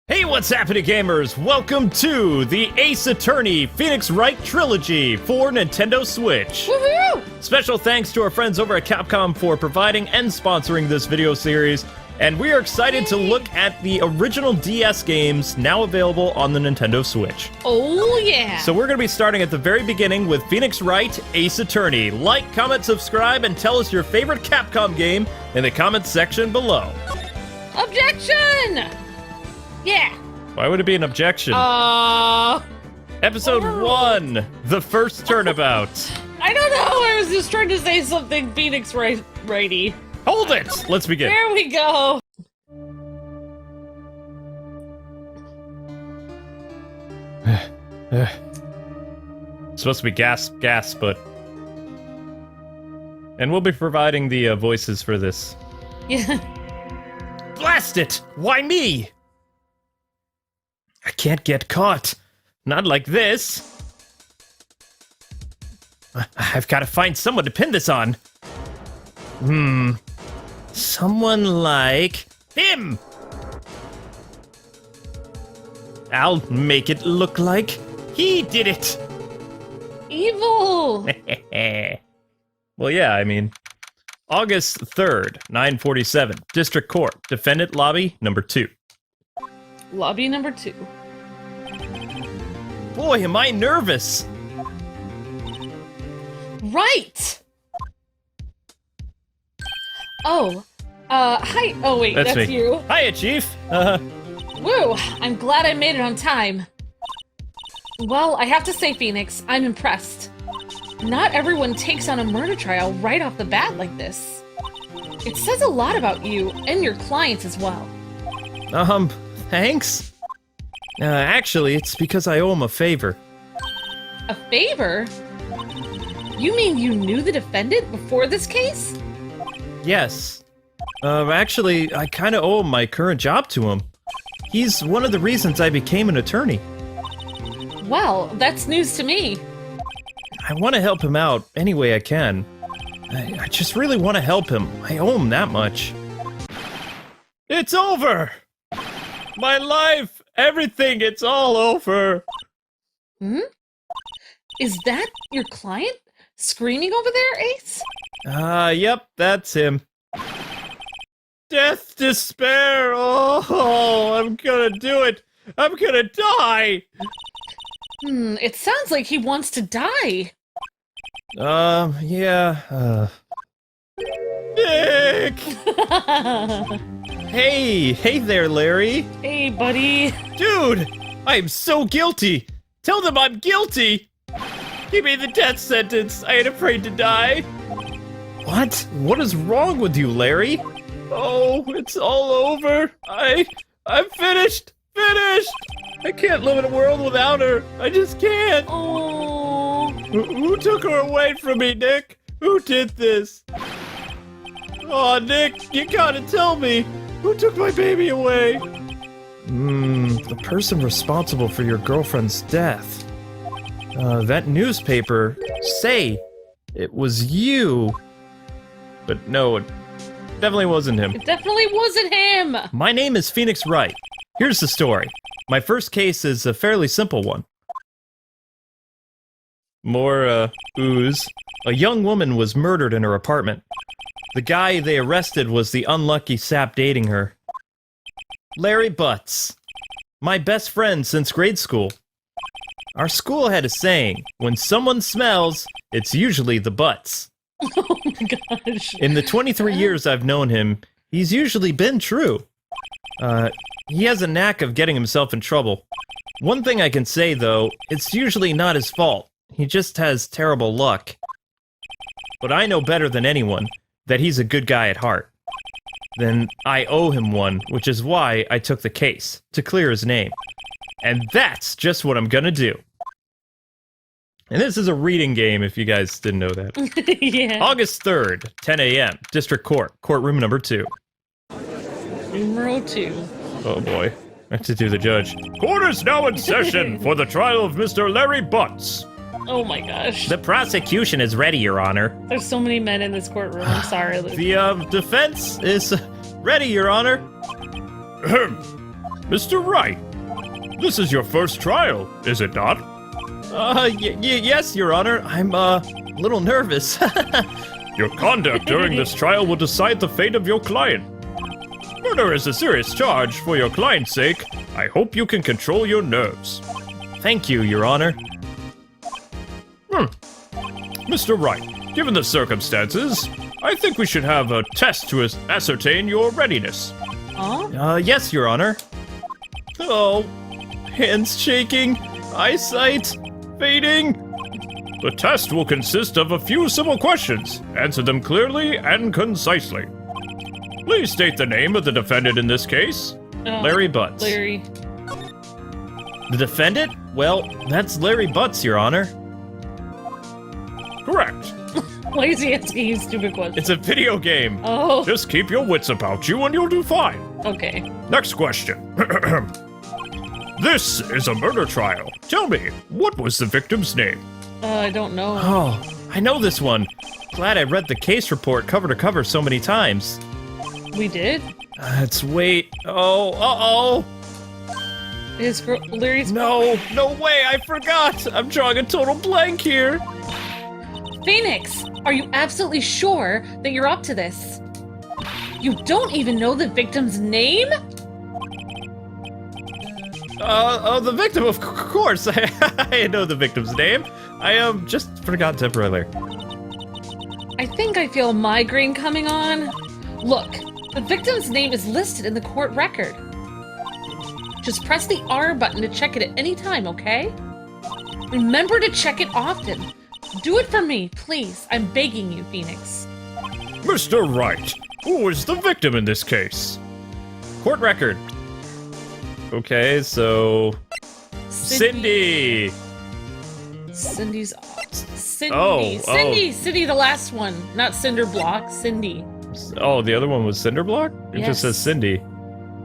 Hey, what's happening, gamers? Welcome to the Ace Attorney Phoenix Wright Trilogy for Nintendo Switch. Woohoo! Special thanks to our friends over at Capcom for providing and sponsoring this video series, and we are excited to look at the original DS games now available on the Nintendo Switch. Oh, yeah! So we're going to be starting at the very beginning with Phoenix Wright Ace Attorney. Like, comment, subscribe, and tell us your favorite Capcom game in the comments section below. Objection! Yeah. Why would it be an objection? Episode 1, the first Turnabout. I don't know, I was just trying to say something Phoenix Wrighty. Hold it! Let's begin. There we go. It's supposed to be gasp, but... And we'll be providing the voices for this. Yeah. Blast it! Why me? I can't get caught. Not like this. I've got to find someone to pin this on. Someone like him. I'll make it look like he did it. Evil! Well, yeah, I mean, August 3rd, 9:47, District Court, Defendant Lobby number 2. Lobby number 2. Boy, am I nervous. Right! Oh, hi. Oh, wait, that's me. you. Hiya, Chief. Woo, I'm glad I made it on time. Well, I have to say, Phoenix, I'm impressed. Not everyone takes on a murder trial right off the bat like this. It says a lot about you and your clients as well. Thanks? Actually, it's because I owe him a favor. A favor? You mean you knew the defendant before this case? Yes. Actually, I kinda owe my current job to him. He's one of the reasons I became an attorney. Well, that's news to me. I want to help him out any way I can. I just really want to help him. I owe him that much. It's over! My life, everything, it's all over. Hmm? Is that your client screaming over there, Ace? Yep, that's him. Death, despair, oh, I'm gonna do it. I'm gonna die. It sounds like he wants to die. Yeah, Nick! Hey there, Larry. Hey, buddy. Dude, I am so guilty. Tell them I'm guilty. Give me the death sentence. I ain't afraid to die. What? What is wrong with you, Larry? Oh, it's all over. I'm finished. I can't live in a world without her. I just can't. Oh. Who took her away from me, Nick? Who did this? Oh, Nick, you gotta tell me. Who took my baby away? The person responsible for your girlfriend's death. That newspaper, say it was you. But no, it definitely wasn't him. It definitely wasn't him. My name is Phoenix Wright. Here's the story. My first case is a fairly simple one. More, ooze. A young woman was murdered in her apartment. The guy they arrested was the unlucky sap dating her. Larry Butts. My best friend since grade school. Our school had a saying, when someone smells, it's usually the butts. Oh my gosh. In the 23 years I've known him, he's usually been true. He has a knack of getting himself in trouble. One thing I can say, though, it's usually not his fault. He just has terrible luck. But I know better than anyone that he's a good guy at heart. Then I owe him one, which is why I took the case, to clear his name. And that's just what I'm gonna do. And this is a reading game, if you guys didn't know that. Yeah. August 3rd, 10 a.m., District Court, courtroom number 2. Numero 2. Oh boy, I have to do the judge. Court is now in session for the trial of Mr. Larry Butts. Oh my gosh. The prosecution is ready, Your Honor. There's so many men in this courtroom. I'm sorry, Luke. The defense is ready, Your Honor. Mr. Wright, this is your first trial, is it not? Yes, Your Honor. I'm, a little nervous. Your conduct during this trial will decide the fate of your client. Murder is a serious charge. For your client's sake, I hope you can control your nerves. Thank you, Your Honor. Mr. Wright, given the circumstances, I think we should have a test to ascertain your readiness. Huh? Yes, Your Honor. Oh, hands shaking, eyesight fading. The test will consist of a few simple questions. Answer them clearly and concisely. Please state the name of the defendant in this case. Larry Butts. Larry. The defendant? Well, that's Larry Butts, Your Honor. Correct. Why is he asking you stupid questions? It's a video game. Oh, Just keep your wits about you and you'll do fine. okay. Next question. This is a murder trial. Tell me, what was the victim's name? I don't know. Oh, I know this one. Glad I read the case report cover to cover so many times. We did? Let's wait. Oh, uh-oh. Larry's... No way, I forgot. I'm drawing a total blank here. Phoenix, are you absolutely sure that you're up to this? You don't even know the victim's name? The victim, of course. I know the victim's name. I just forgot temporarily. I think I feel a migraine coming on. Look, the victim's name is listed in the court record. Just press the R button to check it at any time, okay? Remember to check it often. Do it for me, please. I'm begging you, Phoenix. Mr. Wright, who is the victim in this case? Court record. Okay, so... Cindy! Cindy's... Cindy. Oh. Cindy, the last one. Not Cinder Block, Cindy. Oh, the other one was Cinderblock? It just says Yes. Cindy.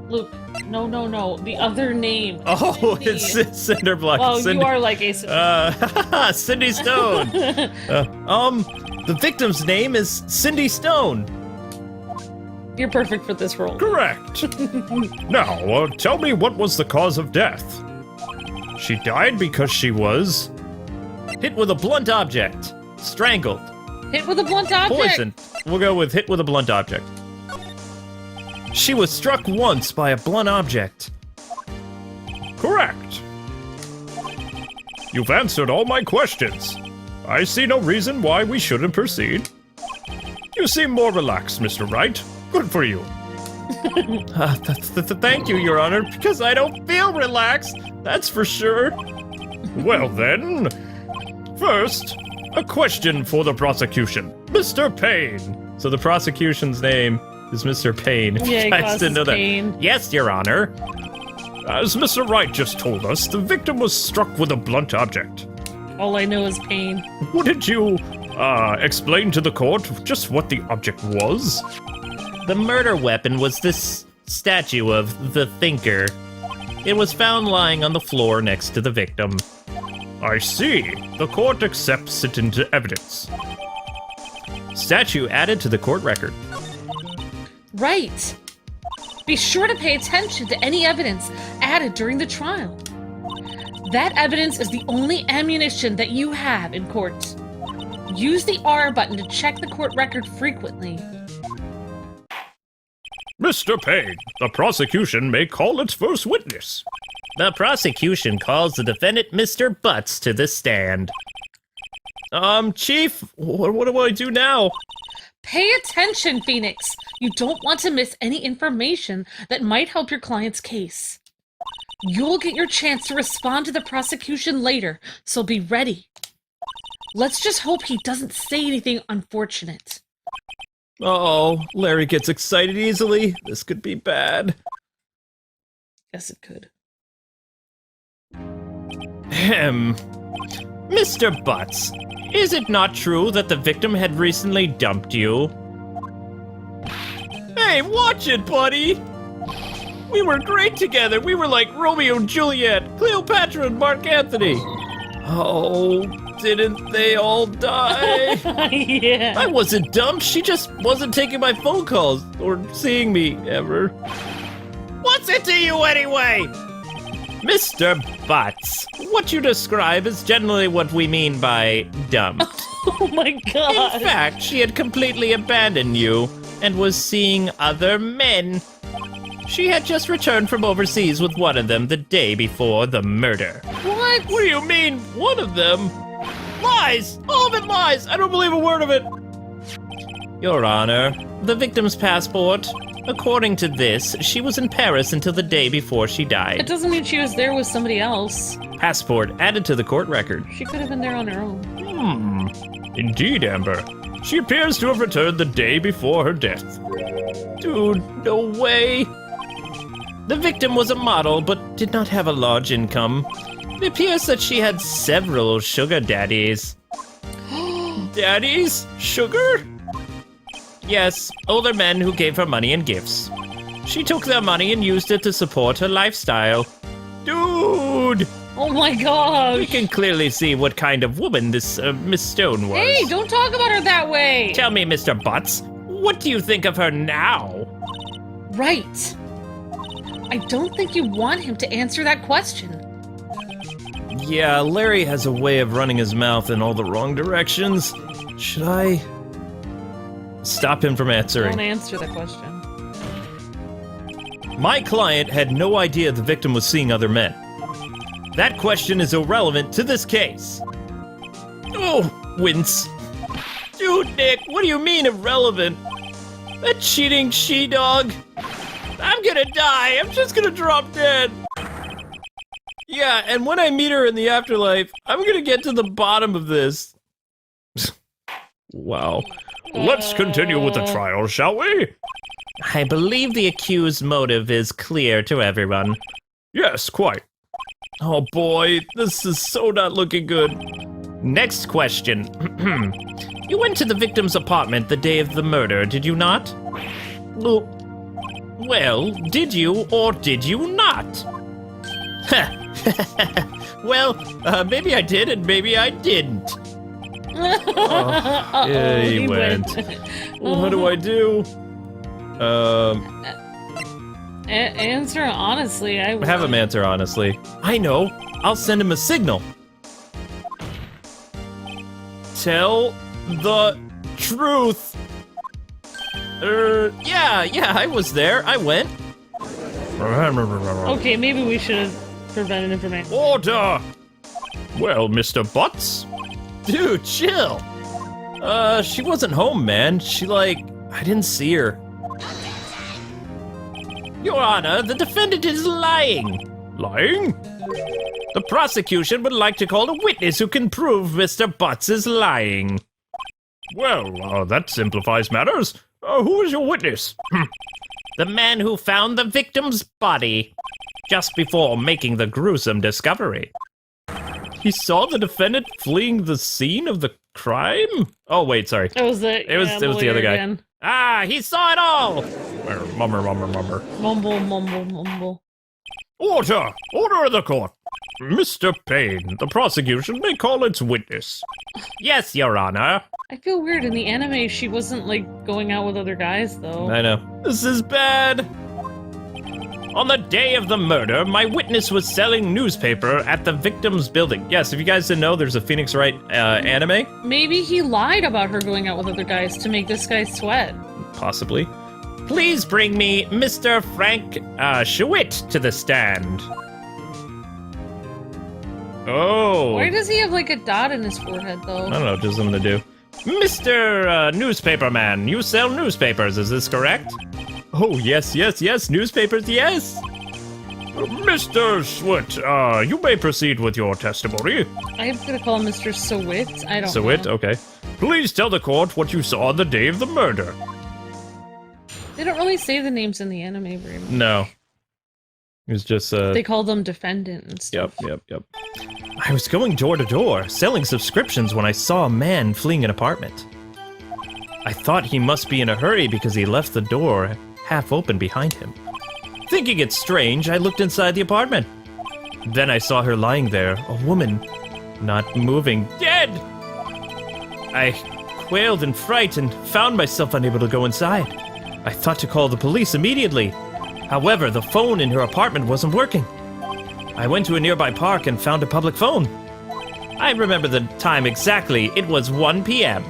Luke, no. The other name. Oh, Cindy. it's Cinderblock. Oh, Cindy. you are like a... Cindy Stone. The victim's name is Cindy Stone. You're perfect for this role. Correct. Now, tell me, what was the cause of death? She died because she was... Hit with a blunt object. Strangled. Hit with a blunt object. Poisoned. We'll go with hit with a blunt object. She was struck once by a blunt object. Correct. You've answered all my questions. I see no reason why we shouldn't proceed. You seem more relaxed, Mr. Wright. Good for you. Thank you, Your Honor, because I don't feel relaxed. That's for sure. Well then, first, a question for the prosecution. Mr. Payne. So the prosecution's name is Mr. Payne. Yeah, he I calls just didn't know us that. Payne. Yes, Your Honor. As Mr. Wright just told us, the victim was struck with a blunt object. All I know is pain. Wouldn't you, explain to the court just what the object was? The murder weapon was this statue of the Thinker. It was found lying on the floor next to the victim. I see. The court accepts it into evidence. Statue added to the court record. Right. Be sure to pay attention to any evidence added during the trial. That evidence is the only ammunition that you have in court. Use the R button to check the court record frequently. Mr. Payne, the prosecution may call its first witness. The prosecution calls the defendant Mr. Butts to the stand. Chief, what do I do now? Pay attention, Phoenix. You don't want to miss any information that might help your client's case. You'll get your chance to respond to the prosecution later, so be ready. Let's just hope he doesn't say anything unfortunate. Oh, Larry gets excited easily. This could be bad. Yes, it could. Mr. Butts, is it not true that the victim had recently dumped you? Hey, watch it, buddy! We were great together. We were like Romeo and Juliet, Cleopatra and Mark Anthony. Oh, didn't they all die? Yeah. I wasn't dumped. She just wasn't taking my phone calls or seeing me ever. What's it to you anyway? Mr. Butts, what you describe is generally what we mean by dumped. Oh my god. In fact, she had completely abandoned you and was seeing other men. She had just returned from overseas with one of them the day before the murder. What? What do you mean, one of them? Lies! All of it lies! I don't believe a word of it! Your Honor, the victim's passport. According to this, she was in Paris until the day before she It died. doesn't mean she was there with somebody else. Passport added to the court record. She could have been there on her own. Indeed, Amber. She appears to have returned the day before her death. Dude, no way. The victim was a model, but did not have a large income. It appears that she had several sugar daddies. Daddies? Sugar? Yes, older men who gave her money and gifts. She took their money and used it to support her lifestyle. Dude! Oh my We gosh. can clearly see what kind of woman this Miss Stone was. Hey, don't talk about her that way. Tell me, Mr. Butts, what do you think of her now? Right. I don't think you want him to answer that question. Yeah, Larry has a way of running his mouth in all the wrong directions. Should I stop him from Don't answering? answer the question. My client had no idea the victim was seeing other men. That question is irrelevant to this case. Oh, wince. Dude, Nick, what do you mean irrelevant? That cheating she-dog? I'm gonna die. I'm just gonna drop dead. Yeah, and when I meet her in the afterlife, I'm gonna get to the bottom of this. Wow. Let's continue with the trial, shall we? I believe the accused's motive is clear to everyone. Yes, quite. Oh boy, this is so not looking good. Next question. You went to the victim's apartment the day of the murder, did you not? Well, did you or did you not? Well, maybe I did and maybe I didn't. Oh, yeah, he went. What do I do? Answer honestly. I Have him answer honestly. I know. I'll send him a signal. Tell the truth. Yeah, I was there. I went. Okay, maybe we should have prevented him from answering. Order! Well, Mr. Butts, Dude, chill. She wasn't home, man. I didn't see her. Your Honor, the defendant is lying. lying? The prosecution would like to call a witness who can prove Mr. Butts is lying. Well, that simplifies matters. Who is your witness? The man who found the victim's body just before making the gruesome discovery. He saw the defendant fleeing the scene of the crime? Oh, wait, sorry. It was the other guy. Again. Ah, he saw it all! Mummer. Mumble. Order! Order of the court! Mr. Payne, the prosecution may call its witness. Yes, Your Honor. I feel weird. In the anime, she wasn't, going out with other guys, though. I know. This is bad. On the day of the murder, my witness was selling newspaper at the victim's building. Yes, if you guys didn't know, there's a Phoenix Wright anime. Maybe he lied about her going out with other guys to make this guy sweat. Possibly. Please bring me Mr. Frank Schwitt to the stand. Oh. Why does he have, a dot in his forehead, though? I don't know, just something to do. Mr. Newspaperman, you sell newspapers, is this correct? Oh, yes, newspapers, yes. Mr. Schwitt, you may proceed with your testimony. I'm gonna call him Mr. Sowit. I don't Schwitt, know. okay. Please tell the court what you saw on the day of the murder. They don't really say the names in the anime very much. No. It was just, They call them defendant and stuff. Yep. I was going door to door, selling subscriptions when I saw a man fleeing an apartment. I thought he must be in a hurry because he left the door half open behind him. Thinking it strange, I looked inside the apartment. Then I saw her lying there, a woman, not moving, dead! I quailed in fright and found myself unable to go inside. I thought to call the police immediately. However, the phone in her apartment wasn't working. I went to a nearby park and found a public phone. I remember the time exactly. It was 1 p.m.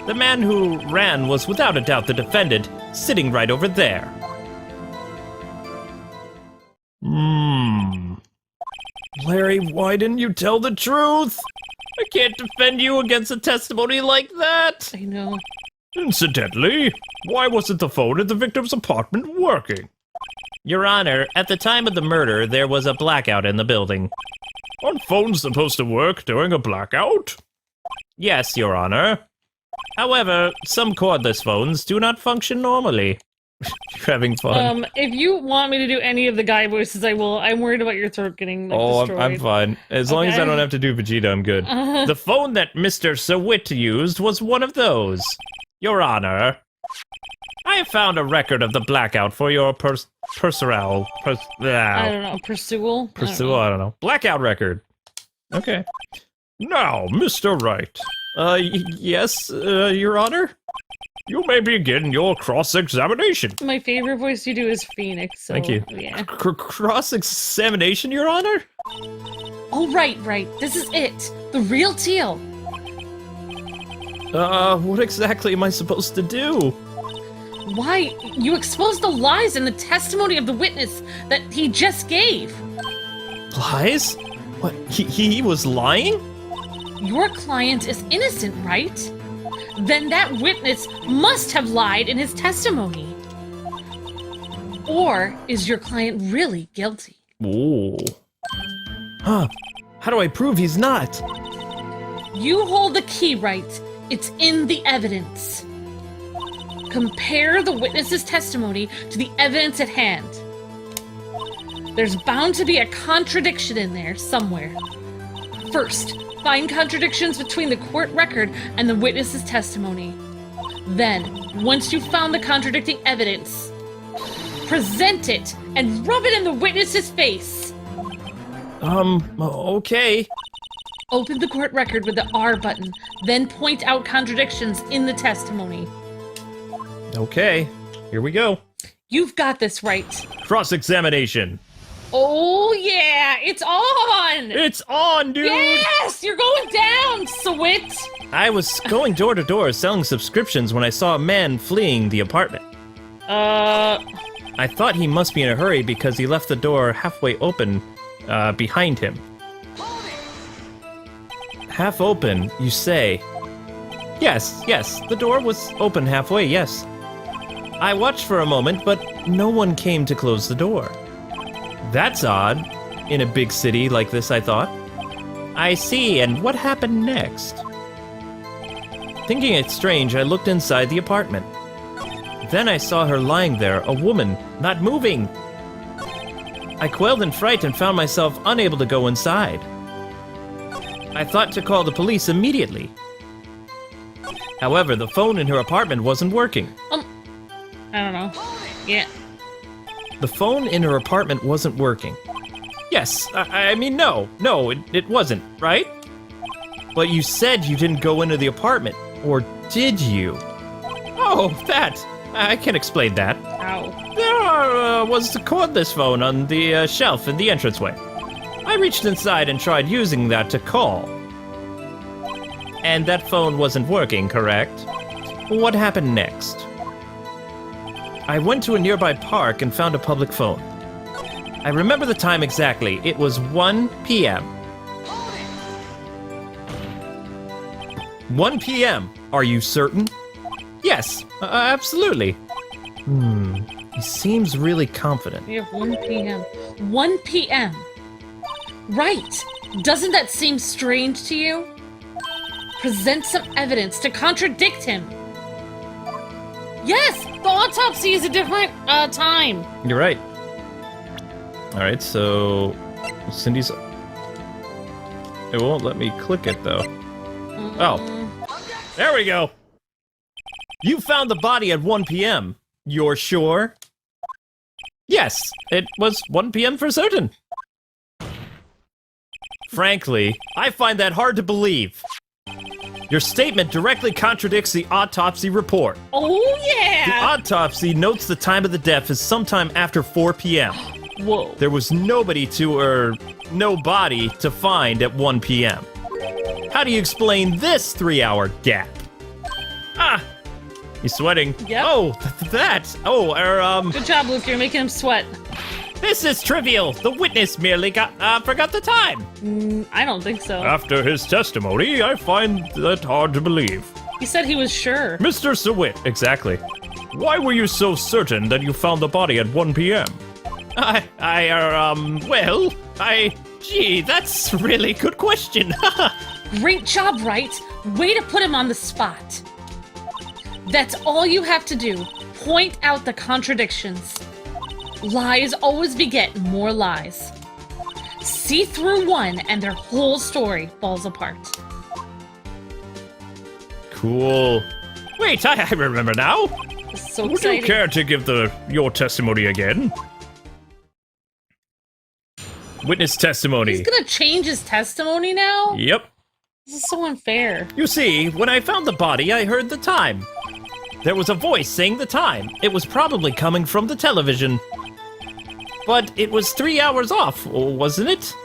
The man who ran was without a doubt the defendant, sitting right over there. Larry, why didn't you tell the truth? I can't defend you against a testimony like that. I know. Incidentally, why wasn't the phone at the victim's apartment working? Your Honor, at the time of the murder, there was a blackout in the building. Aren't phones supposed to work during a blackout? Yes, Your Honor. However, some cordless phones do not function normally. You're having fun. If you want me to do any of the guy voices, I will. I'm worried about your throat getting destroyed. I'm fine. As long as I don't have to do Vegeta, I'm good. The phone that Mr. SeWitt used was one of those. Your Honor, I have found a record of the blackout for your Pursual. I don't know. Pursual? I don't know. Blackout record. Okay. Now, Mr. Wright. Yes, Your Honor? You may begin your cross-examination. My favorite voice you do is Phoenix. So, Thank you. Yeah. Cross-examination, Your Honor? Oh, right. This is it. The real deal. What exactly am I supposed to do? Why? You exposed the lies in the testimony of the witness that he just gave. Lies? What, he was lying? Your client is innocent, right? Then that witness must have lied in his testimony. Or is your client really guilty? Ooh. Huh. How do I prove he's not? You hold the key, right? It's in the evidence. Compare the witness's testimony to the evidence at hand. There's bound to be a contradiction in there somewhere. First, find contradictions between the court record and the witness's testimony. Then, once you've found the contradicting evidence, present it and rub it in the witness's face. Okay. Open the court record with the R button, then point out contradictions in the testimony. Okay, here we go. You've got this, right? Cross-examination. Oh yeah, it's on! It's on, dude! Yes! You're going down, SeWitt! I was going door to door selling subscriptions when I saw a man fleeing the apartment. I thought he must be in a hurry because he left the door halfway open behind him. Half open, you say? Yes, the door was open halfway, yes. I watched for a moment, but no one came to close the door. That's odd. In a big city like this, I thought. I see, and what happened next? Thinking it strange, I looked inside the apartment. Then I saw her lying there, a woman, not moving. I quailed in fright and found myself unable to go inside. I thought to call the police immediately. However, the phone in her apartment wasn't working. I don't know. Yeah. The phone in her apartment wasn't working. Yes, I mean, no, it wasn't, right? But you said you didn't go into the apartment, or did you? Oh, that! I can explain that. Ow. There was the cordless phone on the shelf in the entranceway. I reached inside and tried using that to call. And that phone wasn't working, correct? What happened next? I went to a nearby park and found a public phone. I remember the time exactly. It was 1 p.m. 1 p.m. Are you certain? Yes, absolutely. He seems really confident. Yeah, 1 p.m. 1 p.m. Right. Doesn't that seem strange to you? Present some evidence to contradict him. Yes, the autopsy is a different time. You're right. All right, so Cindy's... It won't let me click it, though. Oh. There we go. You found the body at 1 p.m. You're sure? Yes, it was 1 p.m. for certain. Frankly, I find that hard to believe. Your statement directly contradicts the autopsy report. Oh, The yeah! autopsy notes the time of the death is sometime after 4 p.m. Whoa. There was no body to find at 1 p.m. How do you explain this 3-hour gap? Ah! He's sweating. Yep. Oh, Good job, Luke. You're making him sweat. this is trivial. The witness merely forgot the time. I don't think so. After his testimony, I find that hard to believe. He said he was sure. Mr. Sawit, Exactly. why were you so certain that you found the body at 1 p.m.? Gee, that's a really good question. Great job, Wright. Way to put him on the spot. That's all you have to do. Point out the contradictions. Lies always beget more lies. See through one and their whole story falls apart. Cool. Wait, I remember now. This is so Would you exciting. care to give your testimony again? Witness testimony. He's gonna change his testimony now? Yep. This is so unfair. You see, when I found the body, I heard the time. There was a voice saying the time. It was probably coming from the television. But it was 3 hours off, wasn't it?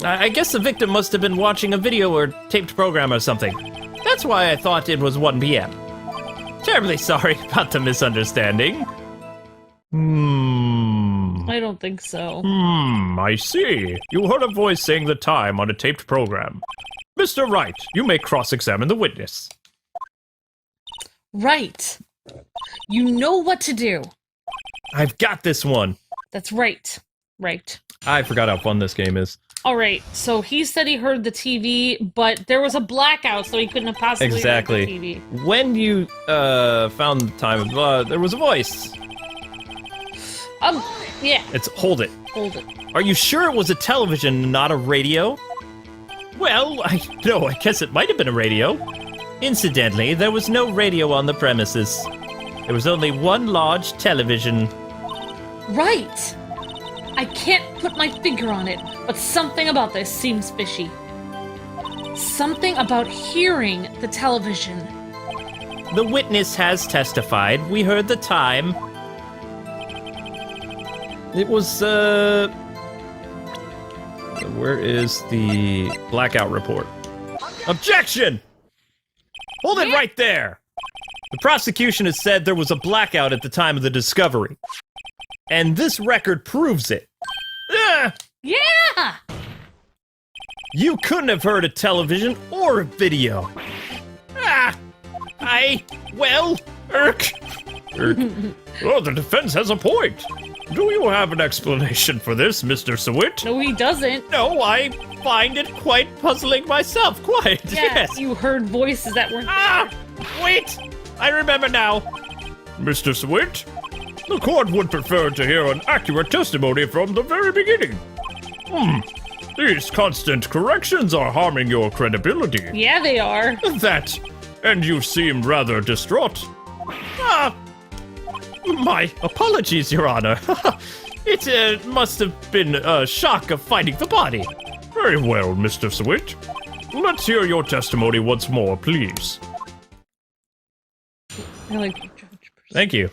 I guess the victim must have been watching a video or taped program or something. That's why I thought it was 1 p.m. Terribly sorry about the misunderstanding. I don't think so. I see. You heard a voice saying the time on a taped program. Mr. Wright, you may cross-examine the witness. Right. You know what to do. I've got this one. That's right. Right. I forgot how fun this game is. All right. So he said he heard the TV, but there was a blackout, so he couldn't have possibly Exactly. heard the TV. When you found the time, there was a voice. Yeah. Hold it. Hold it. Are you sure it was a television, not a radio? Well, I guess it might have been a radio. Incidentally, there was no radio on the premises. There was only one large television. Right. I can't put my finger on it, but something about this seems fishy. Something about hearing the television. The witness has testified. We heard the time. It was, where is the blackout report? Objection! Hold it right there! The prosecution has said there was a blackout at the time of the discovery. And this record proves it. Ah! Yeah! You couldn't have heard a television or a video. Irk. Oh, the defense has a point. Do you have an explanation for this, Mr. Sawit? No, he doesn't. No, I find it quite puzzling myself, quite, Yeah, yes. you heard voices that weren't Wait! I remember now. Mr. Sawit, the court would prefer to hear an accurate testimony from the very beginning. These constant corrections are harming your credibility. Yeah, they are. And you seem rather distraught. My apologies, Your Honor. It must have been a shock of finding the body. Very well, Mr. Sawit. Let's hear your testimony once more, please. Thank you.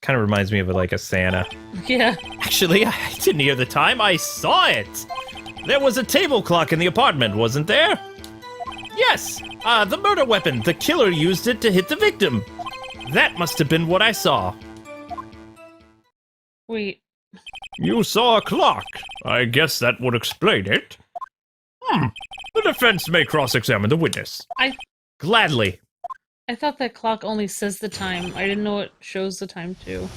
Kind of reminds me of like a Santa. Yeah. Actually, I didn't hear the time. I saw it. There was a table clock in the apartment, wasn't there? Yes. The murder weapon. The killer used it to hit the victim. That must have been what I saw. Wait. You saw a clock. I guess that would explain it. The defense may cross-examine the witness. Gladly. I thought that clock only says the time. I didn't know it shows the time too.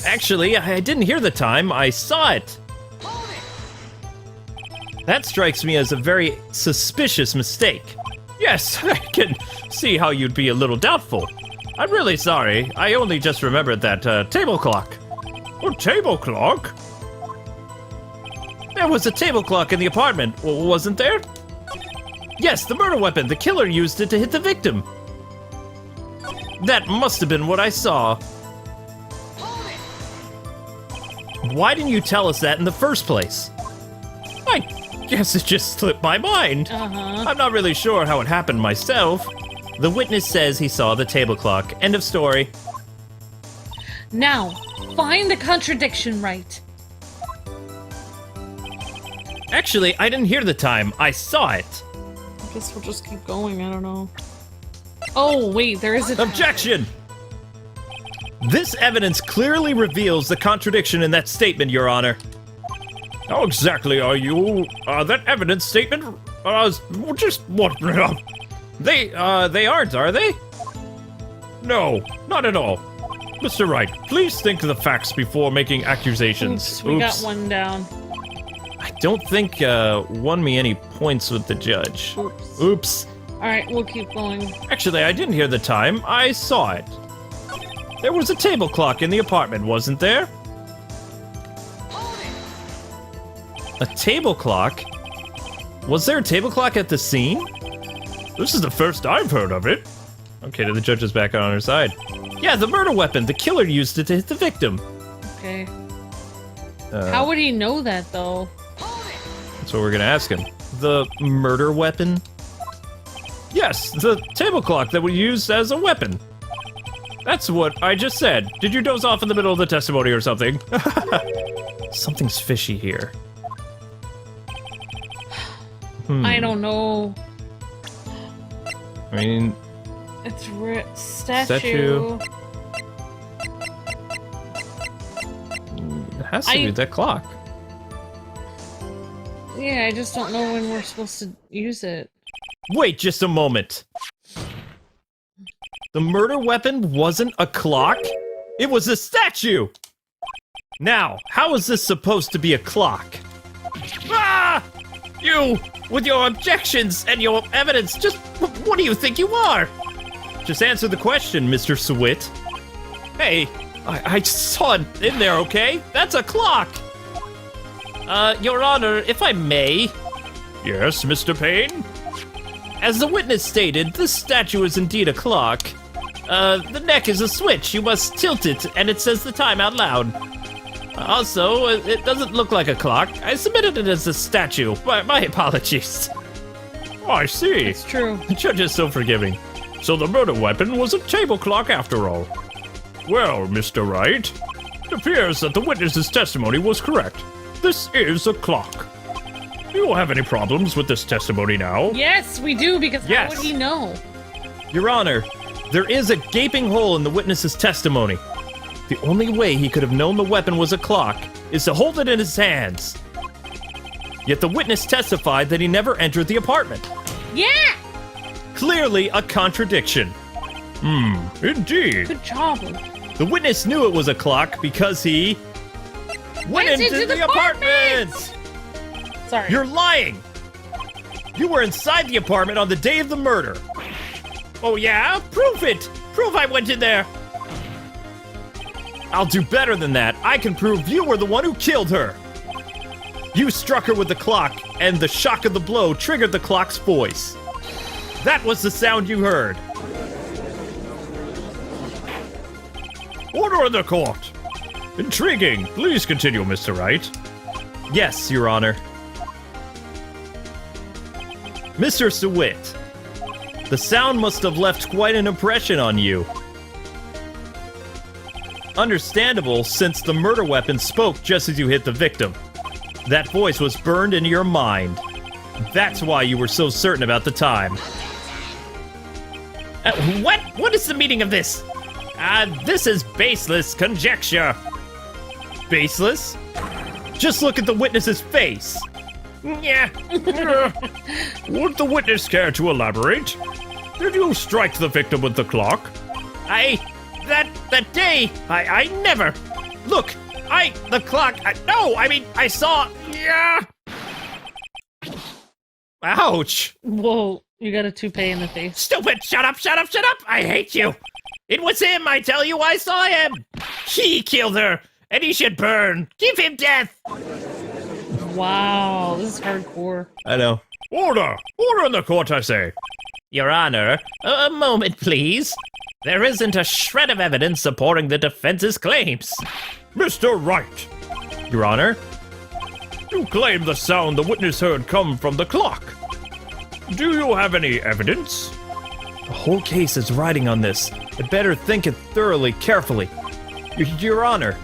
Actually, I didn't hear the time. I saw it. That strikes me as a very suspicious mistake. Yes, I can see how you'd be a little doubtful. I'm really sorry. I only just remembered that table clock. A table clock? There was a table clock in the apartment, wasn't there? Yes, the murder weapon. The killer used it to hit the victim. That must have been what I saw. Why didn't you tell us that in the first place? guess it just slipped my mind. I'm not really sure how it happened myself. The witness says he saw the table clock. End of story. Now, find the contradiction right. Actually, I didn't hear the time. I saw it. I guess we'll just keep going, I don't know. Oh, wait, there is a... Objection! This evidence clearly reveals the contradiction in that statement, Your Honor. How exactly are you? That evidence statement, just what? They aren't, are they? No, not at all. Mr. Wright, please think of the facts before making accusations. Oops, we got one down. I don't think, won me any points with the judge. Oops. Oops. Alright, we'll keep going. Actually, I didn't hear the time. I saw it. There was a table clock in the apartment, wasn't there? A table clock? Was there a table clock at the scene? This is the first I've heard of it. Okay, the judge is back on her side. Yeah, the murder weapon. The killer used it to hit the victim. Okay. How would he know that, though? That's what we're gonna ask him. The murder weapon? Yes, the table clock that we used as a weapon. That's what I just said. Did you doze off in the middle of the testimony or something? Something's fishy here. I don't know. I mean... It's statue. It has to be that clock. Yeah, I just don't know when we're supposed to use it. Wait just a moment. The murder weapon wasn't a clock? It was a statue! Now, how is this supposed to be a clock? Ah! You, with your objections and your evidence, just what do you think you are? Just answer the question, Mr. Sweet. Hey, I just saw it in there, okay? That's a clock! Your Honor, if I may... Yes, Mr. Payne? As the witness stated, this statue is indeed a clock. The neck is a switch. You must tilt it, and it says the time out loud. Also, it doesn't look like a clock. I submitted it as a statue. My apologies. Oh, I see. It's true. The judge is so forgiving. So the murder weapon was a table clock after all. Well, Mr. Wright, it appears that the witness's testimony was correct. This is a clock. Do you have any problems with this testimony now? Yes, we do, because how would he know? Your Honor, there is a gaping hole in the witness's testimony. The only way he could have known the weapon was a clock is to hold it in his hands. Yet the witness testified that he never entered the apartment. Yeah! Clearly a contradiction. Indeed. Good job. The witness knew it was a clock because he went into the apartment! Sorry. You're lying! You were inside the apartment on the day of the murder. Oh yeah? Prove it! Prove I went in there! I'll do better than that. I can prove you were the one who killed her. You struck her with the clock, and the shock of the blow triggered the clock's voice. That was the sound you heard. Order in the court. Intriguing. Please continue, Mr. Wright. Yes, Your Honor. Mr. Sewit, the sound must have left quite an impression on you. Understandable, since the murder weapon spoke just as you hit the victim. That voice was burned into your mind. That's why you were so certain about the time. What? What is the meaning of this? This is baseless conjecture. Baseless? Just look at the witness's face. Yeah. Would the witness care to elaborate? Did you strike the victim with the clock? That day, I never. Look, the clock, I saw, yeah. Ouch. Whoa, you got a toupee in the face. Stupid, shut up, I hate you. It was him, I tell you, I saw him. He killed her, and he should burn. Give him death. Wow, this is hardcore. I know. Order! Order in the court, I say. Your Honor, a moment, please. There isn't a shred of evidence supporting the defense's claims. Mr. Wright. Your Honor? You claim the sound the witness heard come from the clock. Do you have any evidence? The whole case is riding on this. I better think it thoroughly, carefully. Your Honor,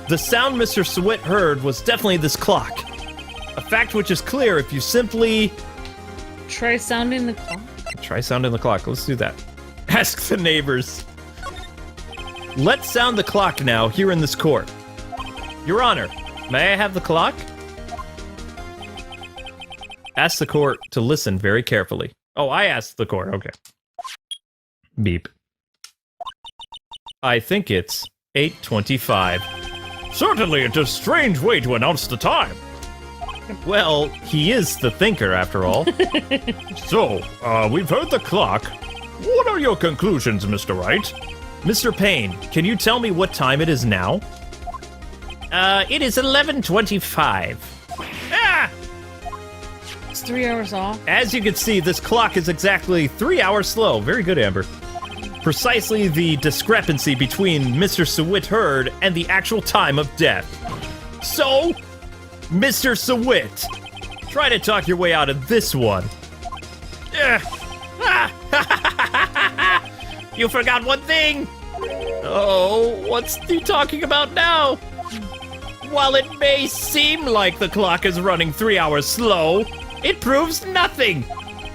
the sound Mr. Sweat heard was definitely this clock. A fact which is clear if you simply... Try sounding the clock. Try sounding the clock. Let's do that. Ask the neighbors. Let's sound the clock now here in this court. Your Honor, may I have the clock? Ask the court to listen very carefully. Oh, I asked the court. Okay. Beep. I think it's 8:25. Certainly, it's a strange way to announce the time. Well, he is the thinker, after all. So, we've heard the clock. What are your conclusions, Mr. Wright? Mr. Payne, can you tell me what time it is now? It is 11:25. Ah! It's 3 hours off. As you can see, this clock is exactly 3 hours slow. Very good, Amber. Precisely the discrepancy between Mr. Sawit heard and the actual time of death. So, Mr. Sawit, try to talk your way out of this one. You forgot one thing! Oh, what's he talking about now? While it may seem like the clock is running 3 hours slow, it proves nothing!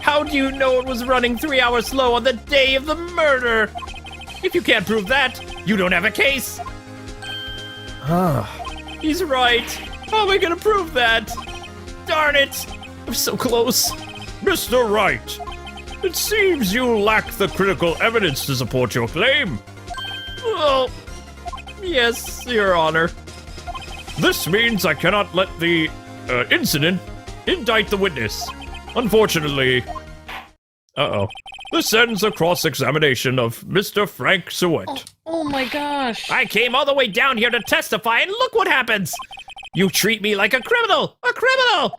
How do you know it was running 3 hours slow on the day of the murder? If you can't prove that, you don't have a case! He's right! How am I gonna prove that? Darn it! I'm so close! Mr. Wright, it seems you lack the critical evidence to support your claim. Oh, yes, Your Honor. This means I cannot let the incident indict the witness. Unfortunately, this ends a cross-examination of Mr. Frank Sawit. Oh my gosh. I came all the way down here to testify, and look what happens! You treat me like a criminal! A criminal!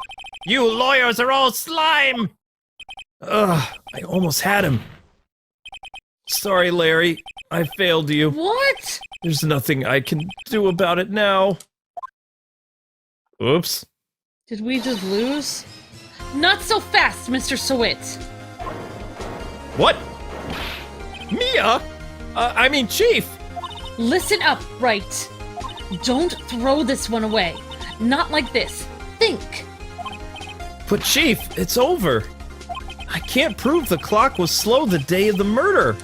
You lawyers are all slime! Ugh, I almost had him. Sorry, Larry. I failed you. What? There's nothing I can do about it now. Oops. Did we just lose? Not so fast, Mr. Sawit. What? Mia? I mean, Chief. Listen up, Wright. Don't throw this one away. Not like this. Think. But Chief, it's over. I can't prove the clock was slow the day of the murder.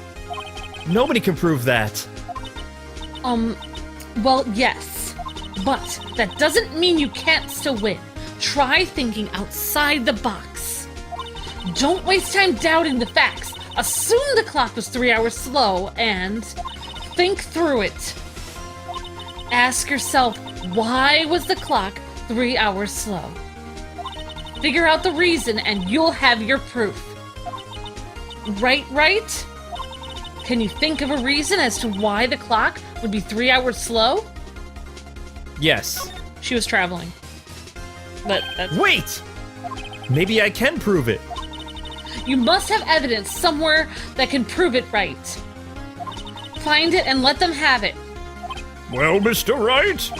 Nobody can prove that. Well, yes. But that doesn't mean you can't still win. Try thinking outside the box. Don't waste time doubting the facts. Assume the clock was 3 hours slow and think through it. Ask yourself, why was the clock 3 hours slow? Figure out the reason and you'll have your proof. Right? Can you think of a reason as to why the clock would be 3 hours slow? Yes. She was traveling. But that's... Wait! Maybe I can prove it. You must have evidence somewhere that can prove it right. Find it and let them have it. Well, Mr. Wright,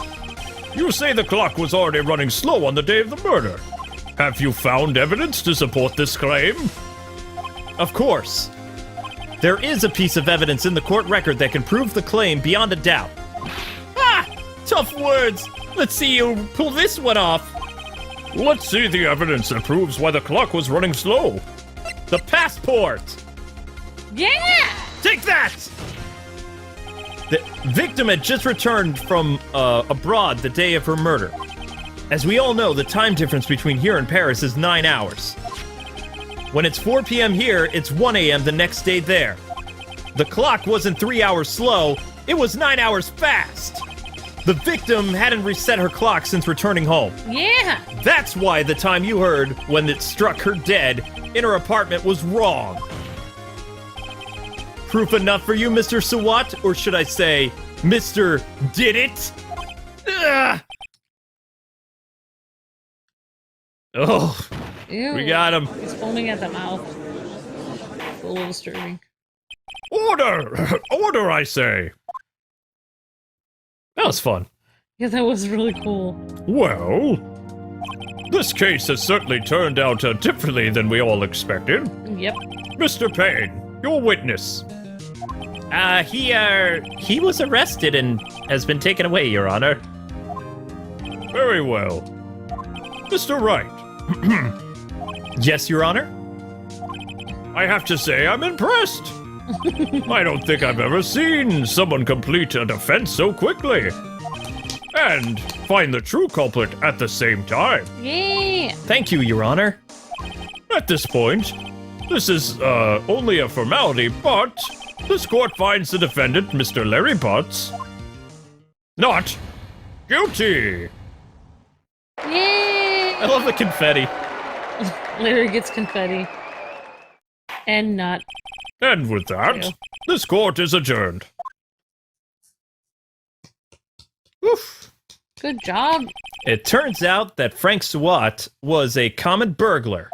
you say the clock was already running slow on the day of the murder. Have you found evidence to support this claim? Of course. There is a piece of evidence in the court record that can prove the claim beyond a doubt. Ah! Tough words! Let's see you pull this one off. Let's see the evidence that proves why the clock was running slow. The passport! Yeah! Take that! The victim had just returned from abroad the day of her murder. As we all know, the time difference between here and Paris is 9 hours. When it's 4 p.m. here, it's 1 a.m. the next day there. The clock wasn't 3 hours slow, it was 9 hours fast. The victim hadn't reset her clock since returning home. Yeah! That's why the time you heard when it struck her dead in her apartment was wrong. Proof enough for you, Mr. Sawat? Or should I say, Mr. Did It? Ugh. Oh, Ew. we got him. He's foaming at the mouth. It's a little disturbing. Order! Order, I say! That was fun. Yeah, that was really cool. Well, This case has certainly turned out differently than we all expected. Yep. Mr. Payne, your witness. He was arrested and has been taken away, Your Honor. Very well. Mr. Wright. Yes, Your Honor? I have to say I'm impressed. I don't think I've ever seen someone complete a defense so quickly. And find the true culprit at the same time. Yeah. Thank you, Your Honor. At this point, this is only a formality, but this court finds the defendant, Mr. Larry Potts, not guilty. Yeah. I love the confetti. Larry gets confetti. And not. And with that, Yeah. this court is adjourned. Oof. Good job. It turns out that Frank Swat was a common burglar.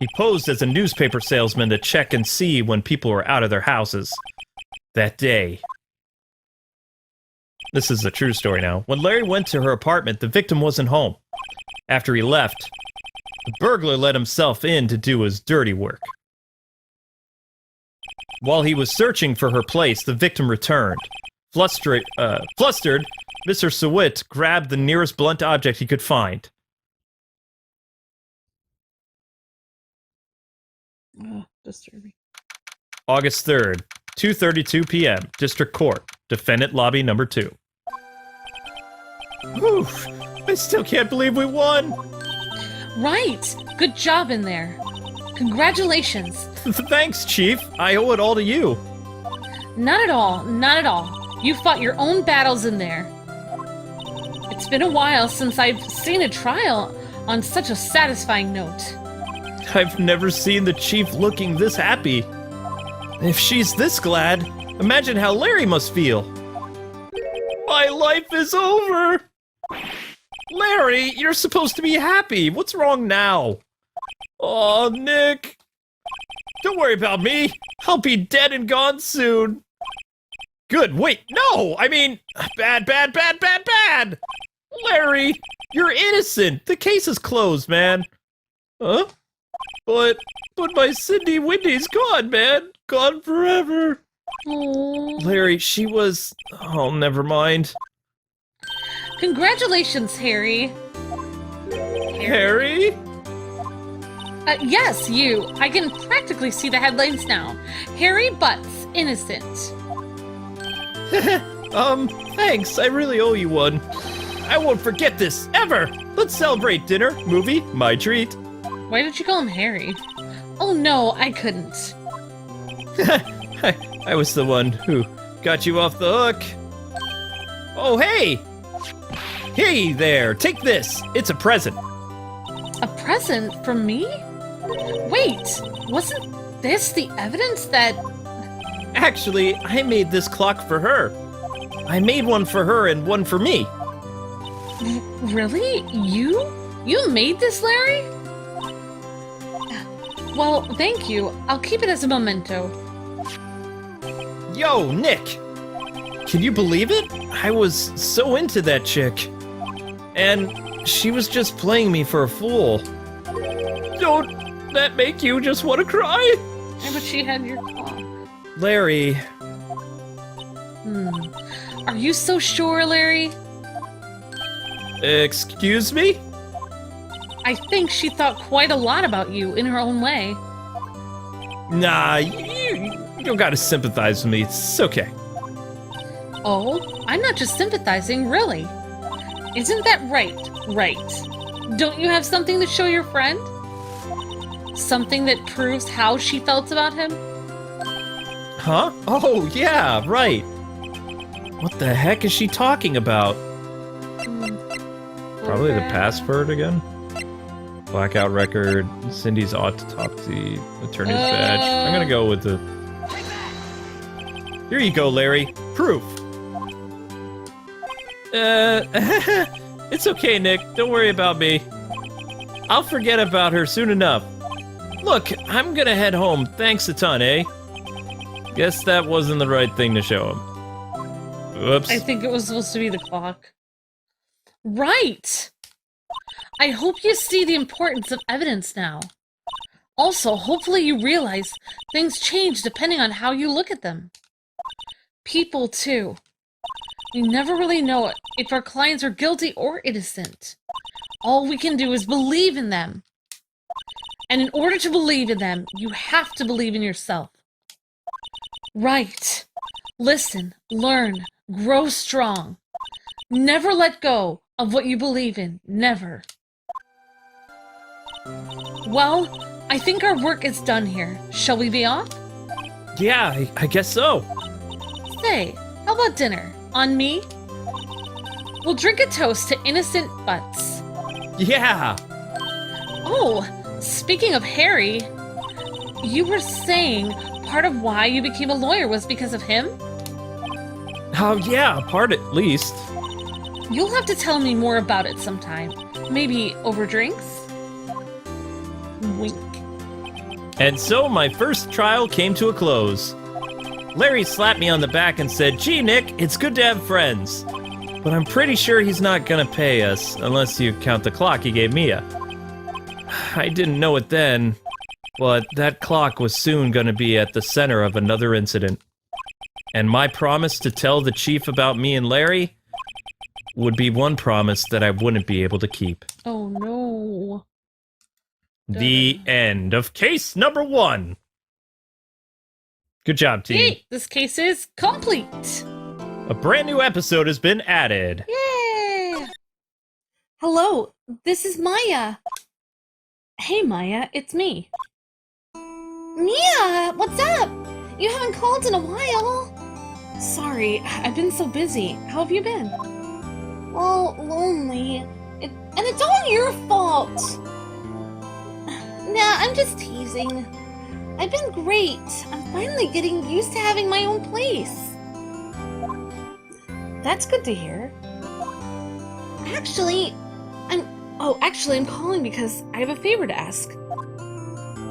He posed as a newspaper salesman to check and see when people were out of their houses. That day. This is a true story now. When Larry went to her apartment, the victim wasn't home. After he left, the burglar let himself in to do his dirty work. While he was searching for her place, the victim returned. Flustered, Mr. Sawit grabbed the nearest blunt object he could find. Oh, disturbing. August 3rd, 2:32 p.m., District Court, Defendant Lobby Number 2. Oof, I still can't believe we won! Right. Good job in there. Congratulations. Thanks, Chief. I owe it all to you. Not at all. Not at all. You fought your own battles in there. It's been a while since I've seen a trial on such a satisfying note. I've never seen the Chief looking this happy. If she's this glad, imagine how Larry must feel. My life is over! Larry, you're supposed to be happy. What's wrong now? Oh, Nick. Don't worry about me. I'll be dead and gone soon. Good, wait, no! I mean, bad. Larry, you're innocent. The case is closed, man. Huh? But my Cindy Wendy's gone, man. Gone forever. Oh. Larry, she was... Oh, never mind. Congratulations, Harry. Harry? Yes, you. I can practically see the headlines now. Harry Butts, innocent. Thanks. I really owe you one. I won't forget this, ever. Let's celebrate dinner, movie, my treat. Why did you call him Harry? Oh no, I couldn't. I was the one who got you off the hook. Oh, hey! Hey there, take this. It's a present. A present from me? Wait, wasn't this the evidence that... Actually, I made this clock for her. I made one for her and one for me. Really? You? You made this, Larry? Well, thank you. I'll keep it as a memento. Yo, Nick! Can you believe it? I was so into that chick. And she was just playing me for a fool. Don't that make you just want to cry? Yeah, but she had your clock. Larry. Are you so sure, Larry? Excuse me? I think she thought quite a lot about you in her own way. Nah, you don't gotta sympathize with me. It's okay. Oh, I'm not just sympathizing, really. Isn't that right? Right. Don't you have something to show your friend? Something that proves how she felt about him? Huh? Oh, yeah, right. What the heck is she talking about? Probably the password again? Blackout record, Cindy's autopsy, attorney's badge. I'm gonna go with the... Here you go, Larry. Proof. It's okay, Nick. Don't worry about me. I'll forget about her soon enough. Look, I'm gonna head home. Thanks a ton, eh? Guess that wasn't the right thing to show him. Whoops. I think it was supposed to be the clock. Right! I hope you see the importance of evidence now. Also, hopefully you realize things change depending on how you look at them. People, too. We never really know if our clients are guilty or innocent. All we can do is believe in them. And in order to believe in them, you have to believe in yourself. Right. Listen, learn, grow strong. Never let go of what you believe in. Never. Well, I think our work is done here. Shall we be off? Yeah, I guess so. Say, how about dinner? On me? We'll drink a toast to innocent butts. Yeah. Oh, speaking of Harry, you were saying part of why you became a lawyer was because of him? Oh, yeah, part at least. You'll have to tell me more about it sometime. Maybe over drinks? Wink. And so my first trial came to a close. Larry slapped me on the back and said, "Gee, Nick, it's good to have friends. But I'm pretty sure he's not gonna pay us, unless you count the clock he gave Mia." I didn't know it then, but that clock was soon gonna be at the center of another incident. And my promise to tell the chief about me and Larry would be one promise that I wouldn't be able to keep. Oh no. The end of case number 1. Good job, team. Yay! This case is complete! A brand new episode has been added. Yay! Hello, this is Maya. Hey Maya, it's me. Mia, what's up? You haven't called in a while. Sorry, I've been so busy. How have you been? Well, lonely. And it's all your fault. Nah, I'm just teasing. I've been great. I'm finally getting used to having my own place. That's good to hear. Actually, I'm calling because I have a favor to ask.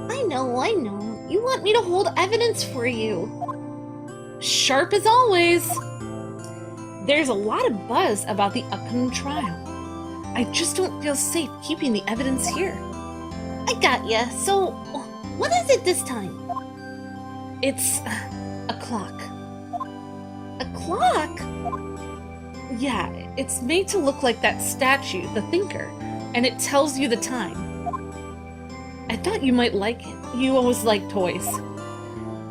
I know. You want me to hold evidence for you. Sharp as always. There's a lot of buzz about the upcoming trial. I just don't feel safe keeping the evidence here. I got ya. So, what is it this time? It's a clock. A clock? Yeah, it's made to look like that statue, the Thinker, and it tells you the time. I thought you might like it. You always like toys.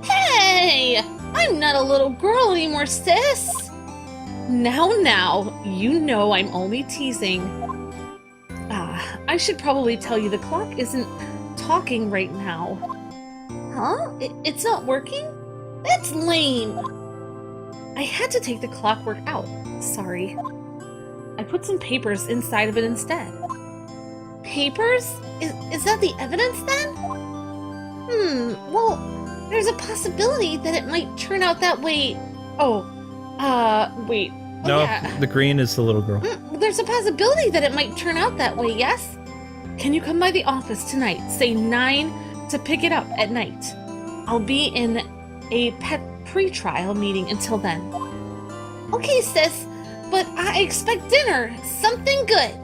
Hey! I'm not a little girl anymore, sis! Now, you know I'm only teasing. I should probably tell you the clock isn't talking right now. Huh? It's not working? That's lame! I had to take the clockwork out. Sorry. I put some papers inside of it instead. Papers? Is that the evidence then? Well, there's a possibility that it might turn out that way. Wait. No, Yeah. the green is the little girl. There's a possibility that it might turn out that way, yes? Can you come by the office tonight, say 9, to pick it up at night? I'll be in a pet pre-trial meeting until then. Okay, sis, but I expect dinner, something good.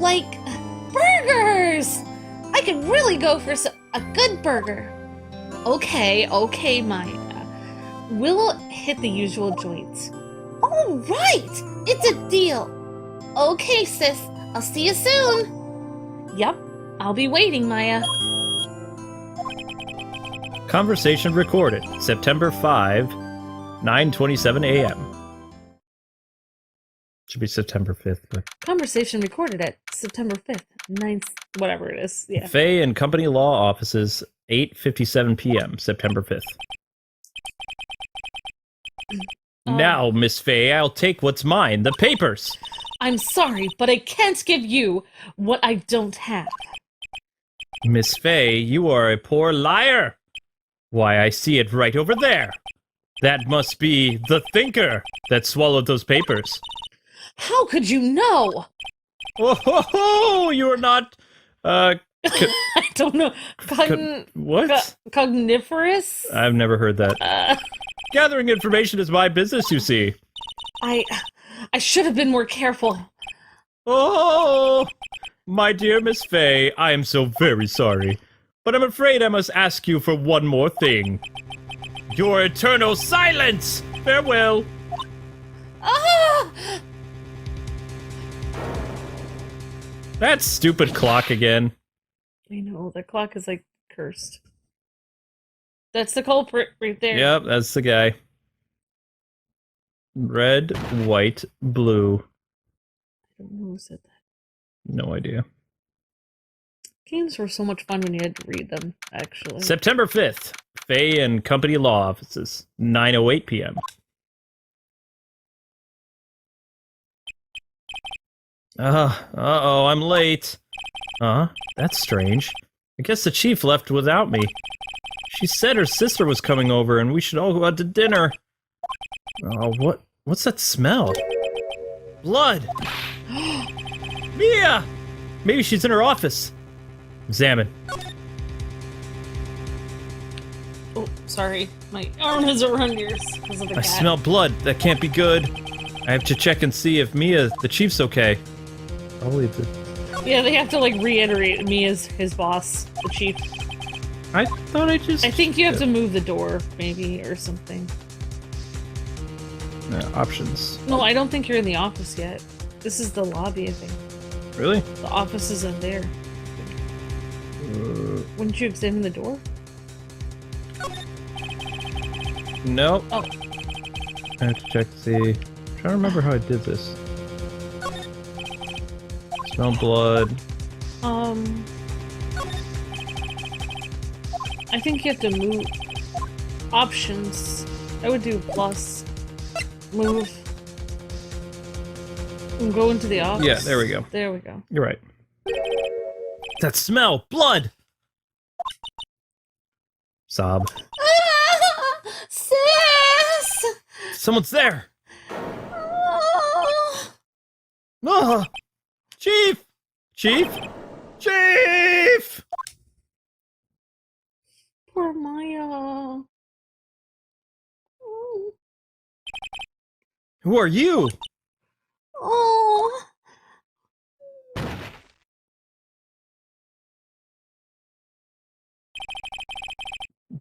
Like burgers! I could really go for a good burger. Okay, Maya. We'll hit the usual joints. All right, it's a deal. Okay, sis, I'll see you soon. Yep, I'll be waiting, Maya. Conversation recorded September 5, 9:27 a.m. Should be September 5th, but Conversation recorded at September 5th, 9th, whatever it is. Yeah. Faye and Company Law Offices, 8:57 p.m., September 5th. Now, Miss Faye, I'll take what's mine, the papers. I'm sorry, but I can't give you what I don't have. Miss Faye, you are a poor liar. Why, I see it right over there. That must be the Thinker that swallowed those papers. How could you know? Oh, you're not, I don't know. what? Cogniferous? I've never heard that. Gathering information is my business, you see. I should have been more careful. Oh, My dear Miss Fay, I am so very sorry, but I'm afraid I must ask you for one more thing. Your eternal silence! Farewell! Ah! That stupid clock again. I know, the clock is like cursed. That's the culprit right there. Yep, that's the guy. Red, white, blue. I don't know who said that. No idea. Games were so much fun when you had to read them, actually. September 5th, Fay and Company Law Offices, 9:08 p.m. Uh-oh, I'm late. That's strange. I guess the chief left without me. She said her sister was coming over and we should all go out to dinner. Oh, what's that smell? Blood! Mia! Maybe she's in her office. Examine. Oh, sorry. My arm is around yours because of the I cat. smell blood. That can't be good. I have to check and see if Mia, the chief's okay. Probably the... Yeah, they have to, like, reiterate me as his boss, the chief. I thought I just... I think you have to move the door, maybe, or something. Options. No, I don't think you're in the office yet. This is the lobby, I think. Really? The office isn't there. Wouldn't you examine the door? No. Oh. I have to check to see. I'm trying to remember how I did this. Smell blood. I think you have to move. Options. I would do plus. Move. And go into the office. Yeah, there we go. There we go. You're right. That smell! Blood! Sob. Sis! Someone's there! Oh! Chief! Chief! Chief! Poor Maya. Who are you? Oh.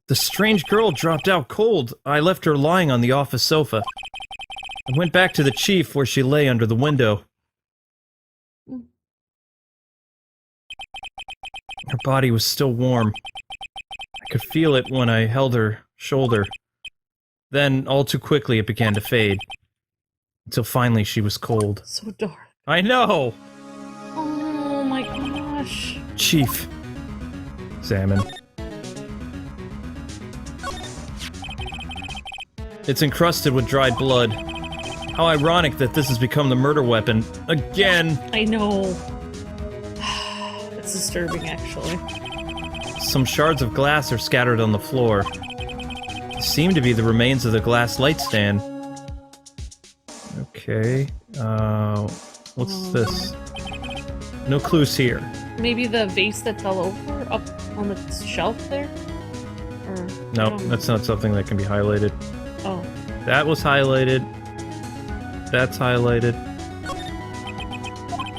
The strange girl dropped out cold. I left her lying on the office sofa. I went back to the chief where she lay under the window. Her body was still warm. I could feel it when I held her shoulder. Then, all too quickly, it began to fade. Until finally she was cold. So dark. I know! Oh my gosh. Chief. Examine. It's encrusted with dried blood. How ironic that this has become the murder weapon. Again! I know. It's disturbing, actually. Some shards of glass are scattered on the floor. They seem to be the remains of the glass light stand. Okay, what's this? No clues here. Maybe the vase that fell over up on the shelf there? Or Nope, that's not something that can be highlighted. Oh. That was highlighted. That's highlighted.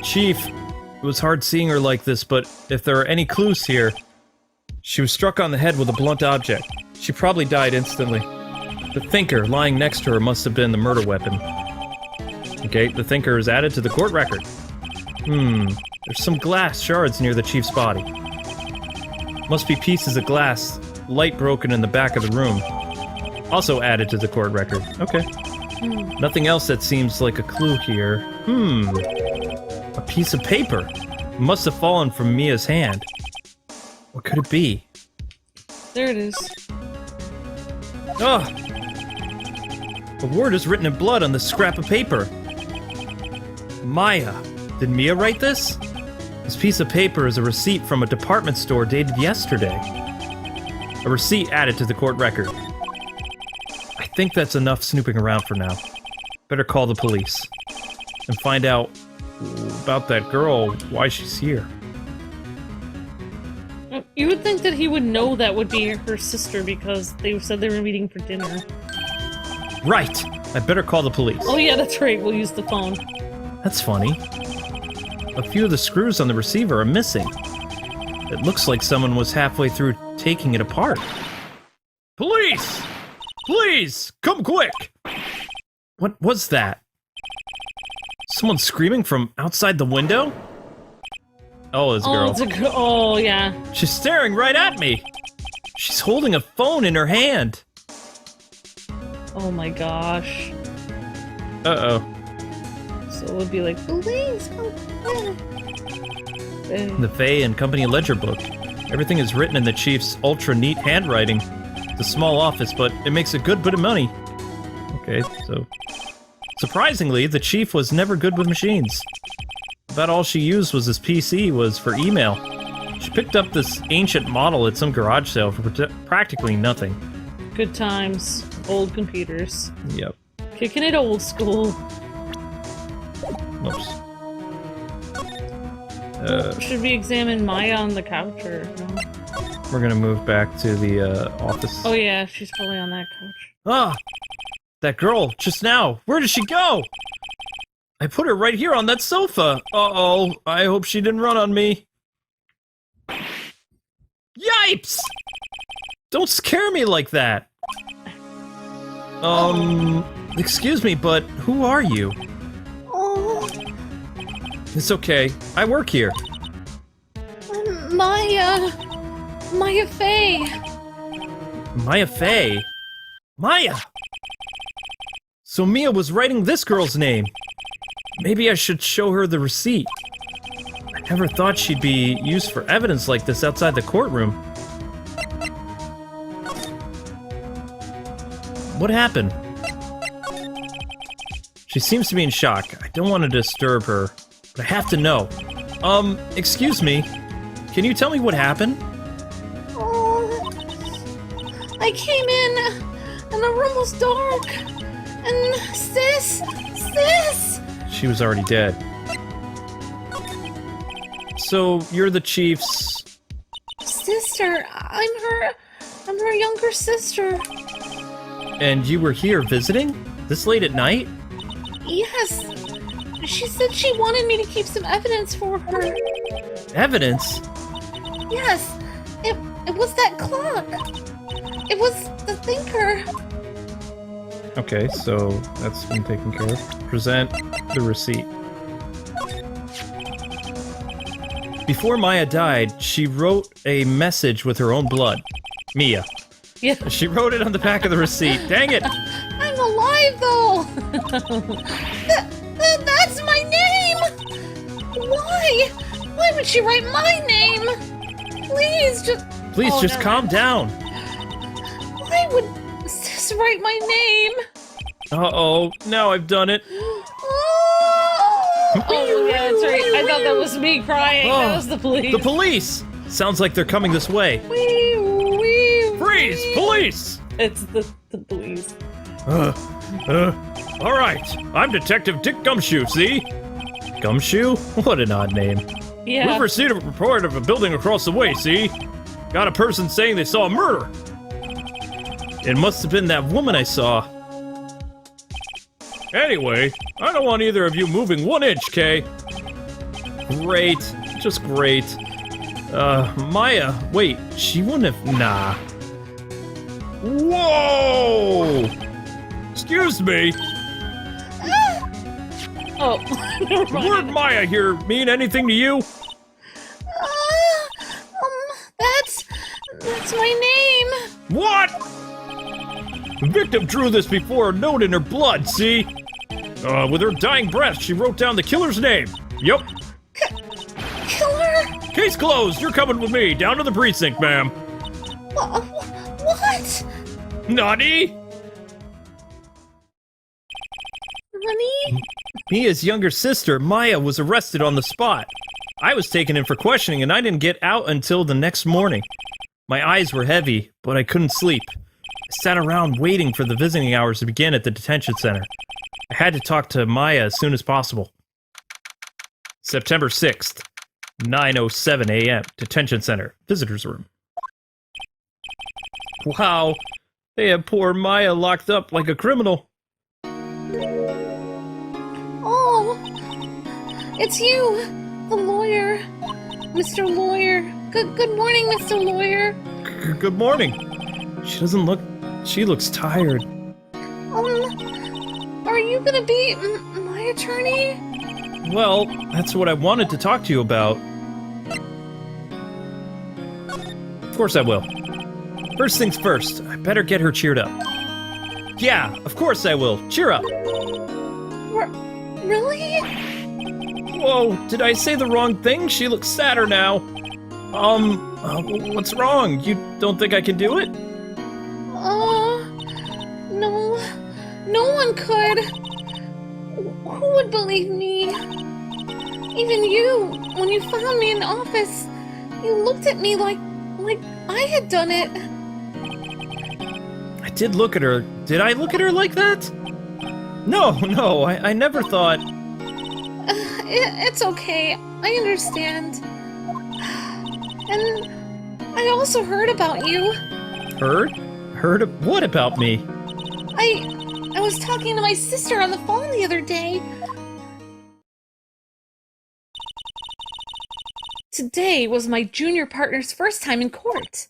Chief, it was hard seeing her like this, but if there are any clues here... She was struck on the head with a blunt object. She probably died instantly. The thinker lying next to her must have been the murder weapon. Okay, the thinker is added to the court record. There's some glass shards near the chief's body. Must be pieces of glass, light broken in the back of the room. Also added to the court record. Okay. Nothing else that seems like a clue here. A piece of paper. It must have fallen from Mia's hand. What could it be? There it is. Oh! A word is written in blood on this scrap of paper. Maya. Did Mia write this? This piece of paper is a receipt from a department store dated yesterday. A receipt added to the court record. I think that's enough snooping around for now. Better call the police. And find out about that girl, why she's here. You would think that he would know that would be her sister because they said they were meeting for dinner. Right! I better call the police. Oh yeah, that's right. We'll use the phone. That's funny. a few of the screws on the receiver are missing. It looks like someone was halfway through taking it apart. Police! Please, come quick! What was that? Someone screaming from outside the window? Oh, it's a girl. Oh, it's a girl. Oh, yeah. She's staring right at me. She's holding a phone in her hand. Oh my gosh. Uh-oh. So it would be like, police, come back. The Faye and Company ledger book. Everything is written in the chief's ultra-neat handwriting. It's a small office, but it makes a good bit of money. Okay, so... Surprisingly, the chief was never good with machines. About all she used was his PC was for email. She picked up this ancient model at some garage sale for practically nothing. Good times. Old computers. Yep. Kicking it old school. Oops. Should we examine Maya on the couch or no? We're gonna move back to the office. Oh yeah, she's probably on that couch. Ah! That girl, just now! Where did she go? I put her right here on that sofa! Uh-oh, I hope she didn't run on me. Yipes! Don't scare me like that! Excuse me, but who are you? Oh, It's okay, I work here. I'm Maya. Maya Faye. Maya Faye? Maya! So Mia was writing this girl's name. Maybe I should show her the receipt. I never thought she'd be used for evidence like this outside the courtroom. What happened? She seems to be in shock. I don't want to disturb her, but I have to know. Excuse me. Can you tell me what happened? Oh, I came in and the room was dark. And sis! She was already dead. So, you're the chief's... Sister, I'm her younger sister. And you were here visiting? This late at night? Yes. She said she wanted me to keep some evidence for her. Evidence? Yes. It was that clock. It was the thinker. Okay, so that's been taken care of. Present the receipt. Before Maya died, she wrote a message with her own blood. Mia. Yeah. She wrote it on the back of the receipt. Dang it! I'm alive though. That's my name. Why? Why would she write my name? Please just. Please, just no. calm down. Why would sis write my name? Uh-oh, now I've done it. Oh yeah, that's right. I thought that was me crying. Oh, That was the police. The police! Sounds like they're coming this way. Freeze! Police! It's the police. All right. I'm Detective Dick Gumshoe, see? Gumshoe? What an odd name. Yeah. We've received a report of a building across the way, see? Got a person saying they saw a murder. It must have been that woman I saw. Anyway, I don't want either of you moving 1 inch, Kay. Great. Just great. Maya, wait, she wouldn't have... Nah. Whoa! Excuse me. Oh, never The mind. word Maya here mean anything to you? That's my name. What? The victim drew this before a note in her blood, see? With her dying breath, she wrote down the killer's name. Yup. Killer? Case closed. You're coming with me. Down to the precinct, ma'am. What? Naughty? Honey? Mia's younger sister, Maya, was arrested on the spot. I was taken in for questioning and I didn't get out until the next morning. My eyes were heavy, but I couldn't sleep. I sat around waiting for the visiting hours to begin at the detention center. I had to talk to Maya as soon as possible. September 6th, 9:07 a.m., detention center, visitor's room. Wow, they have poor Maya locked up like a criminal. Oh, it's you. Mr. Lawyer. Good morning, Mr. Lawyer. Good morning. She looks tired. Are you gonna be my attorney? Well, that's what I wanted to talk to you about. Of course I will. First things first, I better get her cheered up. Yeah, of course I will. Cheer up. Really? Whoa, did I say the wrong thing? She looks sadder now. What's wrong? You don't think I can do it? No. No one could. Who would believe me? Even you, when you found me in the office, you looked at me like I had done it. I did look at her. Did I look at her like that? No, I never thought... It's okay. I understand. And I also heard about you. Heard? Heard of what about me? I was talking to my sister on the phone the other day. Today was my junior partner's first time in court.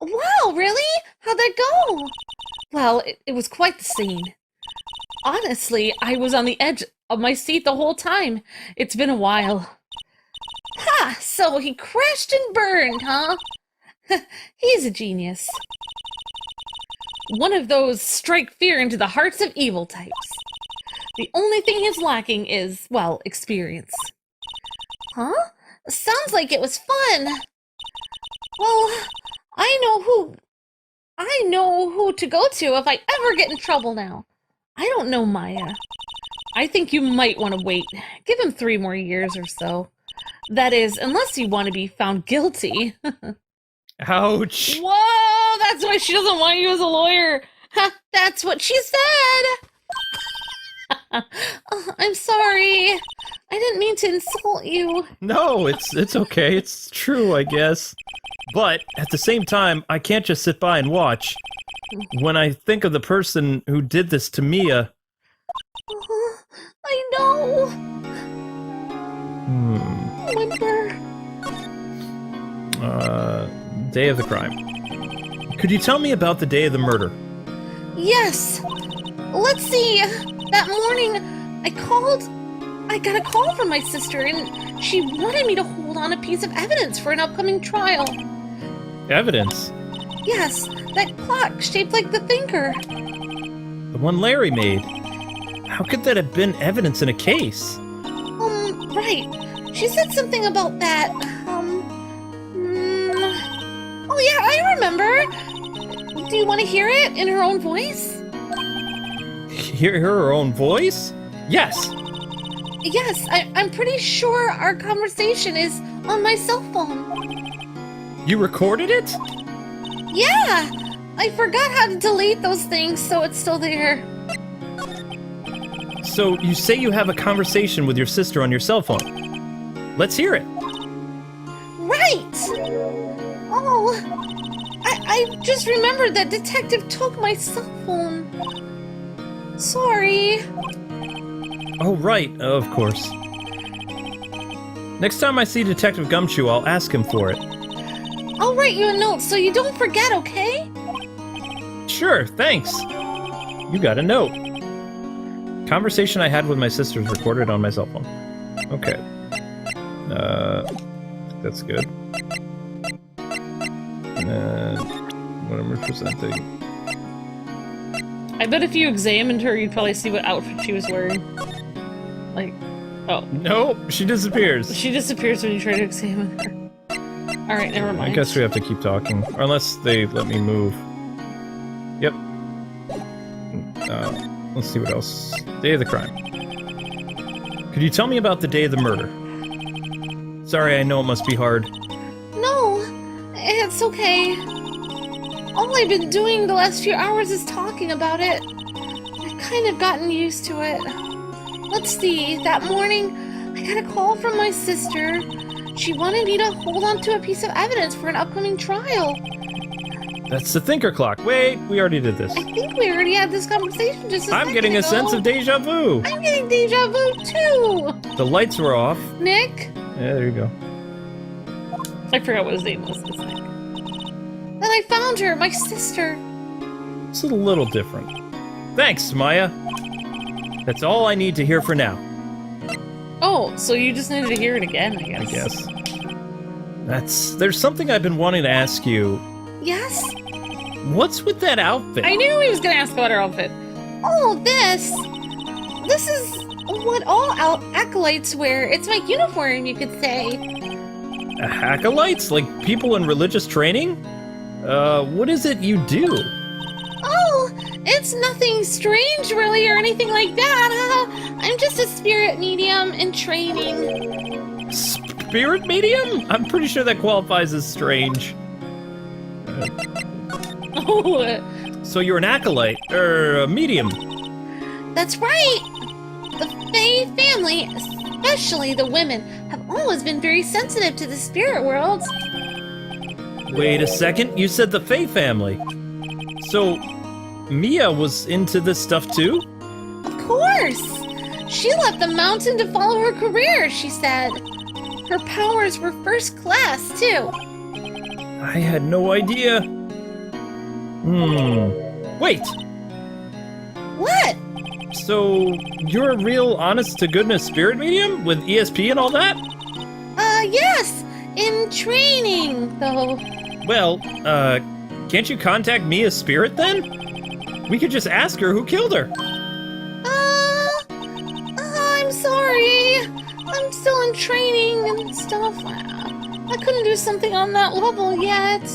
Wow, really? How'd that go? Well, it was quite the scene. Honestly, I was on the edge of my seat the whole time. It's been a while. Ha! So he crashed and burned, huh? He's a genius. One of those strike fear into the hearts of evil types. The only thing he's lacking is, well, experience. Huh? Sounds like it was fun. Well, I know who to go to if I ever get in trouble now. I don't know Maya. I think you might want to wait. Give him 3 more years or so. That is, unless you want to be found guilty. Ouch. Whoa, that's why she doesn't want you as a lawyer. That's what she said. I'm sorry. I didn't mean to insult you. No, it's okay. It's true, I guess. But at the same time, I can't just sit by and watch. When I think of the person who did this to Mia... I know. Whimper. Day of the crime. Could you tell me about the day of the murder? Yes. Let's see. That morning, I got a call from my sister, and she wanted me to hold on a piece of evidence for an upcoming trial. Evidence? Yes, that clock shaped like the thinker. The one Larry made. How could that have been evidence in a case? Right. She said something about that. Oh yeah, I remember. Do you want to hear it in her own voice? Hear her own voice? Yes. Yes, I'm pretty sure our conversation is on my cell phone. You recorded it? Yeah! I forgot how to delete those things, so it's still there. So you say you have a conversation with your sister on your cell phone. Let's hear it. Right! Oh, I just remembered that detective took my cell phone. Sorry. Oh, right, of course. Next time I see Detective Gumshoe, I'll ask him for it. I'll write you a note so you don't forget, okay? Sure, thanks. You got a note. Conversation I had with my sister is recorded on my cell phone. Okay. That's good. What am I presenting? I bet if you examined her, you'd probably see what outfit she was wearing. Like, oh. Nope, she disappears. She disappears when you try to examine her. Alright, never mind. I guess we have to keep talking. Or unless they let me move. Yep. Let's see what else. Day of the crime. Could you tell me about the day of the murder? Sorry, I know it must be hard. No, it's okay. All I've been doing the last few hours is talking about it. I've kind of gotten used to it. Let's see, that morning, I got a call from my sister. She wanted me to hold on to a piece of evidence for an upcoming trial. That's the thinker clock. Wait, we already did this. I think we already had this conversation just a second I'm getting a ago. sense of deja vu. I'm getting deja vu too. The lights were off. Nick? Yeah, there you go. I forgot what his name was. Then I found her, my sister. It's a little different. Thanks, Maya. That's all I need to hear for now. Oh, so you just needed to hear it again, I guess. There's something I've been wanting to ask you. Yes? What's with that outfit? I knew he was gonna ask about her outfit. Oh, this is what all acolytes wear. It's my uniform, you could say. Acolytes? Like people in religious training? What is it you do? Oh, it's nothing strange, really, or anything like that. I'm just a spirit medium in training. Spirit medium? I'm pretty sure that qualifies as strange. Oh. So you're an acolyte, or a medium? That's right. The Fae family, especially the women, have always been very sensitive to the spirit world. Wait a second, you said the Fae family. So, Mia was into this stuff too? Of course! She left the mountain to follow her career, she said. Her powers were first class, too. I had no idea. Wait! What? So, you're a real honest-to-goodness spirit medium with ESP and all that? Yes! In training, though. Well, can't you contact Mia's spirit then? We could just ask her who killed her. I'm sorry. I'm still in training and stuff. I couldn't do something on that level yet.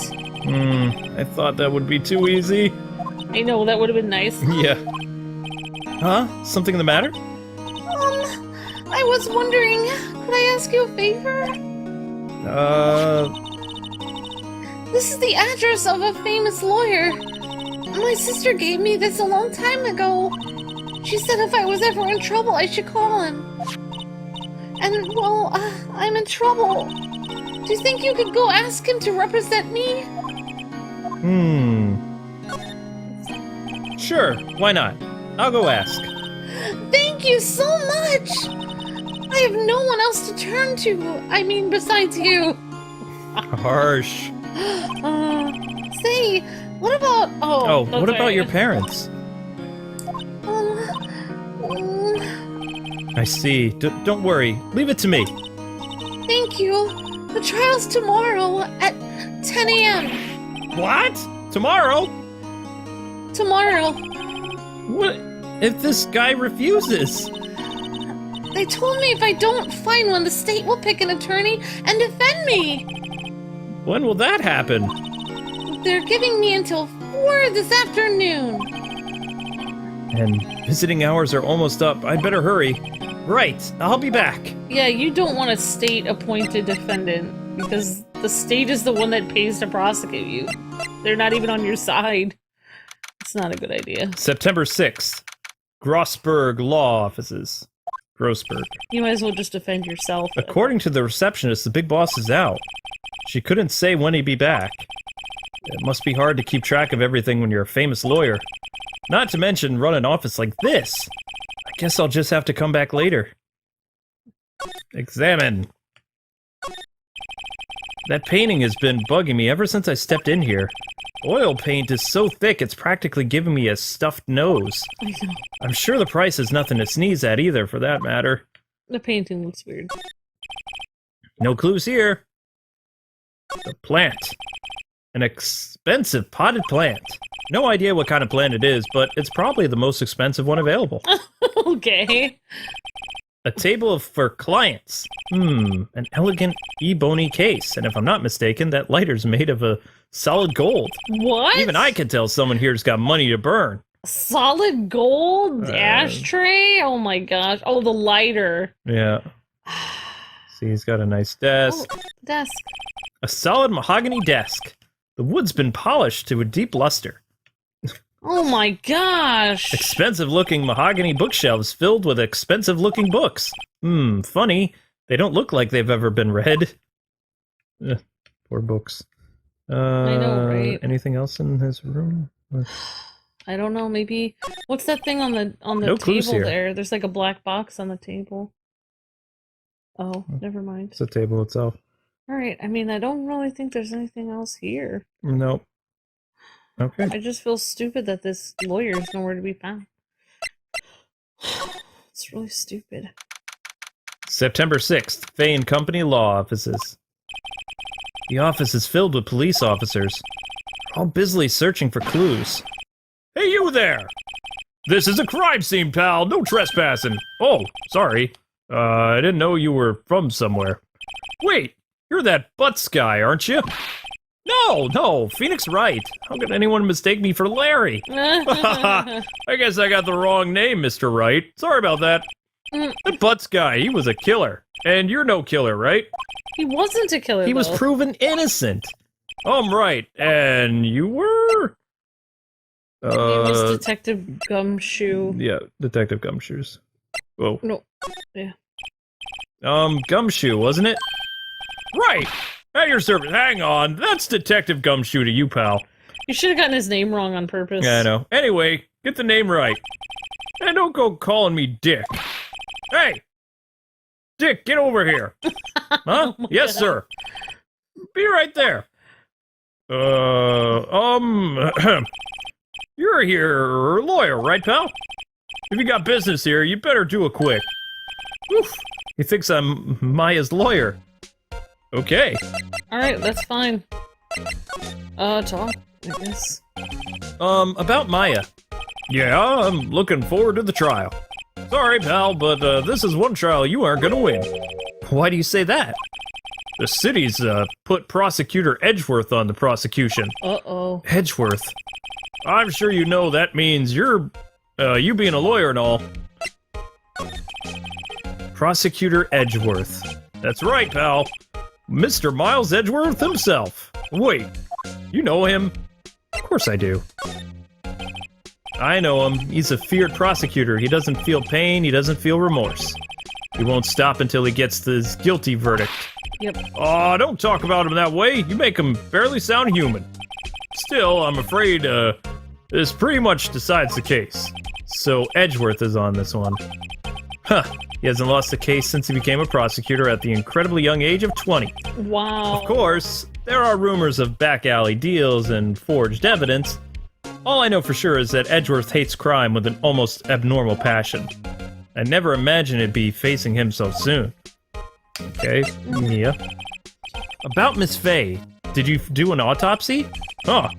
I thought that would be too easy. I know, that would have been nice. Yeah. Huh? Something the matter? I was wondering, could I ask you a favor? This is the address of a famous lawyer. My sister gave me this a long time ago. She said if I was ever in trouble, I should call him. And, well, I'm in trouble. Do you think you could go ask him to represent me? Sure, why not? I'll go ask. Thank you so much! I have no one else to turn to. I mean, besides you. Harsh. Say, what about... what about your parents? I see. Don't worry. Leave it to me. Thank you. The trial's tomorrow at 10 a.m. What? Tomorrow? Tomorrow. What if this guy refuses? They told me if I don't find one, the state will pick an attorney and defend me. When will that happen? They're giving me until 4 this afternoon. And visiting hours are almost up. I'd better hurry. Right, I'll be back. Yeah, you don't want a state-appointed defendant, because the state is the one that pays to prosecute you. They're not even on your side. It's not a good idea. September 6th. Grossberg Law Offices. Grossberg. You might as well just defend yourself. According to the receptionist, the big boss is out. She couldn't say when he'd be back. It must be hard to keep track of everything when you're a famous lawyer. Not to mention run an office like this. I guess I'll just have to come back later. Examine. That painting has been bugging me ever since I stepped in here. Oil paint is so thick it's practically giving me a stuffed nose. I'm sure the price is nothing to sneeze at either, for that matter. The painting looks weird. No clues here. The plant. An expensive potted plant. No idea what kind of plant it is, but it's probably the most expensive one available. Okay. A table for clients. An elegant ebony case. And if I'm not mistaken, that lighter's made of a solid gold. What? Even I can tell someone here's got money to burn. Solid gold ashtray? Oh my gosh. Oh, the lighter. Yeah. See, he's got a nice desk. Oh, desk. A solid mahogany desk. The wood's been polished to a deep luster. Oh my gosh. Expensive-looking mahogany bookshelves filled with expensive-looking books. Funny. They don't look like they've ever been read. Poor books. I know, right? Anything else in his room? I don't know, maybe... What's that thing on the No clues table here. there? There's like a black box on the table. Oh, never mind. It's the table itself. Alright, I mean, I don't really think there's anything else here. Nope. Okay. I just feel stupid that this lawyer is nowhere to be found. It's really stupid. September 6th, Fay and Company Law Offices. The office is filled with police officers, all busily searching for clues. Hey, you there! This is a crime scene, pal. No trespassing. Oh, sorry. I didn't know you were from somewhere. Wait, you're that Butts guy, aren't you? No, Phoenix Wright. How could anyone mistake me for Larry? I guess I got the wrong name, Mr. Wright. Sorry about that. That Butts guy, he was a killer. And you're no killer, right? He wasn't a killer, He was though. proven innocent. I'm right. And you were? His name was Detective Gumshoe. Yeah, Detective Gumshoes. Whoa. No. Yeah. Gumshoe, wasn't it? Right. At your service. Hang on. That's Detective Gumshoe to you, pal. You should have gotten his name wrong on purpose. Yeah, I know. Anyway, get the name right. And don't go calling me Dick. Hey! Dick, get over here. Huh? Oh my Yes, God. sir. Be right there. You're here, lawyer, right, pal? If you got business here, you better do it quick. Oof. He thinks I'm Maya's lawyer. Okay. Alright, that's fine. Talk, I guess. About Maya. Yeah, I'm looking forward to the trial. Sorry, pal, but this is one trial you aren't gonna win. Why do you say that? The city's put Prosecutor Edgeworth on the prosecution. Uh-oh. Edgeworth. I'm sure you know that means you're, you being a lawyer and all. Prosecutor Edgeworth. That's right, pal. Mr. Miles Edgeworth himself. Wait, you know him? Of course I do. I know him. He's a feared prosecutor. He doesn't feel pain. He doesn't feel remorse. He won't stop until he gets his guilty verdict. Yep. Aw, don't talk about him that way. You make him barely sound human. Still, I'm afraid, this pretty much decides the case. So Edgeworth is on this one. Huh. He hasn't lost a case since he became a prosecutor at the incredibly young age of 20. Wow. Of course, there are rumors of back alley deals and forged evidence. All I know for sure is that Edgeworth hates crime with an almost abnormal passion. I never imagined it'd be facing him so soon. Okay, Mia. About Miss Fay, did you do an autopsy? Huh.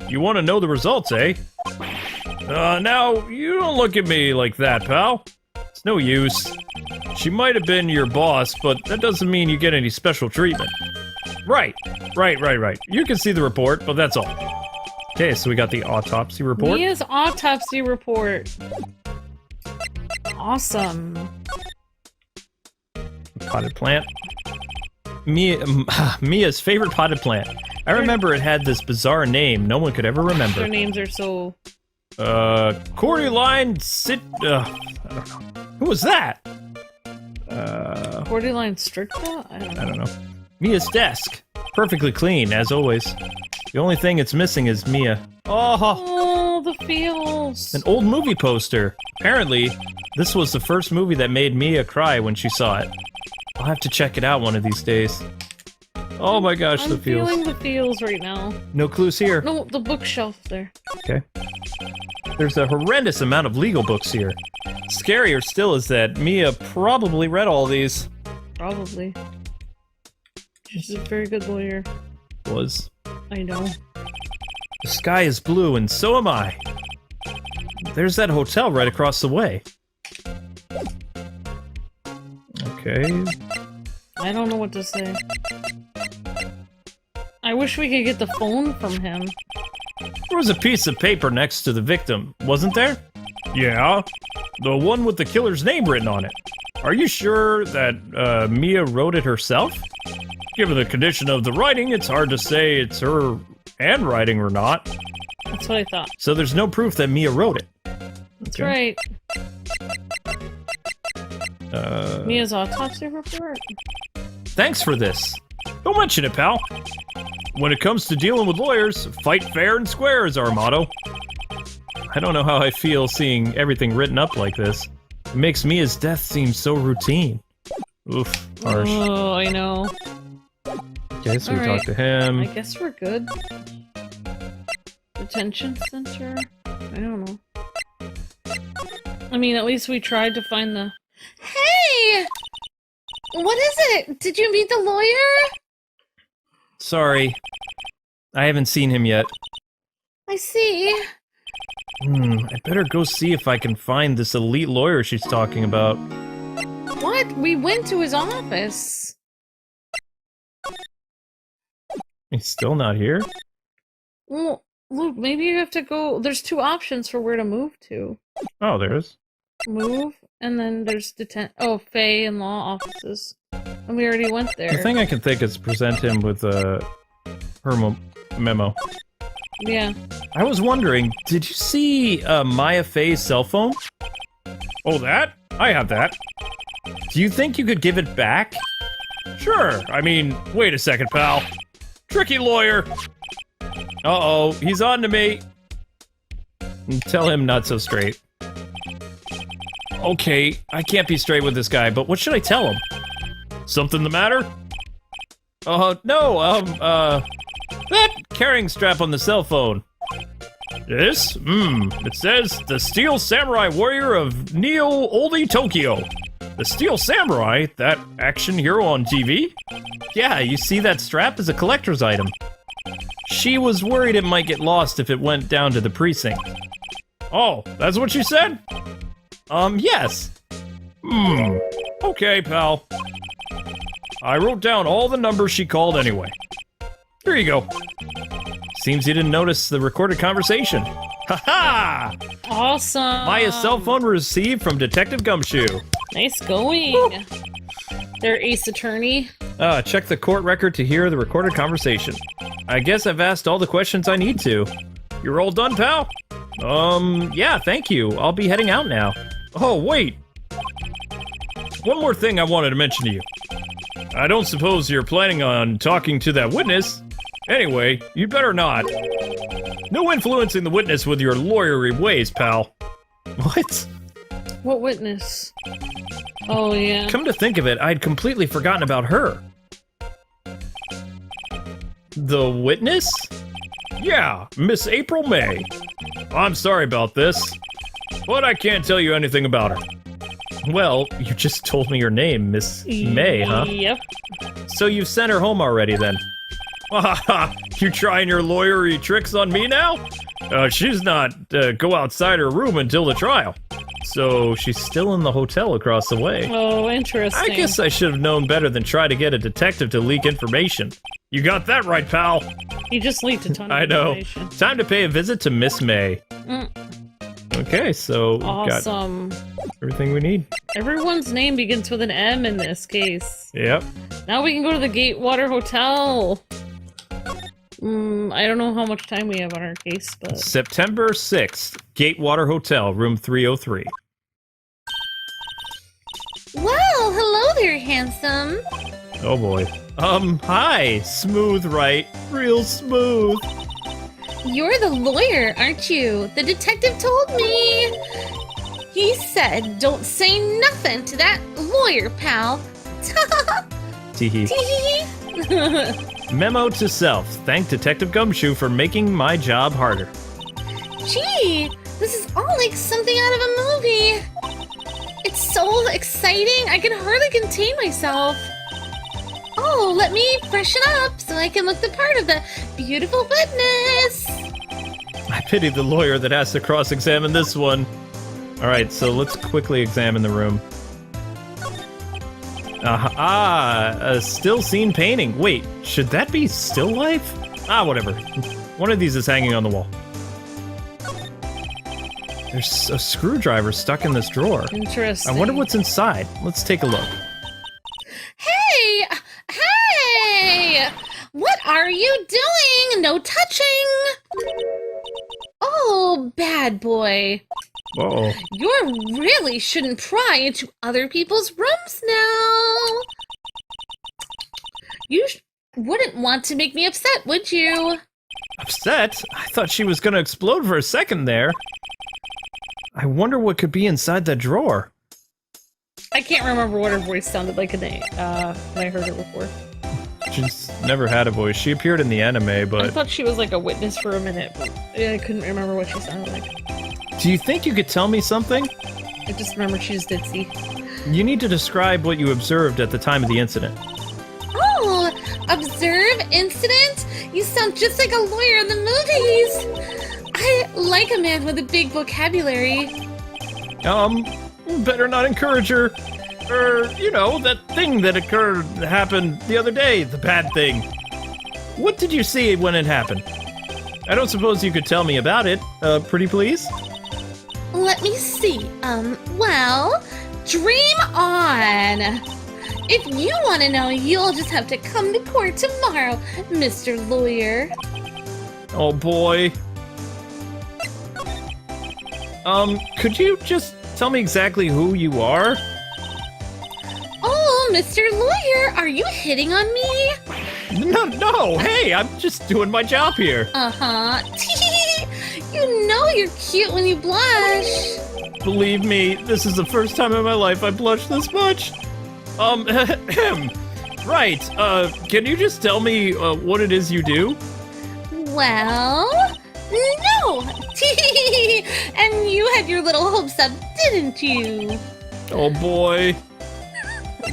You want to know the results, eh? Now, you don't look at me like that, pal. It's no use. She might have been your boss, but that doesn't mean you get any special treatment. Right. You can see the report, but that's all. Okay, so we got the autopsy report. Mia's autopsy report. Awesome. Potted plant. Mia's favorite potted plant. I remember it had this bizarre name no one could ever remember. Their names are so... Cordyline Sit... I don't know. Who was that? Borderline Stricta? I don't know. Mia's desk. Perfectly clean, as always. The only thing it's missing is Mia. Oh, Oh, the feels. an old movie poster. Apparently, this was the first movie that made Mia cry when she saw it. I'll have to check it out one of these days. Oh my gosh, I'm the feels. feeling the feels right now. No clues here. No, the bookshelf there. Okay. There's a horrendous amount of legal books here. Scarier still is that Mia probably read all these. Probably. She's a very good lawyer. Was. I know. The sky is blue and so am I. There's that hotel right across the way. Okay. I don't know what to say. I wish we could get the phone from him. There was a piece of paper next to the victim, wasn't there? Yeah, the one with the killer's name written on it. Are you sure that Mia wrote it herself? given the condition of the writing, it's hard to say it's her handwriting or not? That's what I thought. So there's no proof that Mia wrote it. That's Okay. right. Mia's autopsy report? Thanks for this. Don't mention it, pal. When it comes to dealing with lawyers, fight fair and square is our motto. I don't know how I feel seeing everything written up like this. It makes Mia's death seem so routine. Oof, harsh. Oh, I know. Okay, so we Alright. talked to him. I guess we're good. Detention center? I don't know. I mean, at least we tried to find the... Hey! What is it? Did you meet the lawyer? Sorry. I haven't seen him yet. I see. I better go see if I can find this elite lawyer she's talking about. What? We went to his office. He's still not here? Well, look, maybe you have to go... There's two options for where to move to. Oh, there is. Move, and then there's Faye and law offices. And we already went there. The thing I can think is present him with her memo. Yeah. I was wondering, did you see Maya Faye's cell phone? Oh, that? I have that. Do you think you could give it back? Sure. I mean, wait a second, pal. Tricky lawyer. Uh-oh, he's on to me. Tell him not so straight. Okay, I can't be straight with this guy, but what should I tell him? Something the matter? No, that carrying strap on the cell phone. This? It says the Steel Samurai Warrior of Neo Oldie Tokyo. The Steel Samurai? That action hero on TV? Yeah, you see that strap is a collector's item. She was worried it might get lost if it went down to the precinct. Oh, that's what she said? Yes. Okay, pal. I wrote down all the numbers she called anyway. Here you go. Seems you didn't notice the recorded conversation. Ha-ha! Awesome. Maya's cell phone received from Detective Gumshoe. Nice going. Their ace attorney. Check the court record to hear the recorded conversation. I guess I've asked all the questions I need to. You're all done, pal? Yeah, thank you. I'll be heading out now. Oh, wait. One more thing I wanted to mention to you. I don't suppose you're planning on talking to that witness. Anyway, you'd better not. No influencing the witness with your lawyery ways, pal. What? What witness? Oh, yeah. Come to think of it, I'd completely forgotten about her. The witness? Yeah, Miss April May. I'm sorry about this, but I can't tell you anything about her. Well, you just told me your name, Miss May, huh? Yep. So you've sent her home already, then? You trying your lawyery tricks on me now? She's not go outside her room until the trial. So she's still in the hotel across the way. Oh, interesting. I guess I should have known better than try to get a detective to leak information. You got that right, pal. He just leaked a ton of I know. information. Time to pay a visit to Miss May. Okay, so Awesome. got everything we need. Everyone's name begins with an M in this case. Yep. Now we can go to the Gatewater Hotel. I don't know how much time we have on our case, but... September 6th, Gatewater Hotel, room 303. Well, hello there, handsome. Oh boy. Hi, smooth, right? Real smooth. You're the lawyer, aren't you? The detective told me. He said, don't say nothing to that lawyer, pal. Teehee. Memo to self. Thank Detective Gumshoe for making my job harder. Gee, this is all like something out of a movie. It's so exciting, I can hardly contain myself. Oh, let me freshen up so I can look the part of the beautiful witness. I pity the lawyer that has to cross-examine this one. Alright, so let's quickly examine the room. A still scene painting. Wait, should that be still life? Whatever. One of these is hanging on the wall. There's a screwdriver stuck in this drawer. Interesting. I wonder what's inside. Let's take a look. Hey! Hey! What are you doing? No touching! Oh, bad boy. Uh-oh. You really shouldn't pry into other people's rooms now. You wouldn't want to make me upset, would you? Upset? I thought she was gonna explode for a second there. I wonder what could be inside that drawer. I can't remember what her voice sounded like when I heard it before. She's never had a voice. She appeared in the anime, I but... thought she was like a witness for a minute, but I couldn't remember what she sounded like. Do you think you could tell me something? I just remembered she was ditzy. You need to describe what you observed at the time of the incident. Oh, observe incident? You sound just like a lawyer in the movies. I like a man with a big vocabulary. Better not encourage her. You know, that thing that happened the other day, the bad thing. What did you see when it happened? I don't suppose you could tell me about it, pretty please? Let me see. Well, dream on. If you want to know, you'll just have to come to court tomorrow, Mr. Lawyer. Oh boy. Could you just tell me exactly who you are? Oh, Mr. Lawyer, are you hitting on me? No, hey, I'm just doing my job here. Uh-huh. You know you're cute when you blush. Believe me, this is the first time in my life I blushed this much. Right, can you just tell me, what it is you do? Well, no. And you had your little hopes up, didn't you? Oh boy.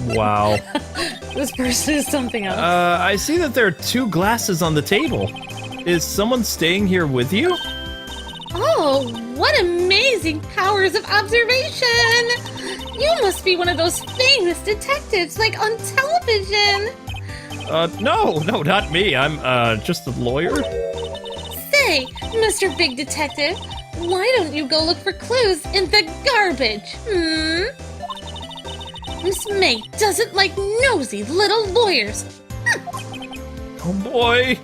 Wow. This person is something else. I see that there are 2 glasses on the table. Is someone staying here with you? Oh, what amazing powers of observation! You must be one of those famous detectives, like on television. No, not me. I'm, just a lawyer. Say, Mr. Big Detective, why don't you go look for clues in the garbage, Miss May doesn't like nosy little lawyers. Oh boy.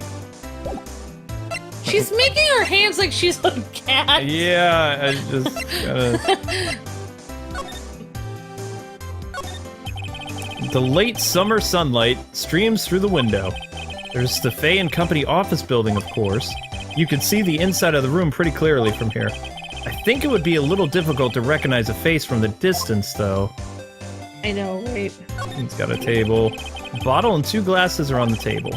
She's making her hands like she's a cat. Yeah, I just gotta... The late summer sunlight streams through the window. There's the Fay and Company office building, of course. You can see the inside of the room pretty clearly from here. I think it would be a little difficult to recognize a face from the distance, though. I know, right? He's got a table. A bottle and 2 glasses are on the table.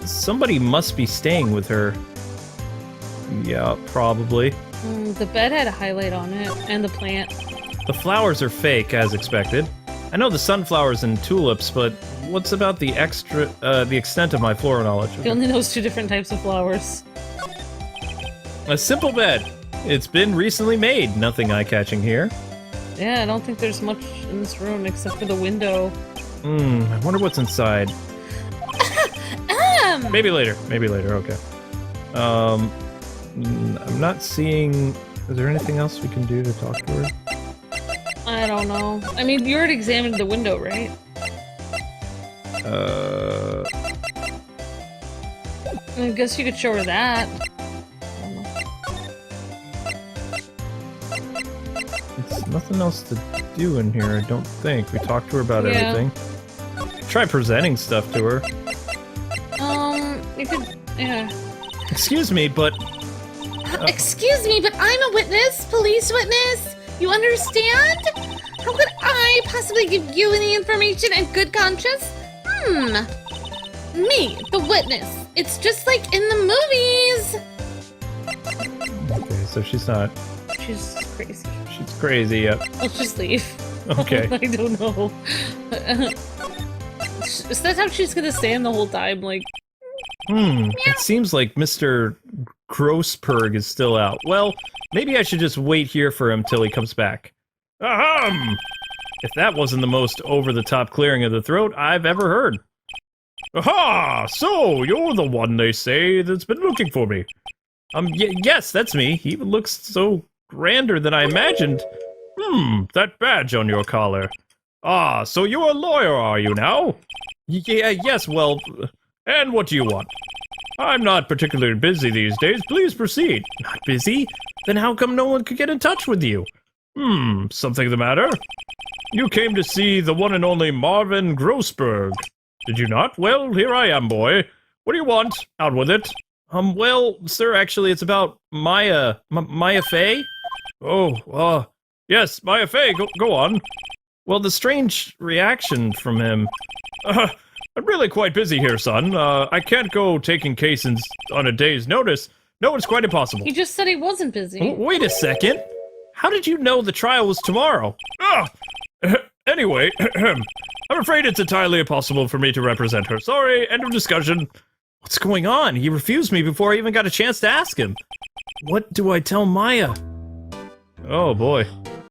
Somebody must be staying with her. Yeah, probably. The bed had a highlight on it, and the plant. The flowers are fake, as expected. I know the sunflowers and tulips, but what's about the extent of my floral knowledge? He only knows 2 different types of flowers. A simple bed. It's been recently made. Nothing eye-catching here. Yeah, I don't think there's much in this room except for the window. I wonder what's inside. Maybe later, okay. I'm not seeing... Is there anything else we can do to talk to her? I don't know. I mean, you already examined the window, right? I guess you could show her that. I don't know. There's nothing else to do in here, I don't think. We talked to her about everything. Try presenting stuff to her. You could... Yeah. Excuse me, but... Excuse me, but I'm a witness, police witness. You understand? How could I possibly give you any information in good conscience? Me, the witness. It's just like in the movies. Okay, so she's not... She's crazy. She's crazy, yep. Let's just leave. Okay. I don't know. Is that how she's gonna stand the whole time? Like... It seems like Mr. Grossberg is still out. Well, maybe I should just wait here for him till he comes back. Ahem! If that wasn't the most over-the-top clearing of the throat I've ever heard. Aha! So, you're the one they say that's been looking for me. Yes, that's me. He looks so grander than I imagined. That badge on your collar. Ah, so you're a lawyer, are you now? Yes, well... And what do you want? I'm not particularly busy these days. Please proceed. Not busy? Then how come no one could get in touch with you? Something the matter? You came to see the one and only Marvin Grossberg. Did you not? Well, here I am, boy. What do you want? Out with it. Well, sir, actually, it's about Maya Fey? Oh, yes, Maya Fey, go on. Well, the strange reaction from him. I'm really quite busy here, son. I can't go taking cases on a day's notice. No, it's quite impossible. He just said he wasn't busy. Wait a second. How did you know the trial was tomorrow? Ah! Anyway, I'm afraid it's entirely impossible for me to represent her. Sorry, end of discussion. What's going on? He refused me before I even got a chance to ask him. What do I tell Maya? Oh boy.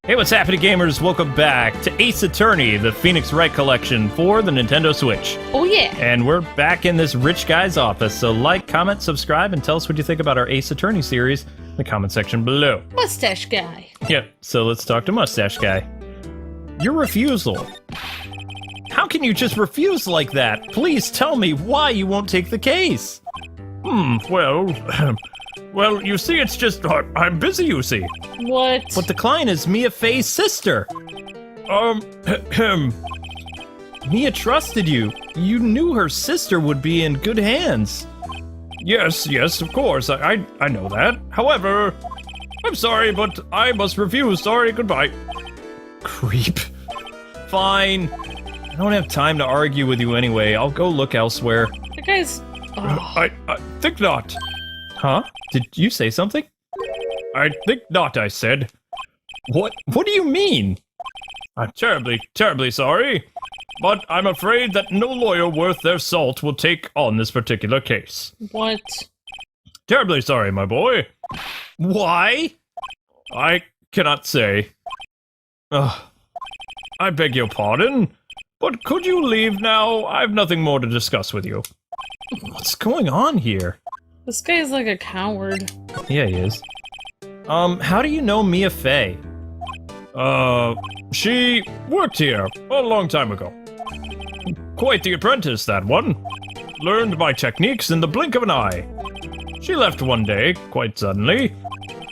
Hey, what's happening, gamers? Welcome back to Ace Attorney, the Phoenix Wright collection for the Nintendo Switch. Oh yeah. And we're back in this rich guy's office, so like, comment, subscribe, and tell us what you think about our Ace Attorney series in the comment section below. Mustache guy. Yep, so let's talk to Mustache Guy. Your refusal. How can you just refuse like that? Please tell me why you won't take the case. Well, you see, it's just, I'm busy, you see. What? But the client is Mia Fey's sister. Mia trusted you. You knew her sister would be in good hands. Yes, of course, I know that. However, I'm sorry, but I must refuse. Sorry, goodbye. Creep. Fine. I don't have time to argue with you anyway. I'll go look elsewhere. That guy's... Oh. I think not. Huh? Did you say something? I think not, I said. What do you mean? I'm terribly sorry, but I'm afraid that no lawyer worth their salt will take on this particular case. What? Terribly sorry, my boy. Why? I cannot say. I beg your pardon, but could you leave now? I have nothing more to discuss with you. What's going on here? This guy's like a coward. Yeah, he is. How do you know Mia Fey? She worked here a long time ago. Quite the apprentice, that one. Learned my techniques in the blink of an eye. She left one day, quite suddenly.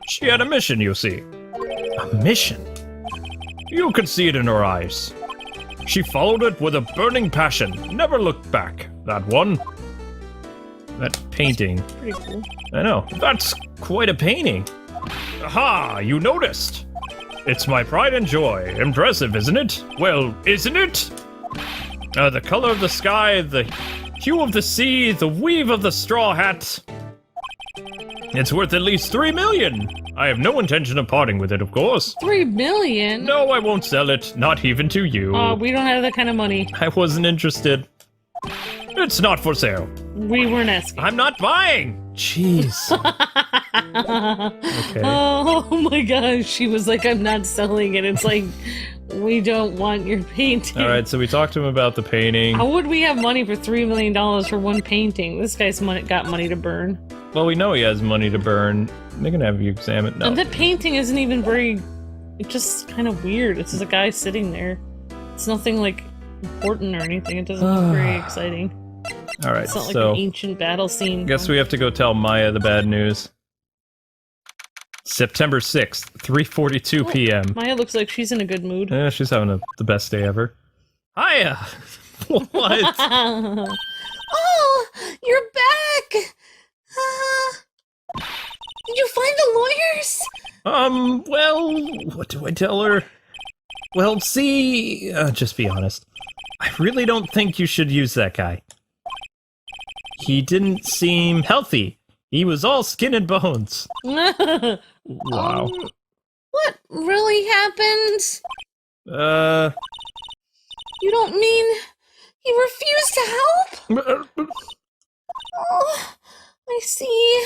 She had a mission, you see. A mission? You could see it in her eyes. She followed it with a burning passion, never looked back, that one. That painting. Pretty cool. I know. That's quite a painting. Aha, you noticed. It's my pride and joy. Impressive, isn't it? Well, isn't it? The color of the sky, the hue of the sea, the weave of the straw hat. It's worth at least 3 million. I have no intention of parting with it, of course. 3 million? No, I won't sell it, not even to you. We don't have that kind of money. I wasn't interested. It's not for sale. We weren't asking. I'm not buying. Jeez. Okay. Oh my gosh, she was like, I'm not selling it. It's like, we don't want your painting. Alright, so we talked to him about the painting. How would we have money for $3 million for one painting? This guy's got money to burn. Well, we know he has money to burn. They're gonna have you examine. No. And the painting isn't even very... It's just kind of weird. It's just a guy sitting there. It's nothing, like, important or anything. It doesn't look very exciting. Alright, It's not like so... an ancient battle scene. Guess we have to go tell Maya the bad news. September 6th, 3:42 p.m. Maya looks like she's in a good mood. Yeah, she's having the best day ever. Hiya! What? Oh, you're back! Did you find the lawyers? Well, what do I tell her? Well, see, just be honest. I really don't think you should use that guy. He didn't seem healthy. He was all skin and bones. Wow. What really happened? You don't mean he refused to help? Oh, I see.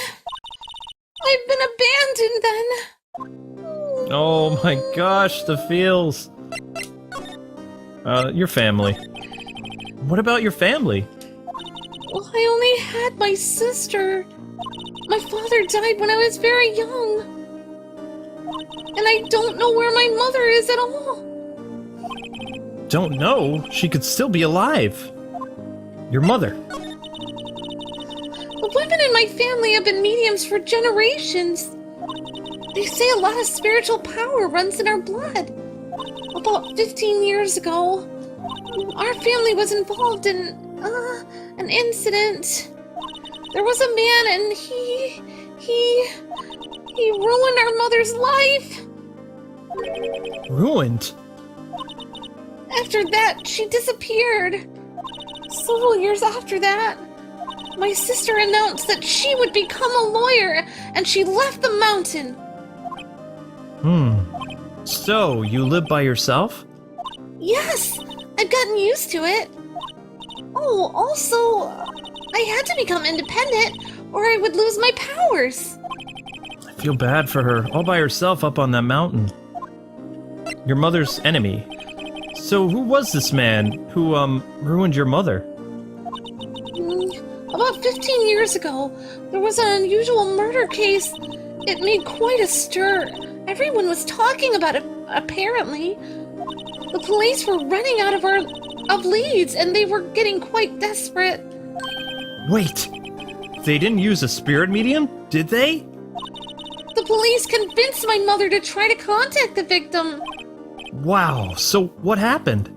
I've been abandoned then. Oh my gosh, the feels. Your family. What about your family? Well, I only had my sister. My father died when I was very young. And I don't know where my mother is at all. Don't know. She could still be alive. Your mother. The women in my family have been mediums for generations. They say a lot of spiritual power runs in our blood. About 15 years ago, our family was involved in an incident. There was a man and he ruined our mother's life. Ruined? After that, she disappeared. Several years after that, my sister announced that she would become a lawyer, and she left the mountain. So, you live by yourself? Yes, I've gotten used to it. Oh, also, I had to become independent, or I would lose my powers. I feel bad for her, all by herself up on that mountain. Your mother's enemy. So who was this man who, ruined your mother? About 15 years ago, there was an unusual murder case. It made quite a stir. Everyone was talking about it, apparently. The police were running out of leads, and they were getting quite desperate. Wait, they didn't use a spirit medium, did they? The police convinced my mother to try to contact the victim. Wow, so what happened?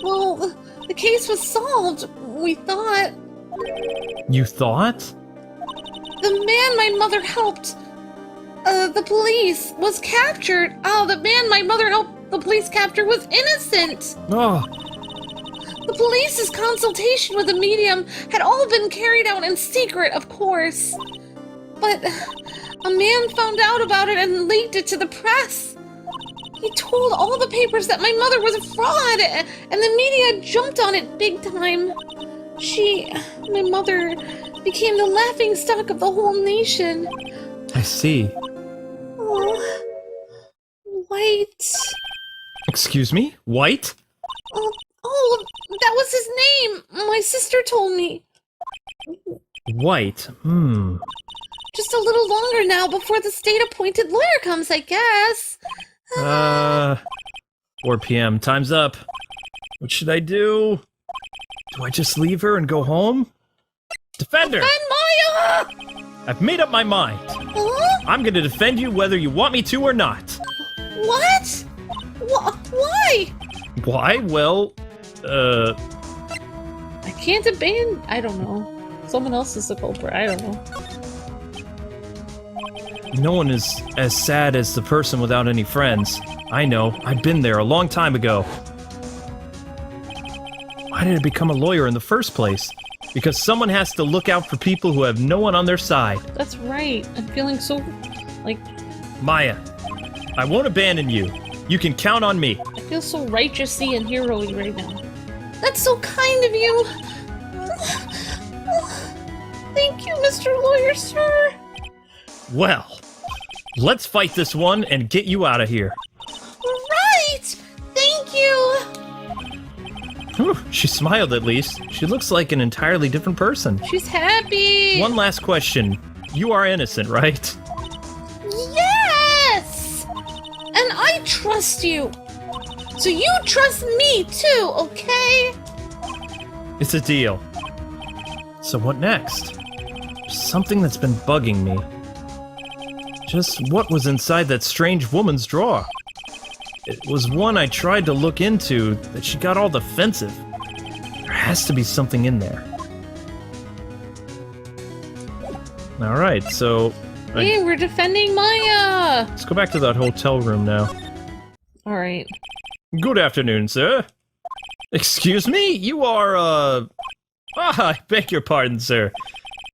Well, the case was solved, we thought. You thought? The man my mother helped, the police, was captured. Oh, the man my mother helped the police capture was innocent. Oh, The police's consultation with the medium had all been carried out in secret, of course. But a man found out about it and leaked it to the press. He told all the papers that my mother was a fraud, and the media jumped on it big time. My mother, became the laughingstock of the whole nation. I see. Oh, White. Excuse me? White? Oh, that was his name. My sister told me. White, Just a little longer now before the state-appointed lawyer comes, I guess. 4 p.m. Time's up. What should I do? Do I just leave her and go home? Defend her! And Maya! I've made up my mind. Huh? I'm gonna defend you whether you want me to or not. What? Why? Why? Well, I can't abandon. I don't know. Someone else is the culprit. I don't know. no one is as sad as the person without any friends. I know, I've been there a long time ago. Why did I become a lawyer in the first place? Because someone has to look out for people who have no one on their side. That's right. I'm feeling so, like, Maya, I won't abandon you. You can count on me. I feel so righteousy and hero-y right now. That's so kind of you. Thank you, Mr. Lawyer, sir. Well, let's fight this one and get you out of here. Right! Thank you. Whew, she smiled at least. She looks like an entirely different person. She's happy! One last question. You are innocent, right? Yes! And I trust you. So you trust me too, okay? It's a deal. So what next? Something that's been bugging me. Just what was inside that strange woman's drawer? It was one I tried to look into, that she got all defensive. There has to be something in there. Alright, so... Hey, we're defending Maya! let's go back to that hotel room now. Alright. Good afternoon, sir. Excuse me? You are, I beg your pardon, sir.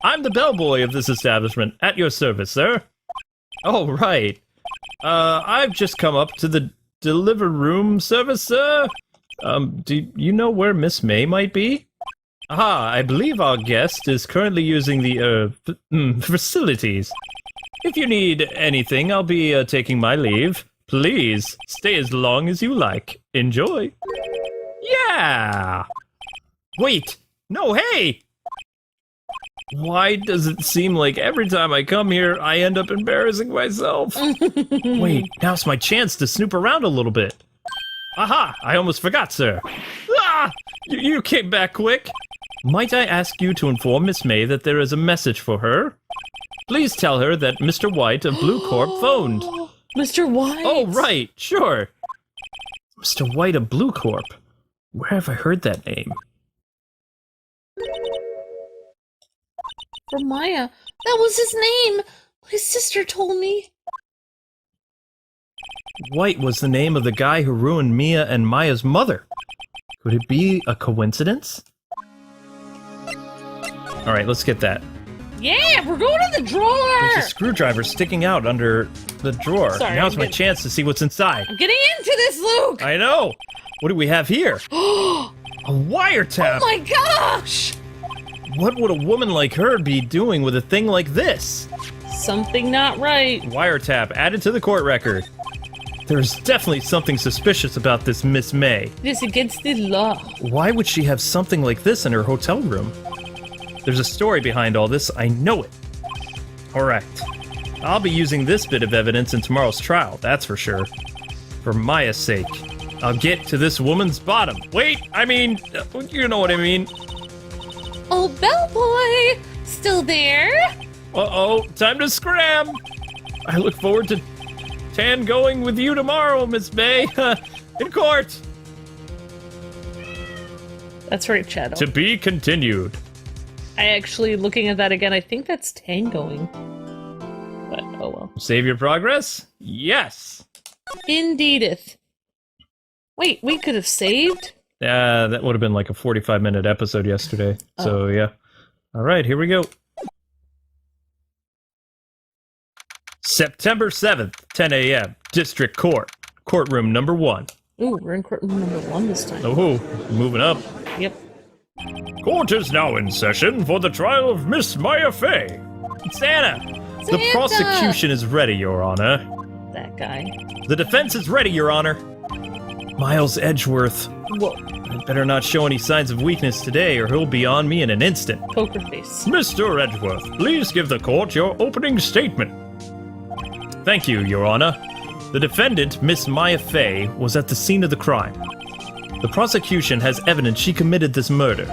I'm the bellboy of this establishment. At your service, sir. Oh, right. I've just come up to the deliver room service, sir. Do you know where Miss May might be? Aha, I believe our guest is currently using the, facilities. If you need anything, I'll be, taking my leave. Please, stay as long as you like. Enjoy. Yeah! Wait! No, hey! Why does it seem like every time I come here, I end up embarrassing myself? Wait, now's my chance to snoop around a little bit. Aha! I almost forgot, sir. Ah! You came back quick. Might I ask you to inform Miss May that there is a message for her? Please tell her that Mr. White of Blue Corp phoned. Mr. White! Oh, right, sure. Mr. White of Blue Corp. Where have I heard that name? For Maya. That was his name. My sister told me. White was the name of the guy who ruined Mia and Maya's mother. Could it be a coincidence? All right, let's get that. Yeah, we're going to the drawer! There's a screwdriver sticking out under the drawer. Sorry, Now's I'm my getting- chance to see what's inside. I'm getting into this, Luke! I know. What do we have here? A wiretap. Oh my gosh! What would a woman like her be doing with a thing like this? Something not right. Wiretap added to the court record. There's definitely something suspicious about this Miss May. It is against the law. Why would she have something like this in her hotel room? There's a story behind all this, I know it. Alright. I'll be using this bit of evidence in tomorrow's trial, that's for sure. For Maya's sake. I'll get to this woman's bottom. Wait, I mean, you know what I mean. Oh, bellboy! Still there? Uh-oh, time to scram! I look forward to tangoing with you tomorrow, Miss May. In court! That's right, Chad. To be continued. I actually, looking at that again, I think that's tangoing. But, oh well. Save your progress? Yes! Indeedeth. Wait, we could have saved? That would have been like a 45-minute episode yesterday. So, yeah. Alright, here we go. September 7th, 10 a.m. District Court. Courtroom number 1. Ooh, we're in courtroom number 1 this time. Oh, moving up. Yep. Court is now in session for the trial of Miss Maya Fey. Santa! The Santa! prosecution is ready, Your Honor. That guy. The defense is ready, Your Honor. Miles Edgeworth. Whoa. I'd better not show any signs of weakness today, or he'll be on me in an instant. Poker face. Mr. Edgeworth, please give the court your opening statement. Thank you, Your Honor. The defendant, Miss Maya Fey, was at the scene of the crime. The prosecution has evidence she committed this murder,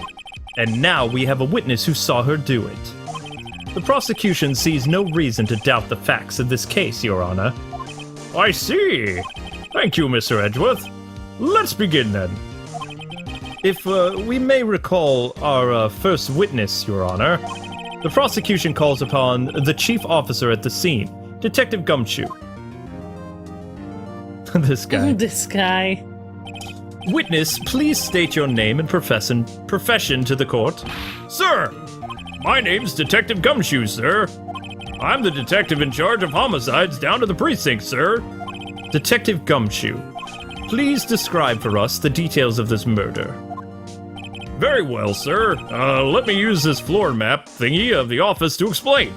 and now we have a witness who saw her do it. The prosecution sees no reason to doubt the facts of this case, Your Honor. I see. Thank you, Mr. Edgeworth. Let's begin then. If we may recall our first witness, Your Honor, the prosecution calls upon the chief officer at the scene, Detective Gumshoe. This guy. This guy. Witness, please state your name and profession to the court. Sir, my name's Detective Gumshoe, sir. I'm the detective in charge of homicides down to the precinct, sir. Detective Gumshoe, please describe for us the details of this murder. Very well, sir. Let me use this floor map thingy of the office to explain.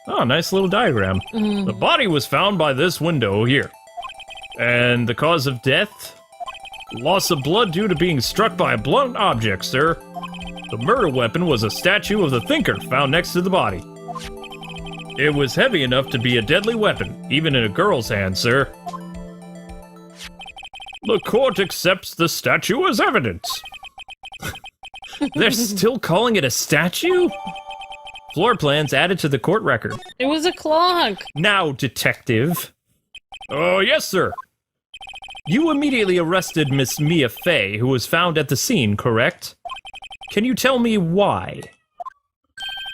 Oh, nice little diagram. The body was found by this window here. And the cause of death? Loss of blood due to being struck by a blunt object, sir. The murder weapon was a statue of the thinker found next to the body. It was heavy enough to be a deadly weapon, even in a girl's hand, sir. The court accepts the statue as evidence. They're still calling it a statue? Floor plans added to the court record. It was a clock. Now, detective. Yes, sir. You immediately arrested Miss Mia Fey, who was found at the scene, correct? Can you tell me why?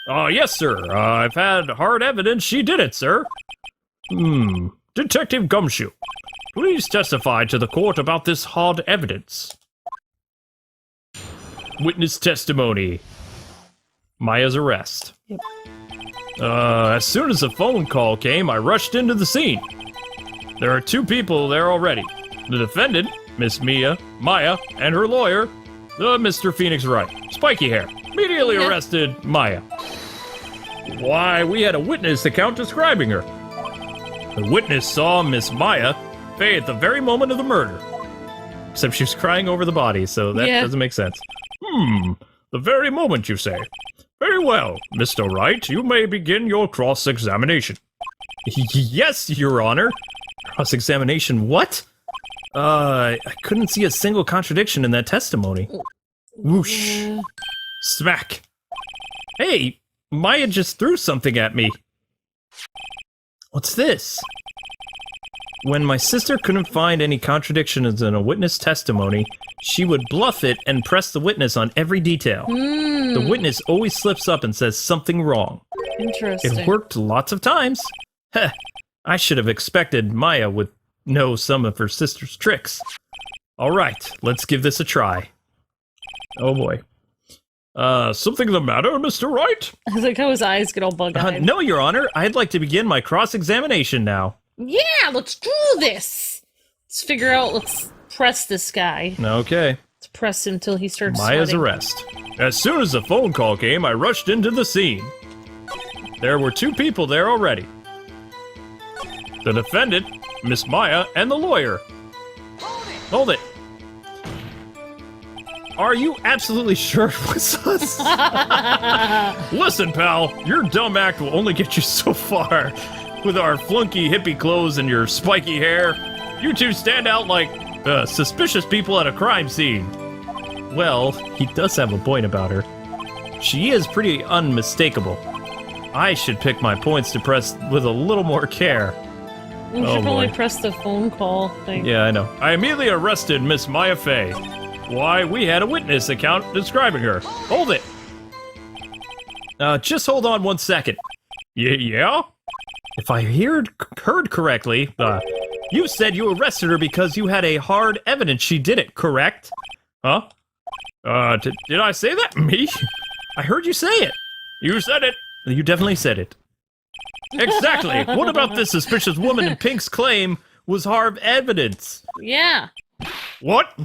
Yes, sir. I've had hard evidence she did it, sir. Detective Gumshoe, please testify to the court about this hard evidence. Witness testimony. Maya's arrest. Yep. As soon as the phone call came, I rushed into the scene. There are 2 people there already. The defendant, Miss Maya, and her lawyer, Mr. Phoenix Wright. Spiky hair. Immediately arrested Maya. Why, we had a witness account describing her. The witness saw Miss Maya Fey at the very moment of the murder. Except she was crying over the body, so that doesn't make sense. The very moment, you say. Very well, Mr. Wright, you may begin your cross-examination. Yes, Your Honor. Cross-examination, what? I couldn't see a single contradiction in that testimony. Whoosh. Smack. Hey, Maya just threw something at me. What's this? When my sister couldn't find any contradictions in a witness testimony, she would bluff it and press the witness on every detail. The witness always slips up and says something wrong. Interesting. It worked lots of times. Heh, I should have expected Maya would know some of her sister's tricks. All right, let's give this a try. Oh boy. Something the matter, Mr. Wright? I like how his eyes get all bug-eyed. No, Your Honor. I'd like to begin my cross-examination now. Yeah, let's do this. Let's press this guy. Okay. Let's press him till he starts Maya's sweating. arrest. As soon as the phone call came, I rushed into the scene. There were 2 people there already. The defendant, Miss Maya, and the lawyer. Hold it. Are you absolutely sure it was us? Listen, pal, your dumb act will only get you so far. With our flunky hippie clothes and your spiky hair, you 2 stand out like suspicious people at a crime scene. Well, he does have a point about her. She is pretty unmistakable. I should pick my points to press with a little more care. We should probably press the phone call thing. Yeah, I know. I immediately arrested Miss Maya Fey. Why, we had a witness account describing her. Hold it. Just hold on 1 second. Yeah? If I heard correctly, you said you arrested her because you had a hard evidence she did it, correct? Huh? Did I say that? Me? I heard you say it. You said it. You definitely said it. Exactly. What about this suspicious woman in Pink's claim was hard evidence? Yeah. What?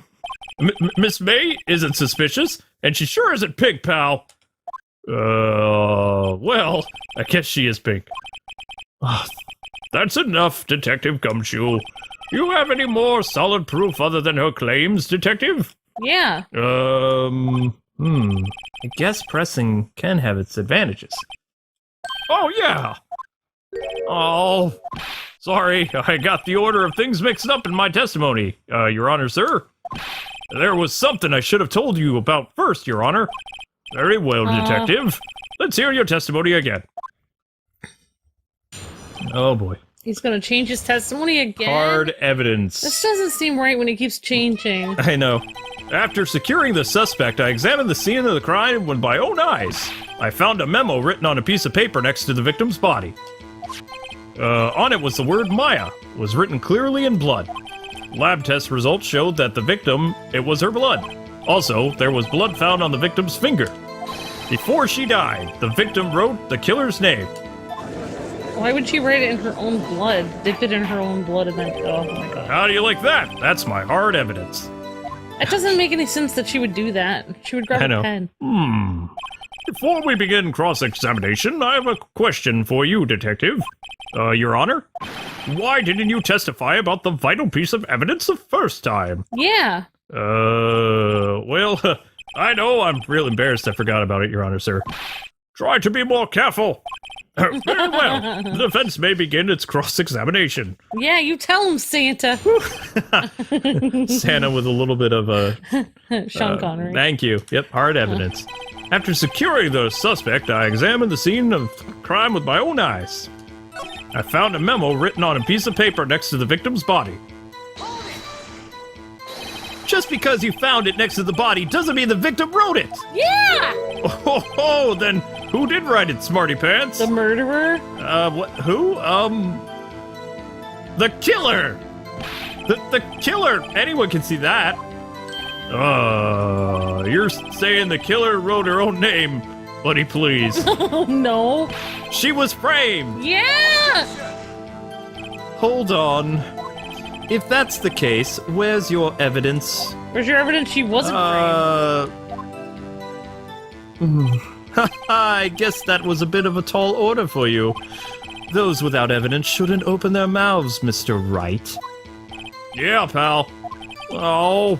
Miss May isn't suspicious, and she sure isn't Pink, pal. Well, I guess she is Pink. That's enough, Detective Gumshoe. You have any more solid proof other than her claims, Detective? Yeah. I guess pressing can have its advantages. Oh, yeah. Oh, sorry, I got the order of things mixed up in my testimony, Your Honor, sir. There was something I should have told you about first, Your Honor. Very well, Detective. Let's hear your testimony again. Oh boy. He's gonna change his testimony again? Hard evidence. This doesn't seem right when he keeps changing. I know. After securing the suspect, I examined the scene of the crime with my own eyes. I found a memo written on a piece of paper next to the victim's body. On it was the word Maya. It was written clearly in blood. Lab test results showed that the victim, it was her blood. Also, there was blood found on the victim's finger. Before she died, the victim wrote the killer's name. Why would she write it in her own blood? Dip it in her own blood and then... Oh my god. How do you like that? That's my hard evidence. It doesn't make any sense that she would do that. She would grab I a know. pen. Before we begin cross-examination, I have a question for you, Detective. Your Honor? Why didn't you testify about the vital piece of evidence the first time? Yeah. Well, I know I'm real embarrassed I forgot about it, Your Honor, sir. Try to be more careful. Very well. The defense may begin its cross-examination. Yeah, you tell him, Santa. Santa with a little bit of a... Sean Connery. Thank you. Yep, hard evidence. After securing the suspect, I examined the scene of crime with my own eyes. I found a memo written on a piece of paper next to the victim's body. Just because you found it next to the body doesn't mean the victim wrote it. Yeah! Oh, then who did write it, Smarty Pants? The murderer? What? Who? The killer! The killer. Anyone can see that. You're saying the killer wrote her own name, buddy, please. Oh, no. She was framed. Yeah! Hold on. If that's the case, where's your evidence? Where's your evidence she wasn't I guess that was a bit of a tall order for you. Those without evidence shouldn't open their mouths, Mr. Wright. Yeah, pal. Oh.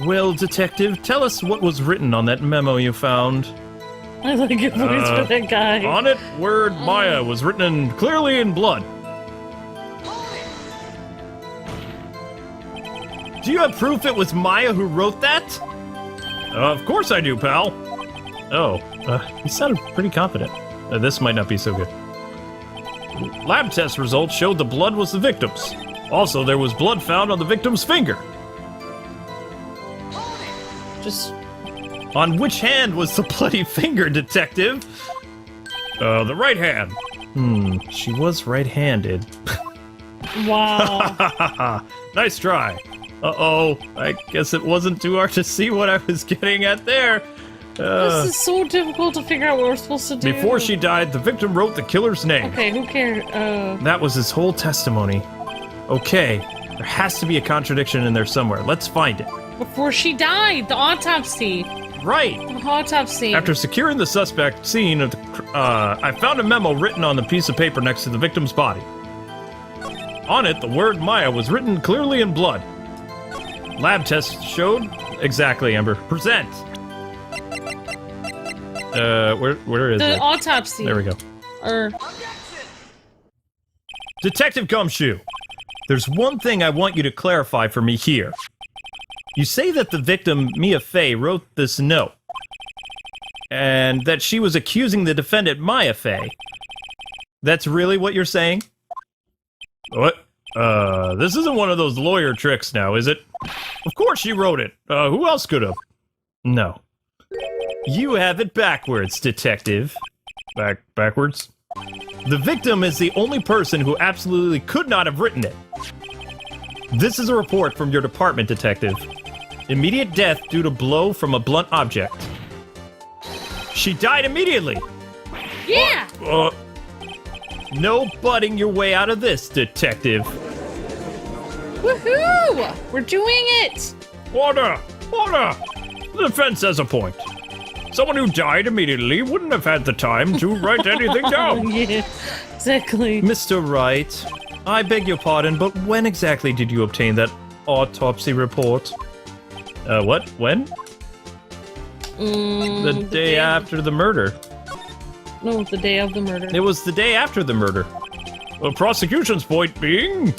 Well, Detective, tell us what was written on that memo you found. framed? I like your voice for that guy. On it, word Maya was written clearly in blood. Do you have proof it was Maya who wrote that? Of course I do, pal. Oh, he sounded pretty confident. This might not be so good. Lab test results showed the blood was the victim's. Also, there was blood found on the victim's finger. Just... On which hand was the bloody finger, Detective? The right hand. She was right-handed. Wow. Nice try. Uh-oh, I guess it wasn't too hard to see what I was getting at there. This is so difficult to figure out what we're supposed to do. Before she died, the victim wrote the killer's name. Okay, who cares? That was his whole testimony. Okay, there has to be a contradiction in there somewhere. Let's find it. Before she died, the autopsy. Right. The autopsy. After securing the suspect scene of the I found a memo written on the piece of paper next to the victim's body. On it, the word Maya was written clearly in blood. Lab tests showed... Exactly, Amber. Present! Where is the it? autopsy. There we go. Or Detective Gumshoe, there's one thing I want you to clarify for me here. You say that the victim, Mia Fey, wrote this note, and that she was accusing the defendant, Maya Fey. That's really what you're saying? What? This isn't one of those lawyer tricks now, is it? Of course she wrote it. Who else could have? No. You have it backwards, detective. Backwards? The victim is the only person who absolutely could not have written it. This is a report from your department, detective. Immediate death due to blow from a blunt object. She died immediately. yeah. No butting your way out of this, detective. Woohoo! We're doing it. Order! Order! The defense has a point. Someone who died immediately wouldn't have had the time to write anything down. Yeah, exactly. Mr. Wright, I beg your pardon, but when exactly did you obtain that autopsy report? What? When? The day after the murder. No, the day of the murder. It was the day after the murder. The prosecution's point being...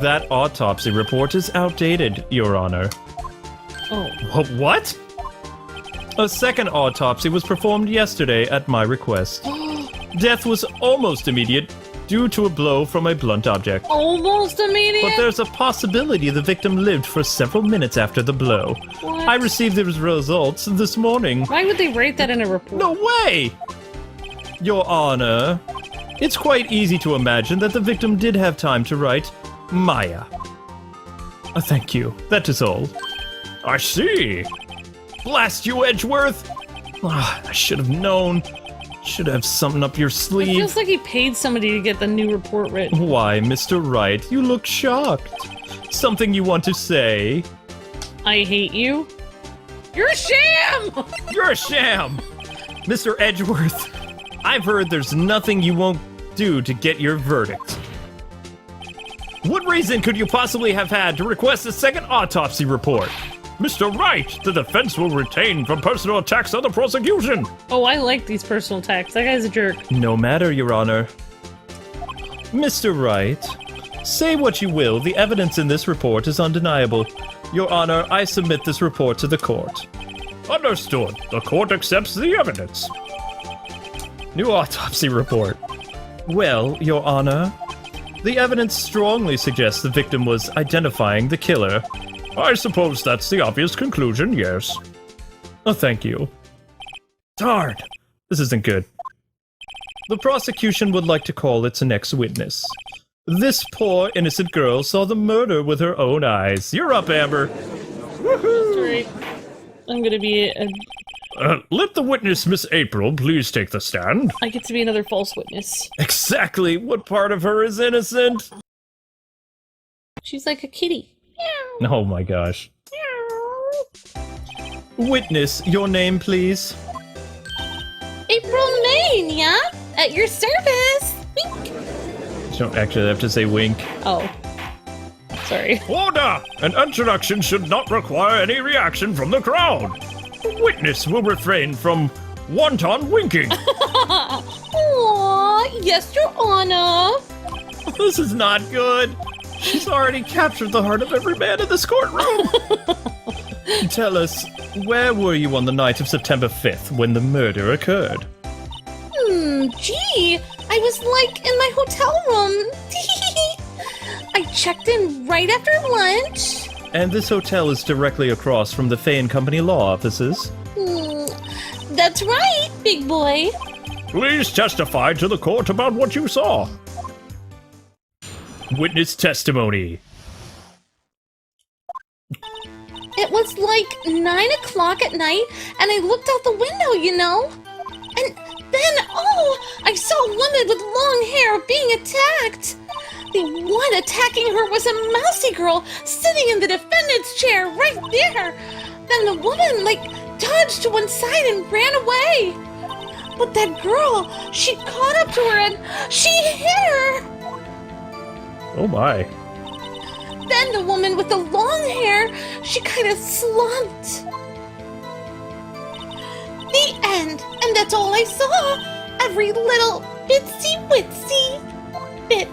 That autopsy report is outdated, Your Honor. Oh. What? A second autopsy was performed yesterday at my request. Death was almost immediate due to a blow from a blunt object. Almost immediate? But there's a possibility the victim lived for several minutes after the blow. What? I received the results this morning. Why would they write that in a report? No way! Your Honor, it's quite easy to imagine that the victim did have time to write Maya. Thank you. That is all. I see. Blast you, Edgeworth! I should have known. Should have something up your It sleeve. feels like he paid somebody to get the new report written. Why, Mr. Wright, you look shocked. Something you want to say? I hate you. You're a sham! You're a sham! Mr. Edgeworth, I've heard there's nothing you won't do to get your verdict. What reason could you possibly have had to request a second autopsy report? Mr. Wright, the defense will retain from personal attacks on the prosecution. Oh, I like these personal attacks. That guy's a jerk. No matter, Your Honor. Mr. Wright, say what you will, the evidence in this report is undeniable. Your Honor, I submit this report to the court. Understood. The court accepts the evidence. New autopsy report. Well, Your Honor, the evidence strongly suggests the victim was identifying the killer. I suppose that's the obvious conclusion, yes. Oh, thank you. Darn, this isn't good. The prosecution would like to call its next witness. This poor innocent girl saw the murder with her own eyes. You're up, Amber. Sorry. I'm gonna be Let the witness, Miss April, please take the stand. I get to be another false witness. Exactly. What part of her is innocent? She's like a kitty. Oh my gosh. Witness, your name, please. April Mania, at your service. Wink. You don't actually have to say wink. Oh. Sorry. Order! An introduction should not require any reaction from the crowd. The witness will refrain from wanton winking. Aw, yes, Your Honor. This is not good. She's already captured the heart of every man in this courtroom. Tell us, where were you on the night of September 5th when the murder occurred? Gee, I was like in my hotel room. I checked in right after lunch. And this hotel is directly across from the Fay & Company law offices. That's right, big boy. Please testify to the court about what you saw. Witness testimony. It was like 9 o'clock at night, and I looked out the window, you know? And then, I saw a woman with long hair being attacked. The one attacking her was a mousy girl sitting in the defendant's chair right there. Then the woman, dodged to one side and ran away. But that girl, she caught up to her and she hit her. Oh my. Then the woman with the long hair, she kind of slumped. The end. And that's all I saw. Every little bitsy-witsy bit.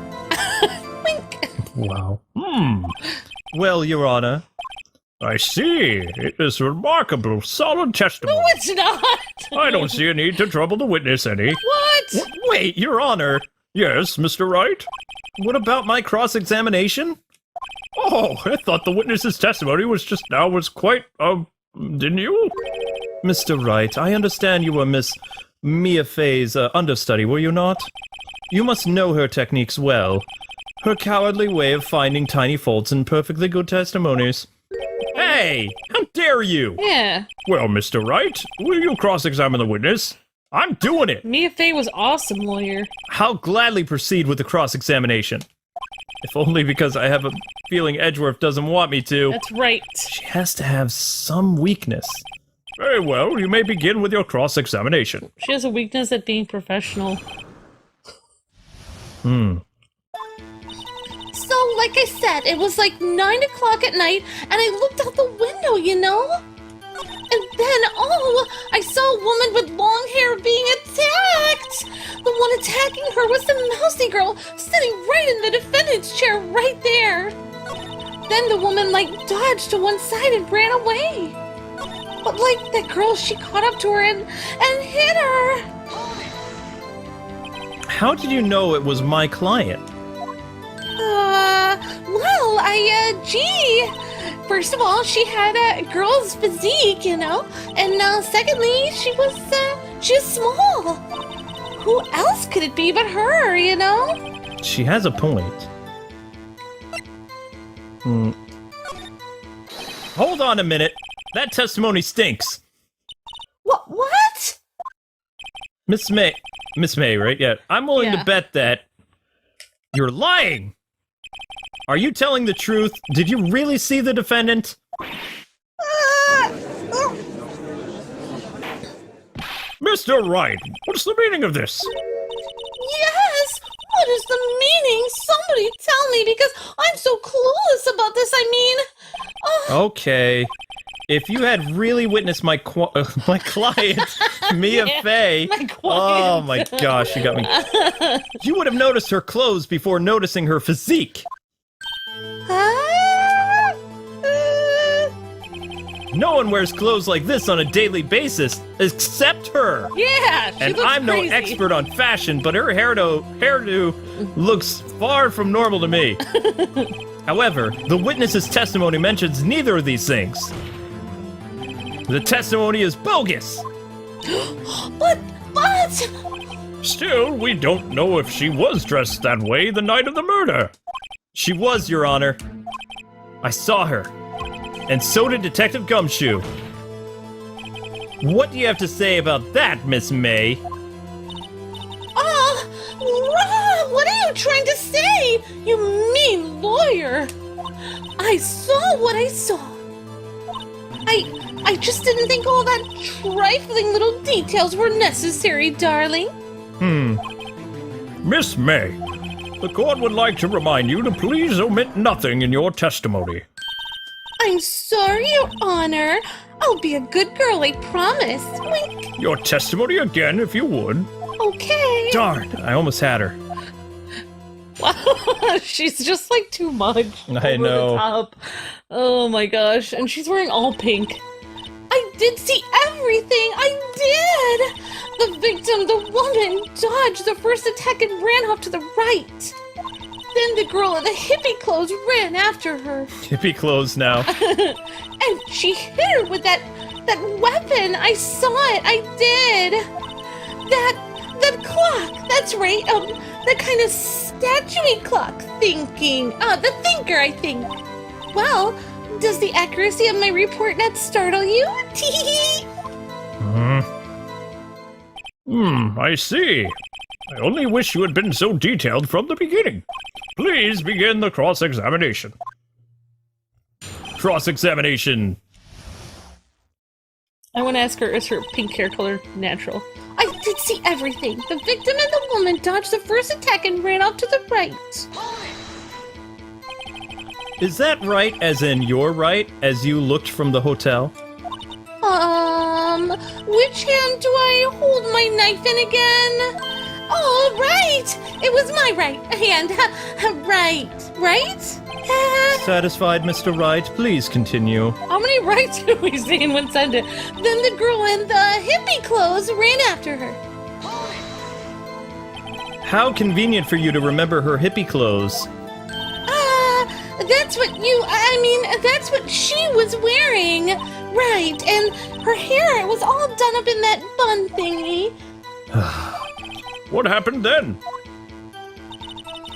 Wink. Wow. Well, Your Honor. I see. It is remarkable, solid testimony. No, it's not. I don't see a need to trouble the witness any. What? Wait, Your Honor. Yes, Mr. Wright? What about my cross-examination? Oh, I thought the witness's testimony was quite, didn't you? Mr. Wright, I understand you were Miss Mia Fey's understudy, were you not? You must know her techniques well. Her cowardly way of finding tiny faults in perfectly good testimonies. Hey! How dare you! Yeah. Well, Mr. Wright, will you cross-examine the witness? I'm doing it! Mia Fey was awesome, lawyer. I'll gladly proceed with the cross-examination. If only because I have a feeling Edgeworth doesn't want me to. That's right. She has to have some weakness. Very well, you may begin with your cross-examination. She has a weakness at being professional. So, like I said, it was like 9 o'clock at night, and I looked out the window, you know? And then, I saw a woman with long hair being attacked! The one attacking her was the mousy girl sitting right in the defendant's chair right there. Then the woman, dodged to one side and ran away. But, that girl, she caught up to her and hit her. How did you know it was my client? First of all, she had a girl's physique, you know? And, secondly, she was small. Who else could it be but her, you know? She has a point. Hold on a minute. That testimony stinks. What? Miss May, right? Yeah. I'm willing Yeah. to bet that you're lying. Are you telling the truth? Did you really see the defendant? Mr. Wright, what's the meaning of this? Yes! What is the meaning? Somebody tell me, because I'm so clueless about this, I mean... Okay. If you had really witnessed my client, Mia Fey... my client. Oh my gosh, you got me. You would have noticed her clothes before noticing her physique. No one wears clothes like this on a daily basis, except her. Yeah, she And looks I'm crazy. no expert on fashion, but her hairdo looks far from normal to me. However, the witness's testimony mentions neither of these things. The testimony is bogus. But... Still, we don't know if she was dressed that way the night of the murder. She was, Your Honor. I saw her. And so did Detective Gumshoe. What do you have to say about that, Miss May? What are you trying to say? You mean lawyer? I saw what I saw. I just didn't think all that trifling little details were necessary, darling. Miss May, the court would like to remind you to please omit nothing in your testimony. I'm sorry, Your Honor. I'll be a good girl, I promise. Wink. Your testimony again, if you would. Okay. Darn, I almost had her. Wow, she's just too much. I over know. The top. Oh my gosh, and she's wearing all pink. I did see everything. I did. The victim, the woman, dodged the first attack and ran off to the right. Then the girl in the hippie clothes ran after her. Hippie clothes now. And she hit her with that weapon. I saw it. I did. That clock. That's right. That kind of statuey clock thinking. The thinker, I think. Well, Does the accuracy of my report not startle you? I see. I only wish you had been so detailed from the beginning. Please begin the cross-examination. Cross-examination. I want to ask her, is her pink hair color natural? I did see everything. The victim and the woman dodged the first attack and ran off to the right. Is that right as in your right, as you looked from the hotel? Which hand do I hold my knife in again? Oh, right! It was my right hand. Right? Satisfied, Mr. Wright? Please continue. How many rights did we see in one sentence? Then the girl in the hippie clothes ran after her. How convenient for you to remember her hippie clothes. That's what she was wearing. Right, and her hair was all done up in that bun thingy. What happened then?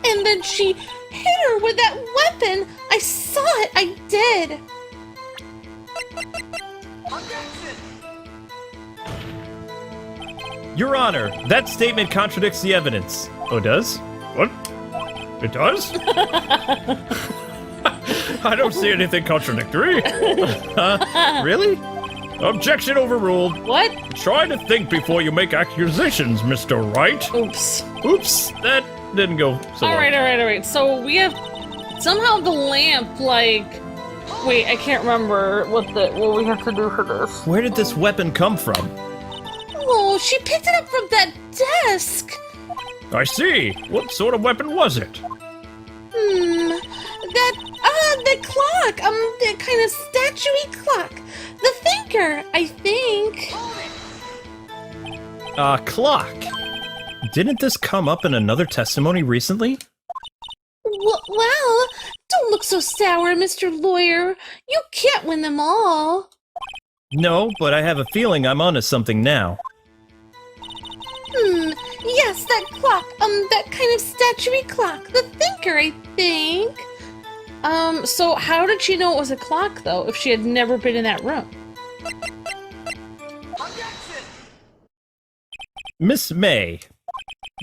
And then she hit her with that weapon. I saw it, I did. Your Honor, that statement contradicts the evidence. Oh, does? What? It does? I don't see anything contradictory. Really? Objection overruled. What? Try to think before you make accusations, Mr. Wright. Oops. Oops, that didn't go so well. Alright. So we have somehow the lamp, like, wait, I can't remember what we have to do for this. Where did this weapon come from? Oh, she picked it up from that desk. I see. What sort of weapon was it? The clock, the kind of statue-y clock. The thinker, I think. Clock. Didn't this come up in another testimony recently? Well, don't look so sour, Mr. Lawyer. You can't win them all. No, but I have a feeling I'm onto something now. Yes, that clock, that kind of statue-y clock. The thinker, I think. So how did she know it was a clock, though, if she had never been in that room? Miss May,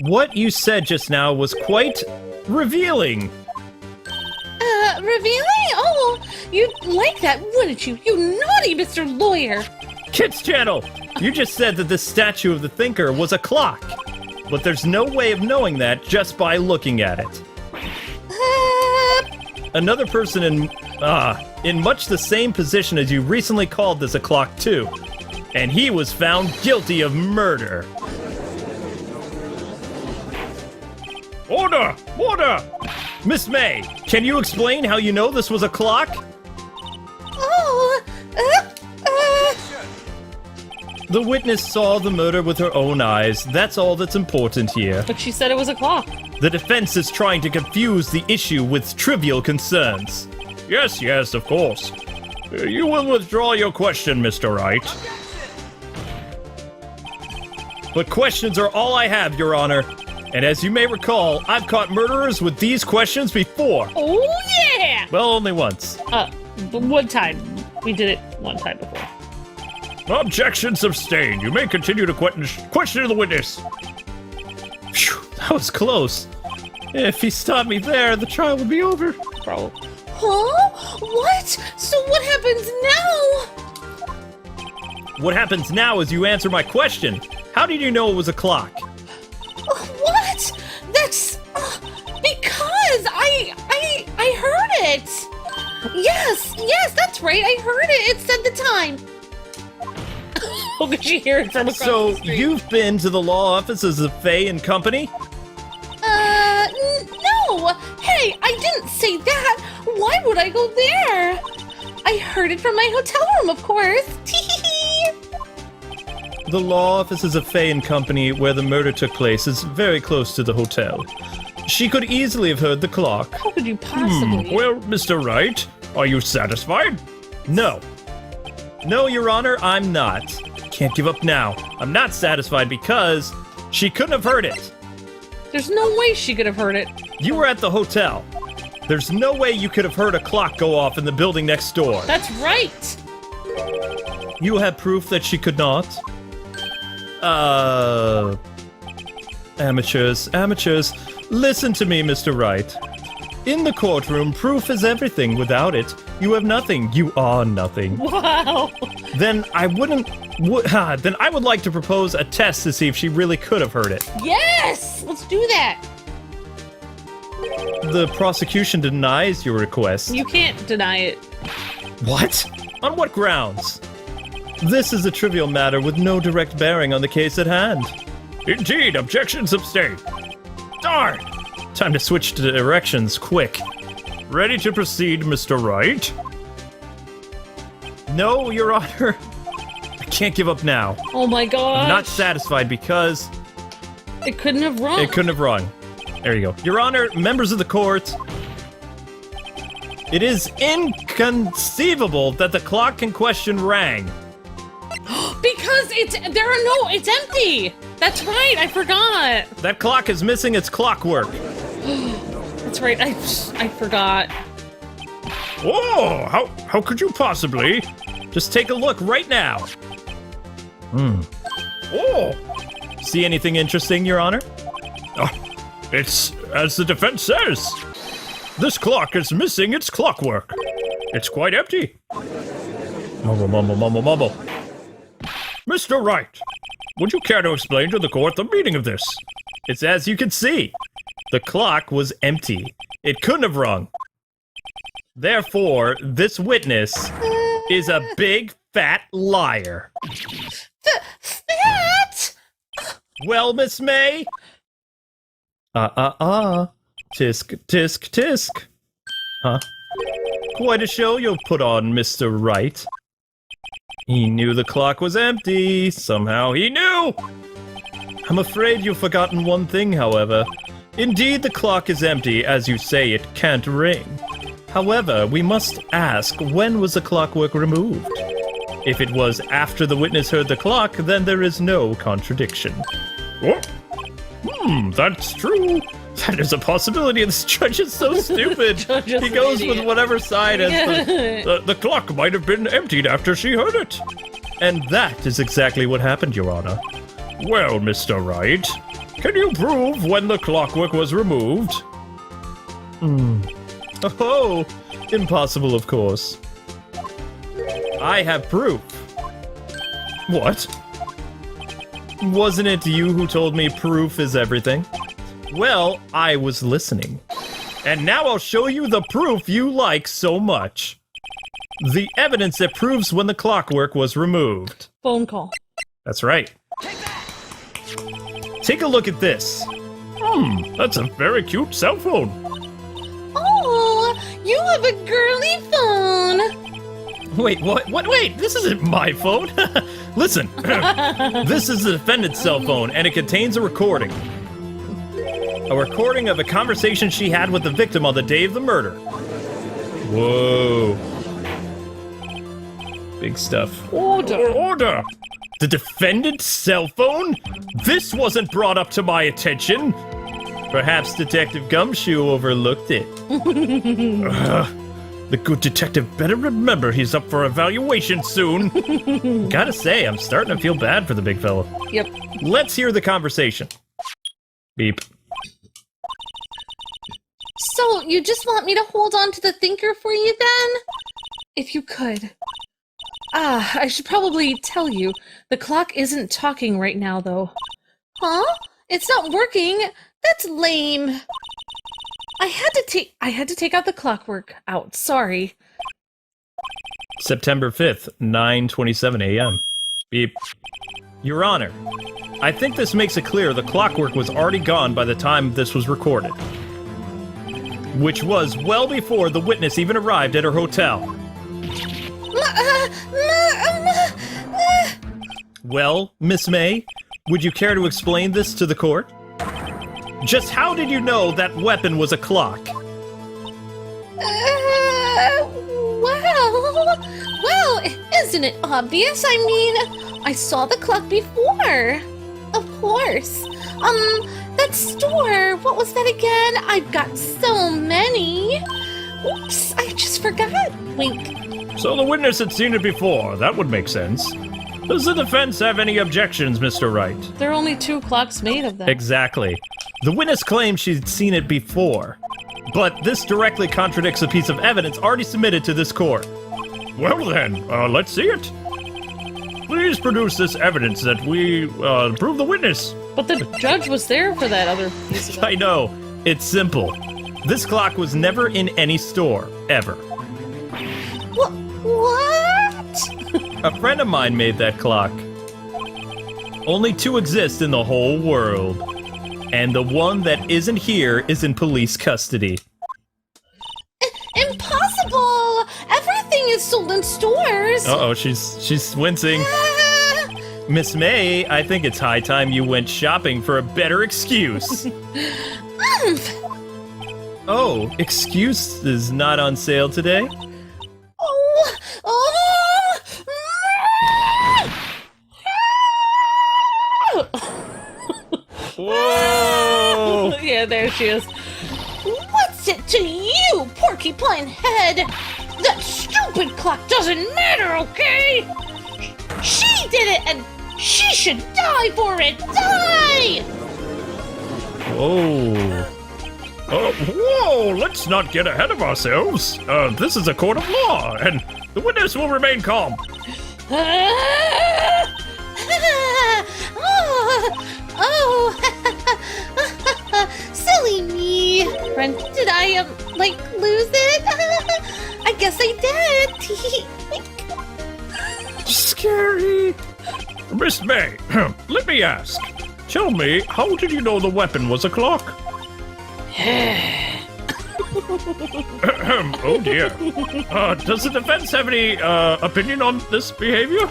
what you said just now was quite revealing. Revealing? Oh, you'd like that, wouldn't you? You naughty Mr. Lawyer. Kids Channel, you just said that this statue of the thinker was a clock. But there's no way of knowing that just by looking at it. Another person in much the same position as you recently called this a clock too. And he was found guilty of murder. Order! Order! Miss May, can you explain how you know this was a clock? Oh, The witness saw the murder with her own eyes. That's all that's important here. But she said it was a clock. The defense is trying to confuse the issue with trivial concerns. Yes, of course. You will withdraw your question, Mr. Wright. But questions are all I have, Your Honor. And as you may recall, I've caught murderers with these questions before. Oh, yeah! Well, only once. But one time. We did it one time before. Objection sustained. You may continue to question the witness. Phew, that was close. If he stopped me there, the trial would be over. Bro. huh? What? So what happens now? What happens now is you answer my question. How did you know it was a clock? What? That's because I heard it. Yes, that's right. I heard it. It said the time. Oh, could you hear it from across So the street? you've been to the law offices of Faye and Company? No. Hey, I didn't say that. Why would I go there? I heard it from my hotel room, of course. Tee-hee-hee. The law offices of Faye and Company, where the murder took place, is very close to the hotel. She could easily have heard the clock. How could you possibly? Well, Mr. Wright, are you satisfied? No. No, Your Honor, I'm not. Can't give up now. I'm not satisfied because she couldn't have heard it. There's no way she could have heard it. You were at the hotel. There's no way you could have heard a clock go off in the building next door. That's right. You have proof that she could not? Amateurs. Listen to me, Mr. Wright. In the courtroom, proof is everything. Without it, you have nothing. You are nothing. Wow. Then I would like to propose a test to see if she really could have heard it. Yes! Let's do that. The prosecution denies your request. You can't deny it. What? On what grounds? This is a trivial matter with no direct bearing on the case at hand. Indeed, objections abstained. Darn! Time to switch to directions, quick. Ready to proceed, Mr. Wright? No, Your Honor. I can't give up now. Oh my god. I'm not satisfied because It couldn't have run. it couldn't have rung. There you go. Your Honor, members of the court, it is inconceivable that the clock in question rang. Because it's empty. That's right. I forgot. That clock is missing its clockwork. That's right. I forgot. Oh, how could you possibly? Just take a look right now. Oh, See anything interesting, Your Honor? it's as the defense says. This clock is missing its clockwork. It's quite empty. Mumble. Mr. Wright, would you care to explain to the court the meaning of this? It's as you can see. The clock was empty. It couldn't have rung. Therefore, this witness is a big, fat liar. That? Well, Miss May? Tisk, tisk, tisk. Huh? Quite a show you'll put on, Mr. Wright. He knew the clock was empty. Somehow he knew! I'm afraid you've forgotten one thing, however. Indeed, the clock is empty. As you say, it can't ring. However, we must ask, when was the clockwork removed? If it was after the witness heard the clock, then there is no contradiction. Oh, that's true. That is a possibility. This judge is so stupid. Judge is He an goes idiot. with whatever side has the... The clock might have been emptied after she heard it. And that is exactly what happened, Your Honor. Well, Mr. Wright, can you prove when the clockwork was removed? Oh, impossible, of course. I have proof. What? Wasn't it you who told me proof is everything? Well, I was listening. And now I'll show you the proof you like so much. The evidence that proves when the clockwork was removed. Phone call. That's right. Take a look at this. That's a very cute cell phone. Oh, you have a girly phone. Wait, what? Wait, this isn't my phone. Listen, this is the defendant's cell phone, and it contains a recording. A recording of a conversation she had with the victim on the day of the murder. Whoa. Big stuff. Order! The defendant's cell phone? This wasn't brought up to my attention. Perhaps Detective Gumshoe overlooked it. The good detective better remember he's up for evaluation soon. Gotta say, I'm starting to feel bad for the big fella. Yep. Let's hear the conversation. Beep. So, you just want me to hold on to the thinker for you then? If you could. I should probably tell you. The clock isn't talking right now, though. Huh? It's not working? That's lame. I had to take out the clockwork out. Sorry. September 5th, 9:27 a.m. Beep. Your Honor, I think this makes it clear the clockwork was already gone by the time this was recorded. Which was well before the witness even arrived at her hotel. Well, Miss May, would you care to explain this to the court? Just how did you know that weapon was a clock? Well, isn't it obvious? I mean, I saw the clock before. Of course. That store, what was that again? I've got so many. Oops, I just forgot. Wink. So the witness had seen it before. That would make sense. Does the defense have any objections, Mr. Wright? There are only 2 clocks made of them. Exactly. The witness claimed she'd seen it before, but this directly contradicts a piece of evidence already submitted to this court. Well then, let's see it. Please produce this evidence that we prove the witness. But the judge was there for that other piece of I know. It's simple. This clock was never in any store, ever. What? A friend of mine made that clock. Only 2 exist in the whole world. And the one that isn't here is in police custody. Impossible! Everything is sold in stores. Uh-oh, she's wincing. Ah, Miss May, I think it's high time you went shopping for a better excuse. Oh, excuse is not on sale today? Whoa! Yeah, there she is. What's it to you, porcupine head? That stupid clock doesn't matter, okay? She did it, and she should die for it. Die! Whoa. Whoa, let's not get ahead of ourselves. This is a court of law, and the witness will remain calm. Oh, silly me. Did I, lose it? I guess I did. Scary. Miss May, let me ask. Tell me, how did you know the weapon was a clock? Oh dear. Does the defense have any opinion on this behavior?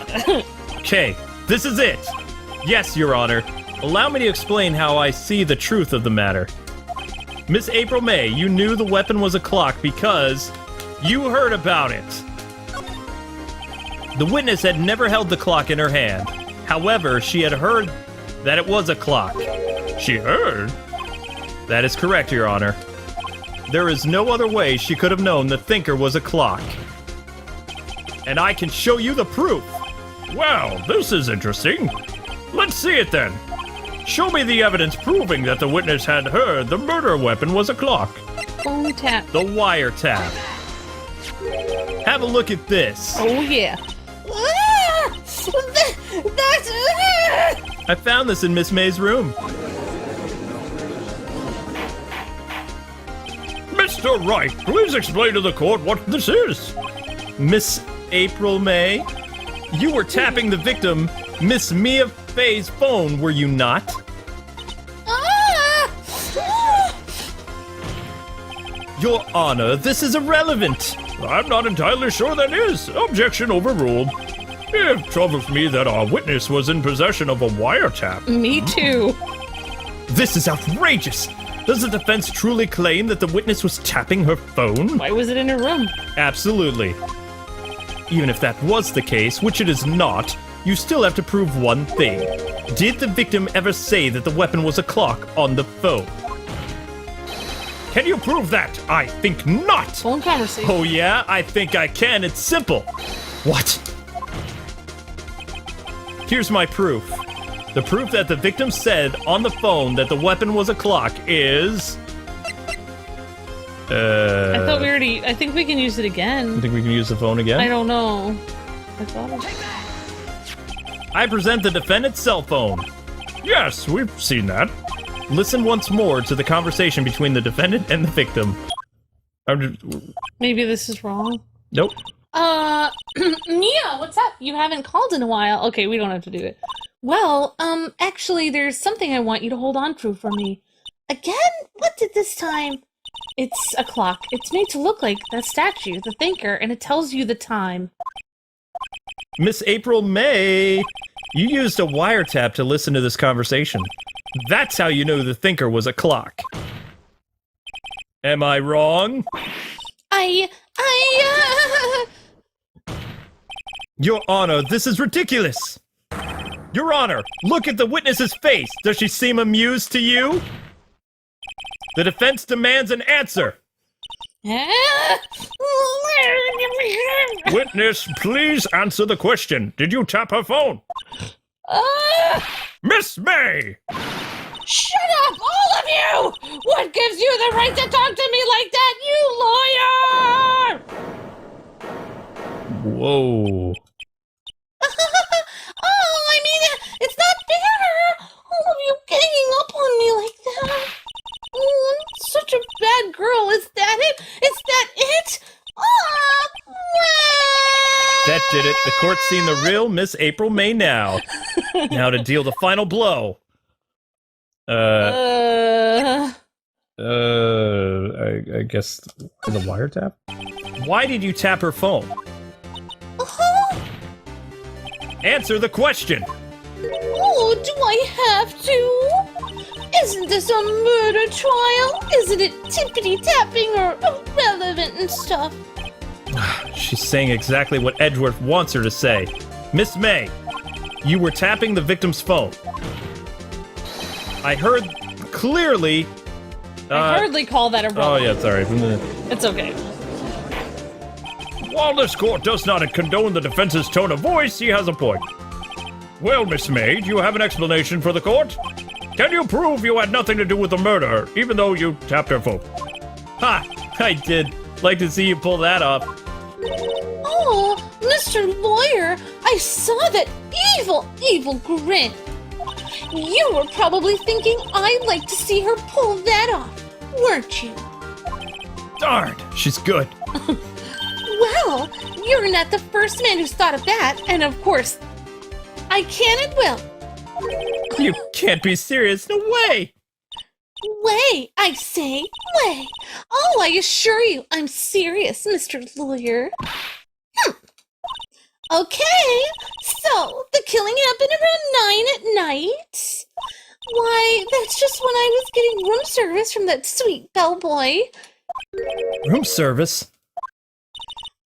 Okay, this is it. Yes, Your Honor. Allow me to explain how I see the truth of the matter. Miss April May, you knew the weapon was a clock because you heard about it. The witness had never held the clock in her hand. However, she had heard that it was a clock. She heard? That is correct, Your Honor. There is no other way she could have known the thinker was a clock. And I can show you the proof. Well, this is interesting. Let's see it then. Show me the evidence proving that the witness had heard the murder weapon was a clock. Phone tap. The wiretap. Have a look at this. Oh, yeah. I found this in Miss May's room. Mr. Wright, please explain to the court what this is. Miss April May, you were tapping the victim, Miss Mia Fey's phone, were you not? Your Honor, this is irrelevant. I'm not entirely sure that is. Objection overruled. It troubles me that our witness was in possession of a wiretap. Me too. This is outrageous. Does the defense truly claim that the witness was tapping her phone? Why was it in her room? Absolutely. Even if that was the case, which it is not, you still have to prove one thing. Did the victim ever say that the weapon was a clock on the phone? Can you prove that? I think not. Phone conversation. Oh yeah, I think I can. It's simple. What? Here's my proof. The proof that the victim said on the phone that the weapon was a clock is... I thought we already... I think we can use it again. You think we can use the phone again? I don't know. I thought I present the defendant's cell phone. Yes, we've seen that. Listen once more to the conversation between the defendant and the victim. maybe this is wrong. Nope. Mia, what's up? You haven't called in a while. Okay, we don't have to do it. Well, actually, there's something I want you to hold on to for me. Again? What did this time? It's a clock. It's made to look like that statue, the thinker, and it tells you the time. Miss April May, you used a wiretap to listen to this conversation. That's how you know the thinker was a clock. Am I wrong? Your Honor, this is ridiculous. Your Honor, look at the witness's face. Does she seem amused to you? The defense demands an answer. Witness, please answer the question. Did you tap her phone? Miss May! Shut up, all of you! What gives you the right to talk to me like that, you lawyer? Whoa. Oh, I mean, it's not fair! All of you ganging up on me like that. Oh, I'm such a bad girl. Is that it? Is that it? Oh, That did it. The court's seen the real Miss April May now. Now to deal the final blow. I guess the wiretap? Why did you tap her phone? Answer the question. Oh, do I have to? Isn't this a murder trial? Isn't it tippity-tapping or irrelevant and stuff? She's saying exactly what Edgeworth wants her to say. Miss May, you were tapping the victim's phone. I heard clearly... I hardly call that a Oh, wrong. yeah, sorry. It's okay. While this court does not condone the defense's tone of voice, he has a point. Well, Miss May, do you have an explanation for the court? Can you prove you had nothing to do with the murder, even though you tapped her phone? Ha! I did. Like to see you pull that off. Oh, Mr. Lawyer, I saw that evil grin. You were probably thinking I'd like to see her pull that off, weren't you? Darn, she's good. Well, you're not the first man who's thought of that, and of course, I can and will. You can't be serious. No way. Way, I say, way. Oh, I assure you, I'm serious, Mr. Lawyer. Okay, so the killing happened around 9 at night. Why, that's just when I was getting room service from that sweet bellboy. Room service?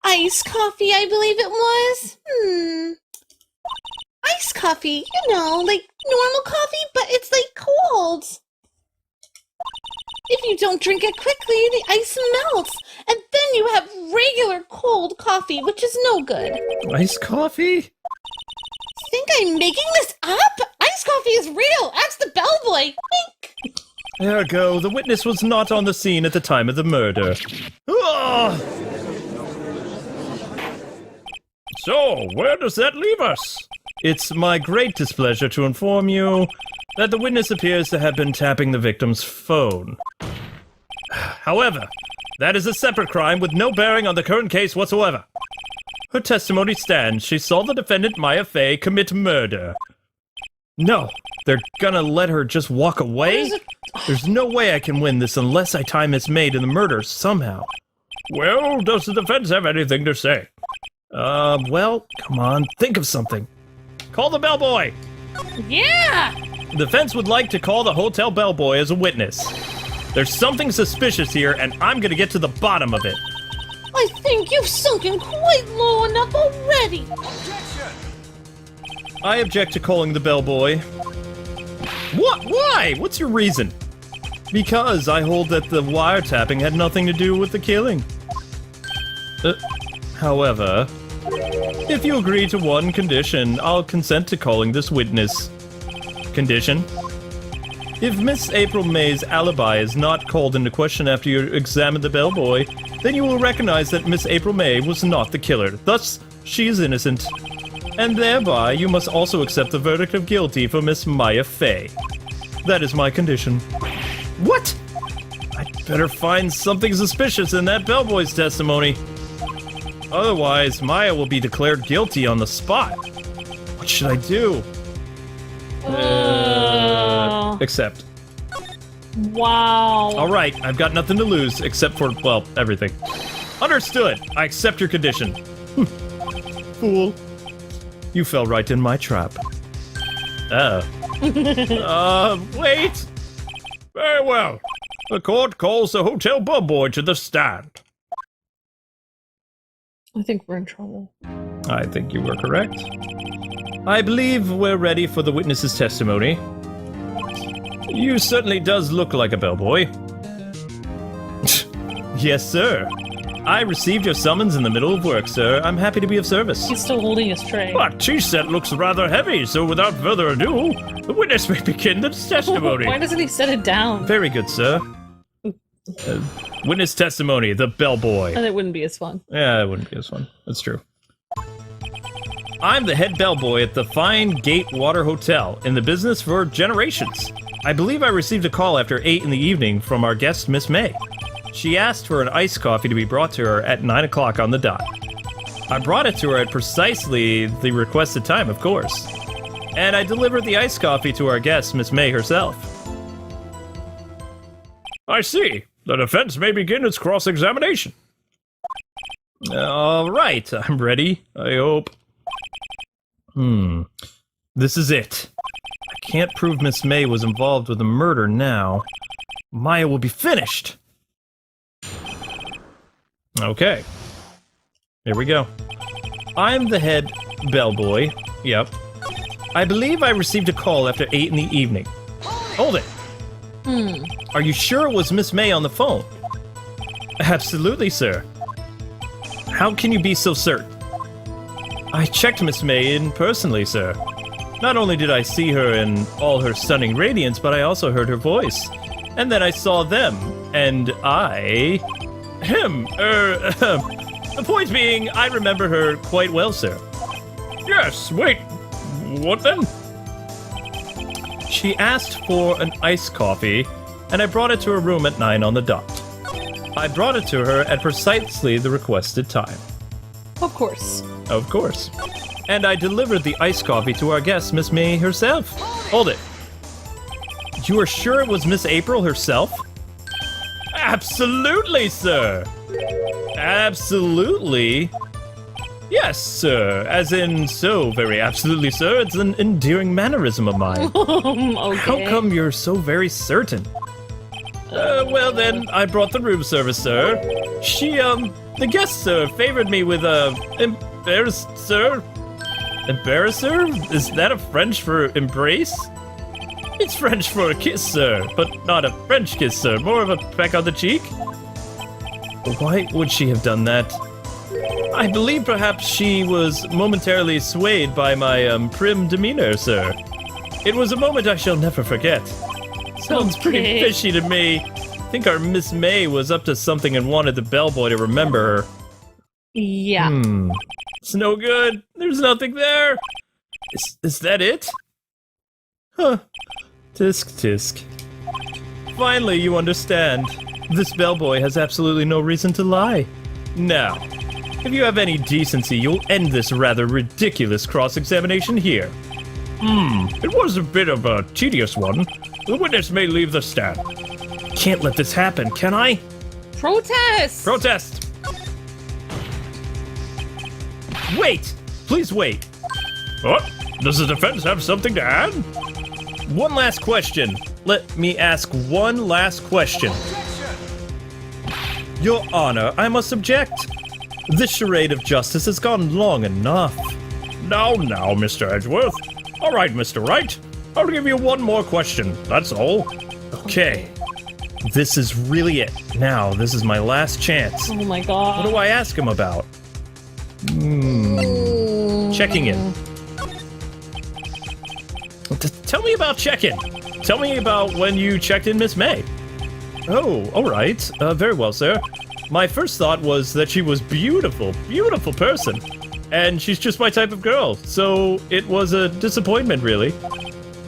Iced coffee, I believe it was. Iced coffee, you know, like normal coffee, but it's like cold. If you don't drink it quickly, the ice melts, and then you have regular cold coffee, which is no good. Iced coffee? Think I'm making this up? Iced coffee is real. Ask the bellboy. Wink. Ergo, the witness was not on the scene at the time of the murder. Ah! So, where does that leave us? It's my great displeasure to inform you that the witness appears to have been tapping the victim's phone. However, that is a separate crime with no bearing on the current case whatsoever. Her testimony stands. She saw the defendant, Maya Fey, commit murder. No, they're gonna let her just walk away? There's no way I can win this unless I tie Miss May to the murder somehow. Well, does the defense have anything to say? Well, come on, think of something. Call the bellboy! Yeah! The defense would like to call the hotel bellboy as a witness. There's something suspicious here, and I'm gonna get to the bottom of it. I think you've sunken quite low enough already. I object to calling the bellboy. What? Why? What's your reason? Because I hold that the wiretapping had nothing to do with the killing. However, if you agree to one condition, I'll consent to calling this witness. Condition? If Miss April May's alibi is not called into question after you examine the bellboy, then you will recognize that Miss April May was not the killer. Thus, she is innocent. And thereby, you must also accept the verdict of guilty for Miss Maya Fey. That is my condition. What? I'd better find something suspicious in that bellboy's testimony. Otherwise, Maya will be declared guilty on the spot. What should I do? Accept. Wow. All right, I've got nothing to lose except for, well, everything. Understood. I accept your condition. Fool. You fell right in my trap. Wait. Very well. The court calls the hotel bellboy to the stand. I think we're in trouble. I think you were correct. I believe we're ready for the witness's testimony. You certainly does look like a bellboy. Yes, sir. I received your summons in the middle of work, sir. I'm happy to be of service. He's still holding his tray. But tea set looks rather heavy, so without further ado, the witness may begin the testimony. Why doesn't he set it down? Very good, sir. Witness testimony, the bellboy. And it wouldn't be as fun. Yeah, it wouldn't be as fun. That's true. I'm the head bellboy at the Fine Gate Water Hotel, in the business for generations. I believe I received a call after 8 in the evening from our guest, Miss May. She asked for an iced coffee to be brought to her at 9 o'clock on the dot. I brought it to her at precisely the requested time, of course. And I delivered the iced coffee to our guest, Miss May herself. I see. The defense may begin its cross-examination. All right, I'm ready, I hope. This is it. I can't prove Miss May was involved with the murder now. Maya will be finished. Okay. Here we go. I'm the head bellboy. Yep. I believe I received a call after 8 in the evening. Hold it. Are you sure it was Miss May on the phone? Absolutely, sir. How can you be so certain? I checked Miss May in personally, sir. Not only did I see her in all her stunning radiance, but I also heard her voice. And then I saw them, and I... The point being, I remember her quite well, sir. Yes, wait. What then? She asked for an iced coffee, and I brought it to her room at 9 on the dot. I brought it to her at precisely the requested time. Of course. Of course. And I delivered the iced coffee to our guest, Miss May herself. Hold it. You are sure it was Miss April herself? Absolutely, sir. Absolutely. Yes, sir. As in, so very absolutely, sir. It's an endearing mannerism of mine. Okay. How come you're so very certain? Well then, I brought the room service, sir. The guest, sir, favored me with embarrassed, sir. Embarrasser? Is that a French for embrace? It's French for a kiss, sir, but not a French kiss, sir. More of a peck on the cheek. Why would she have done that? I believe perhaps she was momentarily swayed by my prim demeanor, sir. It was a moment I shall never forget. Sounds pretty fishy to me. I think our Miss May was up to something and wanted the bellboy to remember her. Yeah. It's no good. There's nothing there. Is that it? Huh. Tisk tisk. Finally, you understand. This bellboy has absolutely no reason to lie. Now, if you have any decency, you'll end this rather ridiculous cross-examination here. It was a bit of a tedious one. The witness may leave the stand. Can't let this happen, can I? Protest! Protest! Wait! Please wait. What? Does the defense have something to add? One last question. Let me ask one last question. Your Honor, I must object. This charade of justice has gone long enough. Now, Mr. Edgeworth. All right, Mr. Wright. I'll give you one more question, that's all. Okay. This is really it. Now, this is my last chance. Oh my god. What do I ask him about? Checking in. Tell me about check-in. Tell me about when you checked in Miss May. Oh, all right. Very well, sir. My first thought was that she was beautiful, beautiful person. And she's just my type of girl, so it was a disappointment, really.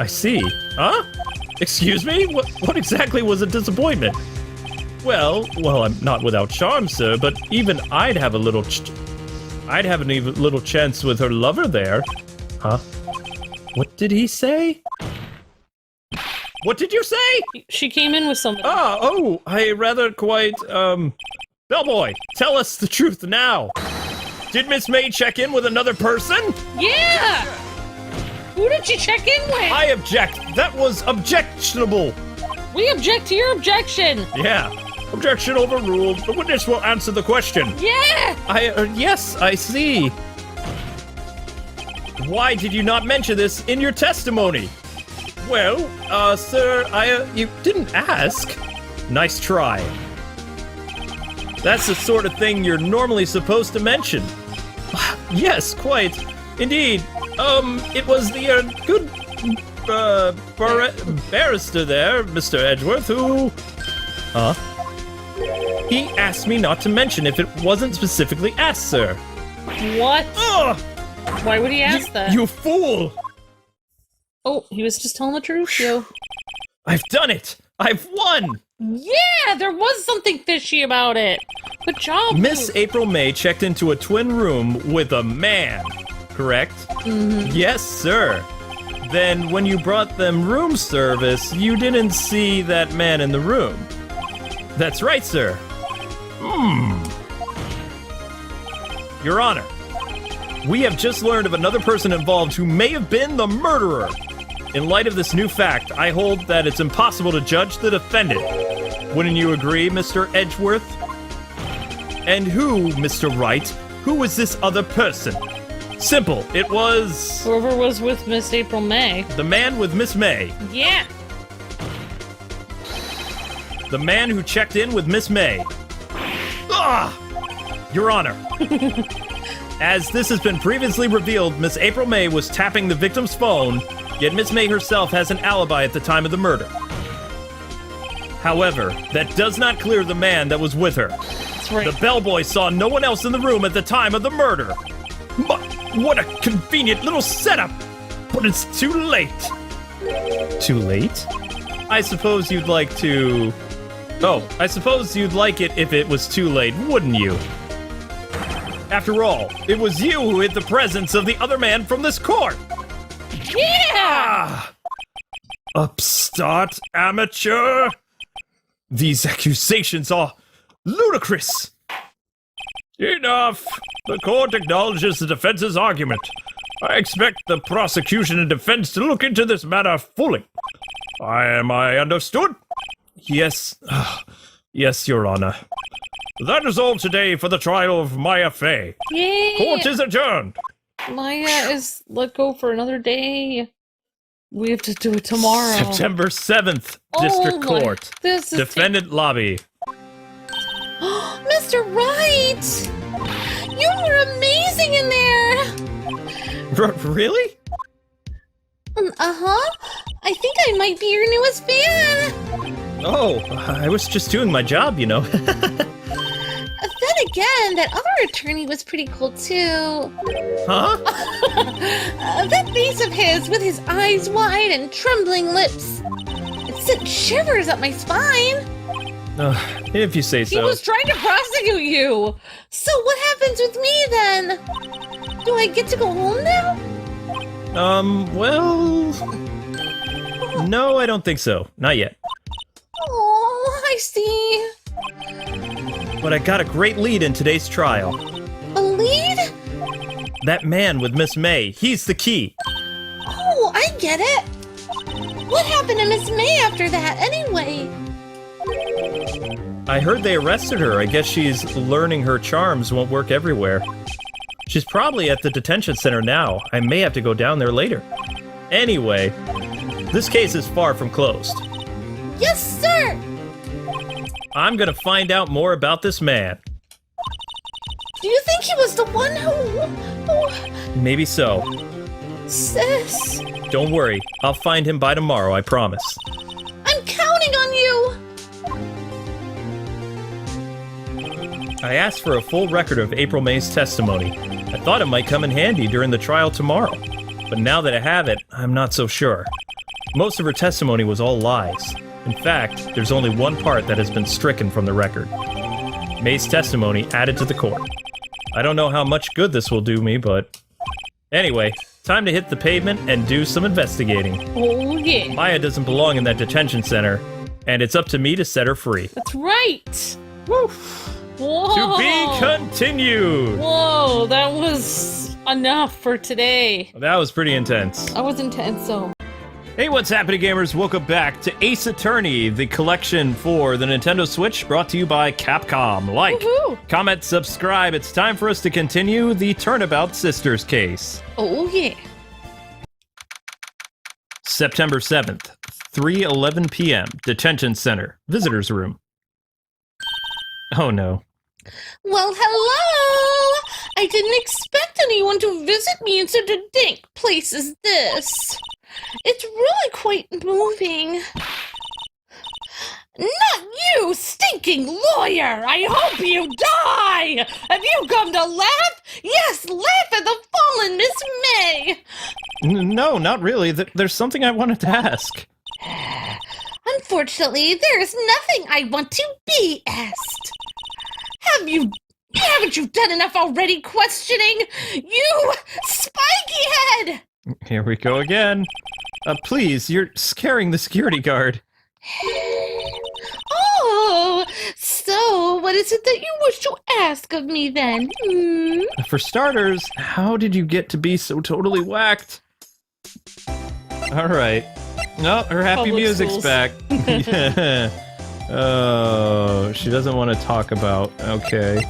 I see. Huh? Excuse me? What exactly was a disappointment? Well, I'm not without charm, sir, but even I'd have a little chance with her lover there. Huh? What did he say? What did you say? She came in with somebody. I rather quite, Bellboy, tell us the truth now. Did Miss May check in with another person? Yeah! Who did she check in with? I object. That was objectionable. We object to your objection. Yeah. Objection overruled. The witness will answer the question. Yeah! Yes, I see. Why did you not mention this in your testimony? Well, sir, you didn't ask. Nice try. That's the sort of thing you're normally supposed to mention. Yes, quite. Indeed. It was the, good, barrister there, Mr. Edgeworth, who... Huh? He asked me not to mention if it wasn't specifically asked, sir. What? Ugh! Why would he ask that? You fool! Oh, he was just telling the truth, yo. I've done it! I've won! Yeah, there was something fishy about it. Good job. Miss April May checked into a twin room with a man, correct? Mm-hmm. Yes, sir. Then when you brought them room service, you didn't see that man in the room. That's right, sir. Your Honor, we have just learned of another person involved who may have been the murderer. In light of this new fact, I hold that it's impossible to judge the defendant. Wouldn't you agree, Mr. Edgeworth? And who, Mr. Wright, who was this other person? Simple, it was... Whoever was with Miss April May. The man with Miss May. Yeah. The man who checked in with Miss May. Ah! Your Honor. As this has been previously revealed, Miss April May was tapping the victim's phone, yet Miss May herself has an alibi at the time of the murder. However, that does not clear the man that was with her. That's right. The bellboy saw no one else in the room at the time of the murder. What a convenient little setup! But it's too late. Too late? I suppose you'd like to... Oh, I suppose you'd like it if it was too late, wouldn't you? After all, it was you who hid the presence of the other man from this court! Yeah! Upstart amateur! These accusations are ludicrous! Enough! The court acknowledges the defense's argument. I expect the prosecution and defense to look into this matter fully. Am I understood? Yes. Yes, Your Honor. That is all today for the trial of Maya Fey. Yay! Court is adjourned. Maya is let go for another day. We have to do it tomorrow. September 7th, District Court. This is Defendant lobby. Mr. Wright! You were amazing in there! Really? Uh-huh. I think I might be your newest fan! Oh, I was just doing my job, you know. Then again, that other attorney was pretty cool too. Huh? That face of his with his eyes wide and trembling lips. It sent shivers up my spine. If you say so. He was trying to prosecute you. So what happens with me then? Do I get to go home now? Well... No, I don't think so. Not yet. Oh, I see. But I got a great lead in today's trial. A lead? That man with Miss May, he's the key. Oh, I get it. What happened to Miss May after that, anyway? I heard they arrested her. I guess she's learning her charms won't work everywhere. She's probably at the detention center now. I may have to go down there later. Anyway, this case is far from closed. Yes, sir! I'm gonna find out more about this man. Do you think he was the one who... Maybe so. Sis, Don't worry, I'll find him by tomorrow, I promise. I'm counting on you! I asked for a full record of April May's testimony. I thought it might come in handy during the trial tomorrow. But now that I have it, I'm not so sure. Most of her testimony was all lies. In fact, there's only one part that has been stricken from the record. May's testimony added to the court. I don't know how much good this will do me, but... Anyway, time to hit the pavement and do some investigating. Oh, yeah. Maya doesn't belong in that detention center, and it's up to me to set her free. That's right. Woo. Whoa. To be continued! Whoa, that was enough for today. That was pretty intense. That was intense, so. Hey, what's happening, gamers? Welcome back to Ace Attorney, the collection for the Nintendo Switch, brought to you by Capcom. Like, Woohoo. comment, subscribe. It's time for us to continue the Turnabout Sisters case. Oh, yeah. September 7th, 3:11 p.m., Detention Center, Visitors Room. Oh no. Well, hello! I didn't expect anyone to visit me in such a dank place as this. It's really quite moving. Not you, stinking lawyer! I hope you die! Have you come to laugh? Yes, laugh at the fallen Miss May! No, not really. There's something I wanted to ask. Unfortunately, there is nothing I want to be asked. Haven't you done enough already questioning? You spiky head! Here we go again. Please, you're scaring the security guard. Oh, so what is it that you wish to ask of me then? For starters, how did you get to be so totally whacked? Alright. No, her happy Public music's schools. back. Yeah. Oh, she doesn't want to talk about. Okay.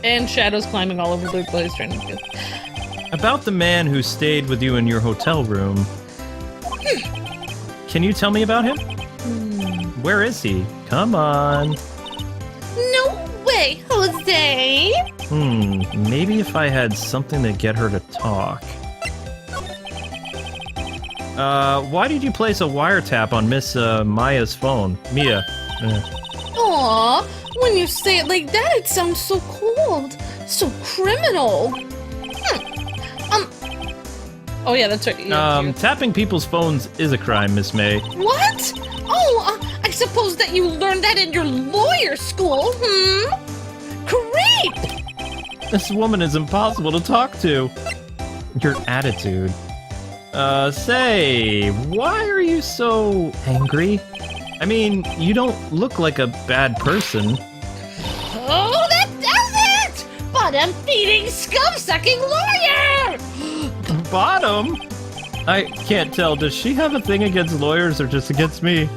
And shadows climbing all over the place trying to get... About the man who stayed with you in your hotel room. Can you tell me about him? Where is he? Come on. No way, Jose! Maybe if I had something to get her to talk. Why did you place a wiretap on Miss Maya's phone? Mia. Aw, when you say it like that, it sounds so cold, so criminal. Oh yeah, that's right. Yeah, Tapping people's phones is a crime, Miss May. What? Oh, I suppose that you learned that in your lawyer school, Creep! This woman is impossible to talk to. Your attitude. Say, why are you so angry? I mean, you don't look like a bad person. Oh, that does it! Bottom-feeding, scum-sucking lawyer! Bottom? I can't tell. Does she have a thing against lawyers or just against me?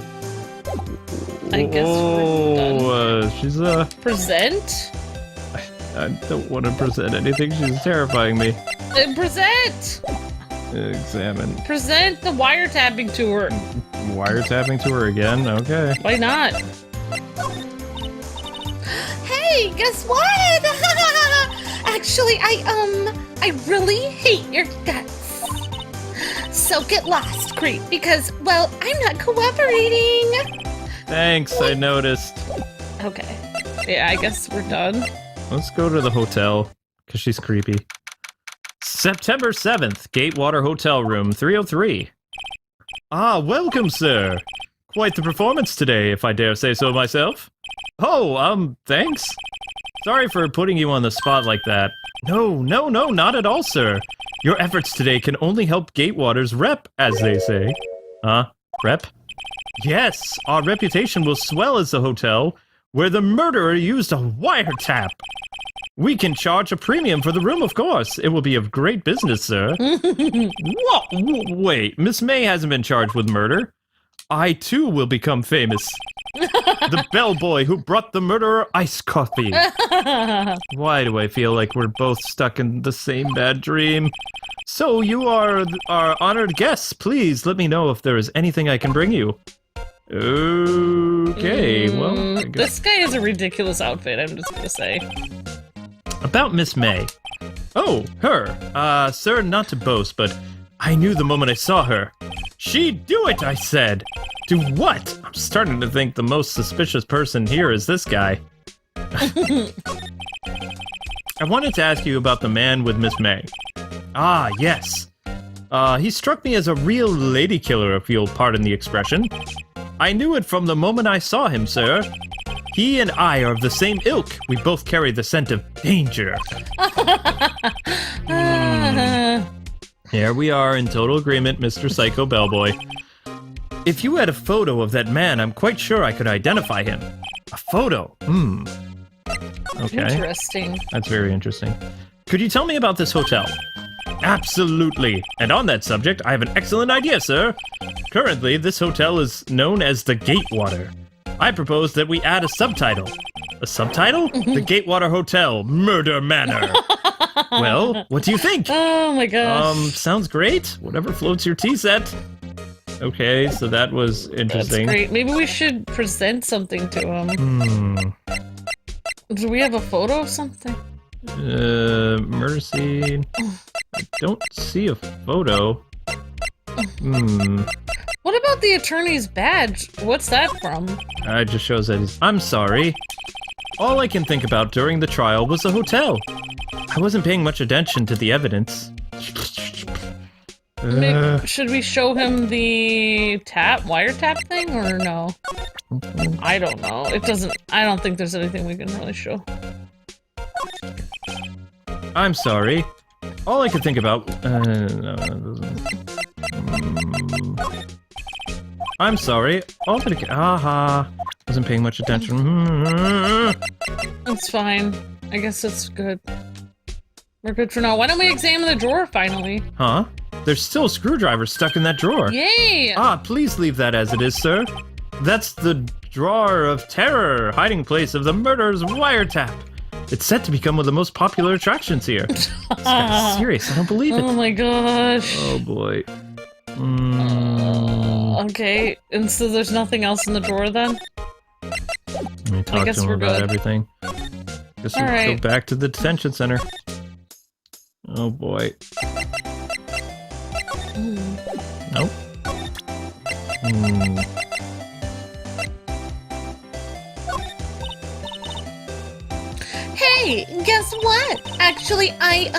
I guess we're done. She's Present? I don't want to present anything. She's terrifying me. Present! Examine. Present the wiretapping to her. Wiretapping to her again? Okay. Why not? Hey, guess what? Actually, I really hate your guts. So get lost, Creep, because, well, I'm not cooperating. Thanks, I noticed. Okay. Yeah, I guess we're done. Let's go to the hotel, because she's creepy. September 7th, Gatewater Hotel Room 303. Ah, welcome, sir. Quite the performance today, if I dare say so myself. Oh, thanks. Sorry for putting you on the spot like that. No, not at all, sir. Your efforts today can only help Gatewater's rep, as they say. Rep? Yes, our reputation will swell as the hotel where the murderer used a wiretap. We can charge a premium for the room, of course. It will be of great business, sir. What? Wait, Miss May hasn't been charged with murder. I, too, will become famous. The bellboy who brought the murderer iced coffee. Why do I feel like we're both stuck in the same bad dream? So you are our honored guests. Please let me know if there is anything I can bring you. Okay, well, I guess. This guy has a ridiculous outfit, I'm just gonna say. About Miss May. Oh, her. Sir, not to boast, but I knew the moment I saw her. She'd do it, I said. Do what? I'm starting to think the most suspicious person here is this guy. I wanted to ask you about the man with Miss May. Ah, yes. He struck me as a real lady killer, if you'll pardon the expression. I knew it from the moment I saw him, sir. He and I are of the same ilk. We both carry the scent of danger. Here we are in total agreement, Mr. Psycho Bellboy. If you had a photo of that man, I'm quite sure I could identify him. A photo? Okay. Interesting. That's very interesting. Could you tell me about this hotel? Absolutely. And on that subject, I have an excellent idea, sir. Currently, this hotel is known as the Gatewater. I propose that we add a subtitle. A subtitle? The Gatewater Hotel, Murder Manor. Well, what do you think? Oh my gosh. Sounds great. Whatever floats your tea set. Okay, so that was That's interesting. great. Maybe we should present something to him. Hmm. Do we have a photo of something? Murder scene. I don't see a photo. What about the attorney's badge? What's that from? It just shows that he's... I'm sorry. All I can think about during the trial was the hotel. I wasn't paying much attention to the evidence. Should we show him the wiretap thing, or no? I don't know. I don't think there's anything we can really show. I'm sorry. All I could think about... I'm sorry. All that I could... Aha. Wasn't paying much attention. That's fine. I guess it's good. We're good for now. Why don't we examine the drawer finally? Huh? There's still screwdrivers stuck in that drawer. Yay! Please leave that as it is, sir. That's the drawer of terror, hiding place of the murderer's wiretap. It's set to become one of the most popular attractions here. This guy's serious, I don't believe it. Oh my gosh. Oh boy. Okay, and so there's nothing else in the drawer then? Let me talk guess to him we're about good. everything. Guess we'll Alright. go back to the detention center. Oh boy. Nope. Hey, guess what? Actually, I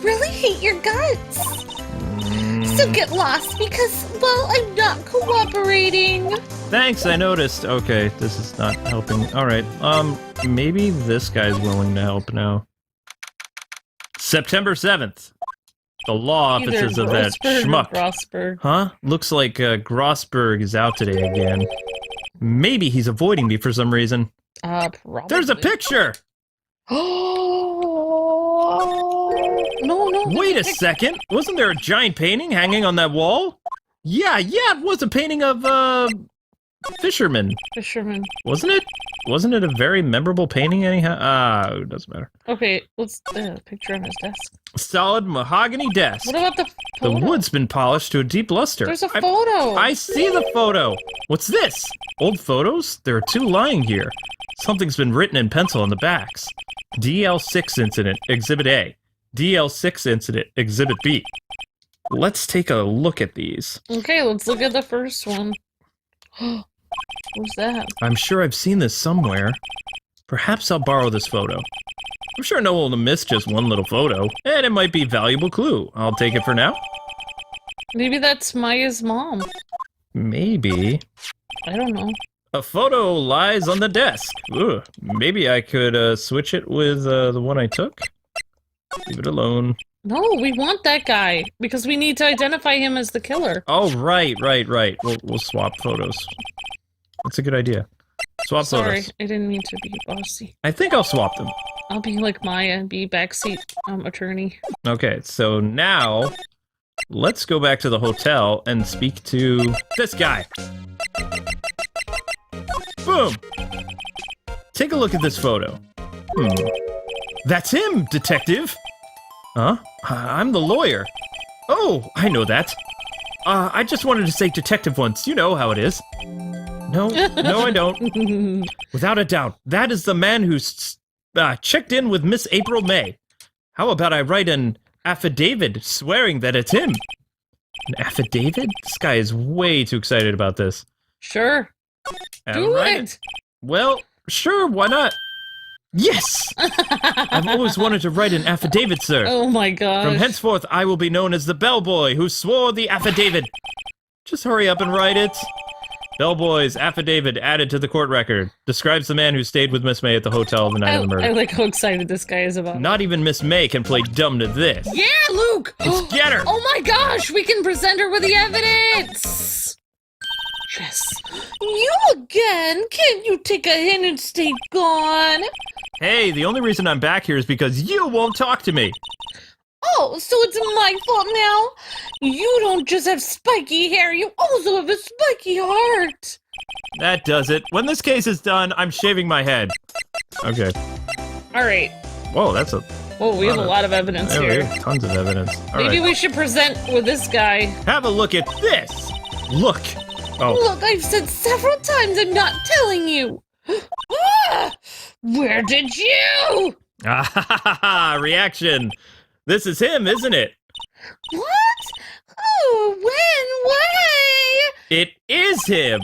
really hate your guts. So get lost because, well, I'm not cooperating. Thanks, I noticed. Okay, this is not helping. Alright, maybe this guy's willing to help now. September 7th. The law Either offices of that Grossberg or schmuck. Grossberg. Huh? Looks like Grossberg is out today again. Maybe he's avoiding me for some reason. Probably. There's a picture! Oh no! Wait a second! Wasn't there a giant painting hanging on that wall? Yeah, it was a painting of, fisherman. Fisherman. Wasn't it? Wasn't it a very memorable painting anyhow? It doesn't matter. Okay, what's the picture on his desk? Solid mahogany desk. What about the The photo? wood's been polished to a deep luster. There's a photo. I see the photo. What's this? Old photos? There are two lying here. Something's been written in pencil on the backs. DL6 incident, Exhibit A. DL6 incident, Exhibit B. Let's take a look at these. Okay, let's look at the first one. What's that? I'm sure I've seen this somewhere. Perhaps I'll borrow this photo. I'm sure no one will miss just one little photo, and it might be a valuable clue. I'll take it for now. Maybe that's Maya's mom. Maybe. I don't know. A photo lies on the desk. Ugh. Maybe I could switch it with the one I took. Leave it alone. No, we want that guy because we need to identify him as the killer. Oh, right. We'll swap photos. That's a good idea. Swap Sorry, photos. I didn't mean to be bossy. I think I'll swap them. I'll be like Maya and be backseat attorney. Okay, so now let's go back to the hotel and speak to this guy. Boom! Take a look at this photo. That's him, detective! Huh? I'm the lawyer. Oh, I know that. I just wanted to say detective once. You know how it is. No, I don't. Without a doubt, that is the man who's checked in with Miss April May. How about I write an affidavit swearing that it's him? An affidavit? This guy is way too excited about this. Sure. Do it! Well, sure, why not? Yes! I've always wanted to write an affidavit, sir. Oh my god. From henceforth, I will be known as the bellboy who swore the affidavit. Just hurry up and write it. Bellboy's affidavit added to the court record. Describes the man who stayed with Miss May at the hotel the night of the I murder. like how excited this guy is about it. Not even Miss May can play dumb to this. Yeah, Luke! Let's get her! Oh my gosh, we can present her with the evidence! Yes. You again? Can't you take a hint and stay gone? Hey, the only reason I'm back here is because you won't talk to me. Oh, so it's my fault now? You don't just have spiky hair, you also have a spiky heart. That does it. When this case is done, I'm shaving my head. Okay. Alright. Whoa, that's a Oh, we have a lot of evidence Yeah, we here. have tons of evidence. All Maybe right. we should present with this guy. Have a look at this. Look. Oh, Look, I've said several times I'm not telling you. Ah! Where did you? reaction. This is him, isn't it? What? Oh, when? Why? It is him.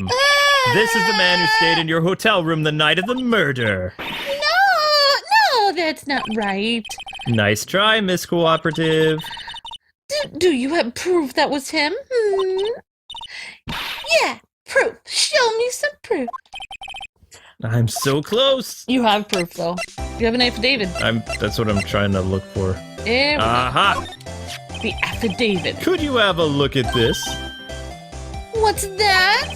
This is the man who stayed in your hotel room the night of the murder. No, that's not right. Nice try, Miss Cooperative. Do you have proof that was him? Yeah, proof. Show me some proof. I'm so close. You have proof, though. You have an affidavit. That's what I'm trying to look for. There we go. Aha! The affidavit. Could you have a look at this? What's that?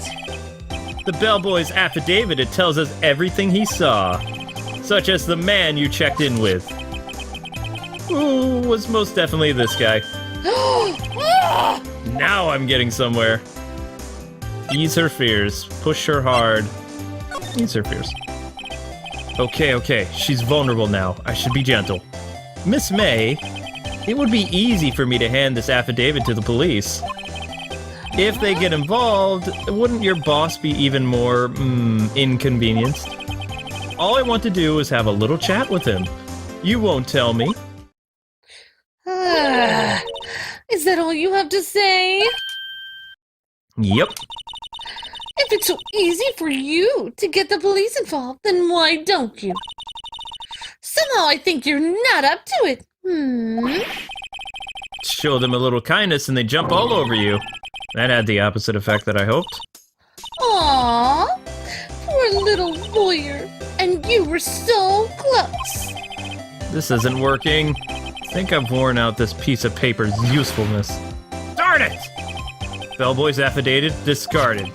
The bellboy's affidavit, it tells us everything he saw. Such as the man you checked in with. Who was most definitely this guy. Now I'm getting somewhere. Ease her fears. Push her hard. Ease her fears. Okay. She's vulnerable now. I should be gentle. Miss May, it would be easy for me to hand this affidavit to the police. If they get involved, wouldn't your boss be even more, inconvenienced? All I want to do is have a little chat with him. You won't tell me. Is that all you have to say? Yep. If it's so easy for you to get the police involved, then why don't you? Somehow I think you're not up to it. Show them a little kindness and they jump all over you. That had the opposite effect that I hoped. Aww, poor little lawyer. And you were so close. This isn't working. I think I've worn out this piece of paper's usefulness. Darn it! Bellboy's affidavit discarded.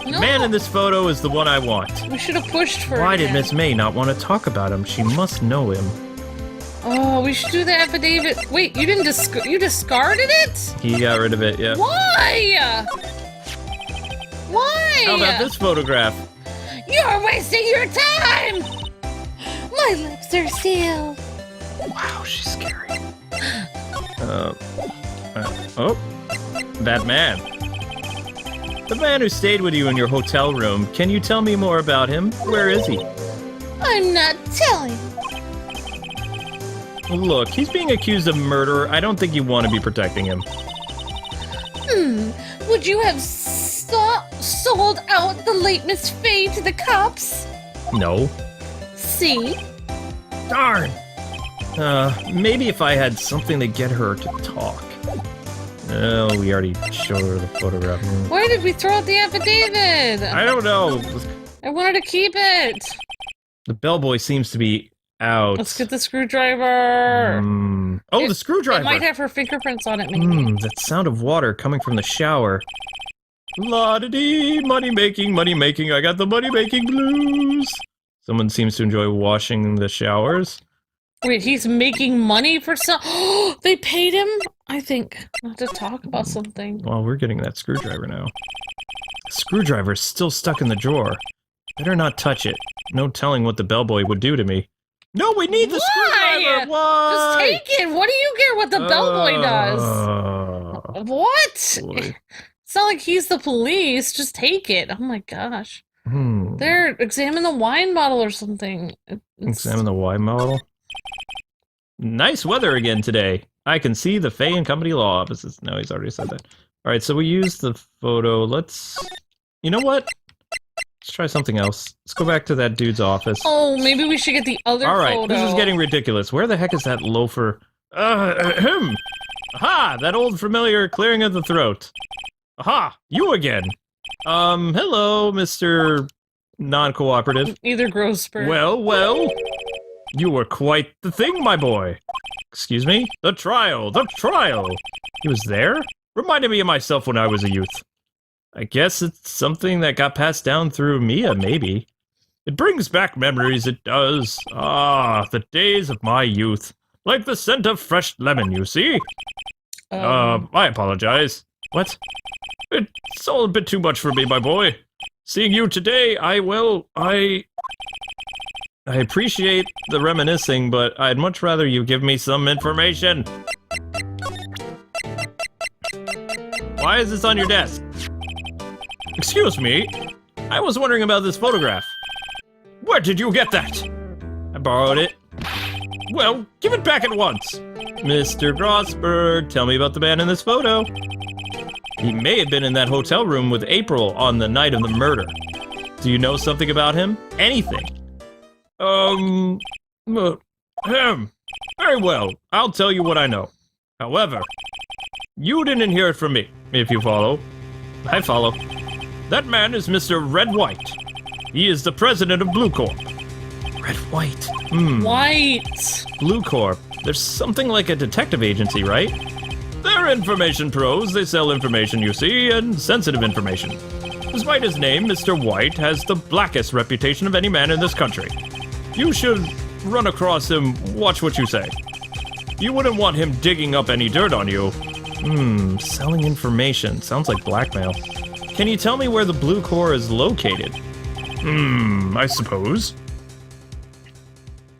No, Man in this photo is the one I want. we should have pushed for Why it. did Miss May not want to talk about him? She must know him. Oh, we should do the affidavit. Wait, you didn't you discarded it? He got rid of it, yeah. Why? Why? How about this photograph? You're wasting your time! My lips are sealed. Wow, she's scary. That man. The man who stayed with you in your hotel room. Can you tell me more about him? Where is he? I'm not telling. Look, he's being accused of murder. I don't think you want to be protecting him. Would you have sold out the late Miss Faye to the cops? No. See? Darn! Maybe if I had something to get her to talk. Oh, we already showed her the photograph. Why did we throw out the affidavit? I don't know. I wanted to keep it. The bellboy seems to be out. Let's get the screwdriver. Oh, It- the screwdriver! It might have her fingerprints on it, maybe. That sound of water coming from the shower. La-da-dee, money making, I got the money making blues. Someone seems to enjoy washing the showers. Wait, he's making money for some. They paid him. I think not to talk about something. Well, we're getting that screwdriver now. The screwdriver's still stuck in the drawer. Better not touch it. No telling what the bellboy would do to me. No, we need the Why? screwdriver! Why? Just take it. What do you care what the bellboy does? What? Boy. It's not like he's the police. Just take it. Oh my gosh. There, examine the wine bottle or something. Examine the wine model. Nice weather again today. I can see the Fay and Company law offices. No, he's already said that. All right, so we used the photo. Let's... You know what? Let's try something else. Let's go back to that dude's office. Oh, maybe we should get the other All right, photo. this is getting ridiculous. Where the heck is that loafer? Aha! That old familiar clearing of the throat. Aha! You again. Hello, Mr. Non-cooperative. Either Grosper. Well. You were quite the thing, my boy. Excuse me? The trial. He was there? Reminded me of myself when I was a youth. I guess it's something that got passed down through Mia, maybe. It brings back memories, it does. Ah, the days of my youth. Like the scent of fresh lemon, you see? I apologize. What? It's all a bit too much for me, my boy. Seeing you today, I appreciate the reminiscing, but I'd much rather you give me some information. Why is this on your desk? Excuse me, I was wondering about this photograph. Where did you get that? I borrowed it. Well, give it back at once. Mr. Grossberg, tell me about the man in this photo. He may have been in that hotel room with April on the night of the murder. Do you know something about him? Anything? Very well, I'll tell you what I know. However, you didn't hear it from me, if you follow. I follow. That man is Mr. Red White. He is the president of Blue Corp. Red White. White. Blue Corp. There's something like a detective agency, right? They're information pros. They sell information, you see, and sensitive information. Despite his name, Mr. White has the blackest reputation of any man in this country. You should run across him, watch what you say. You wouldn't want him digging up any dirt on you. Selling information. Sounds like blackmail. Can you tell me where the Blue Corps is located? I suppose.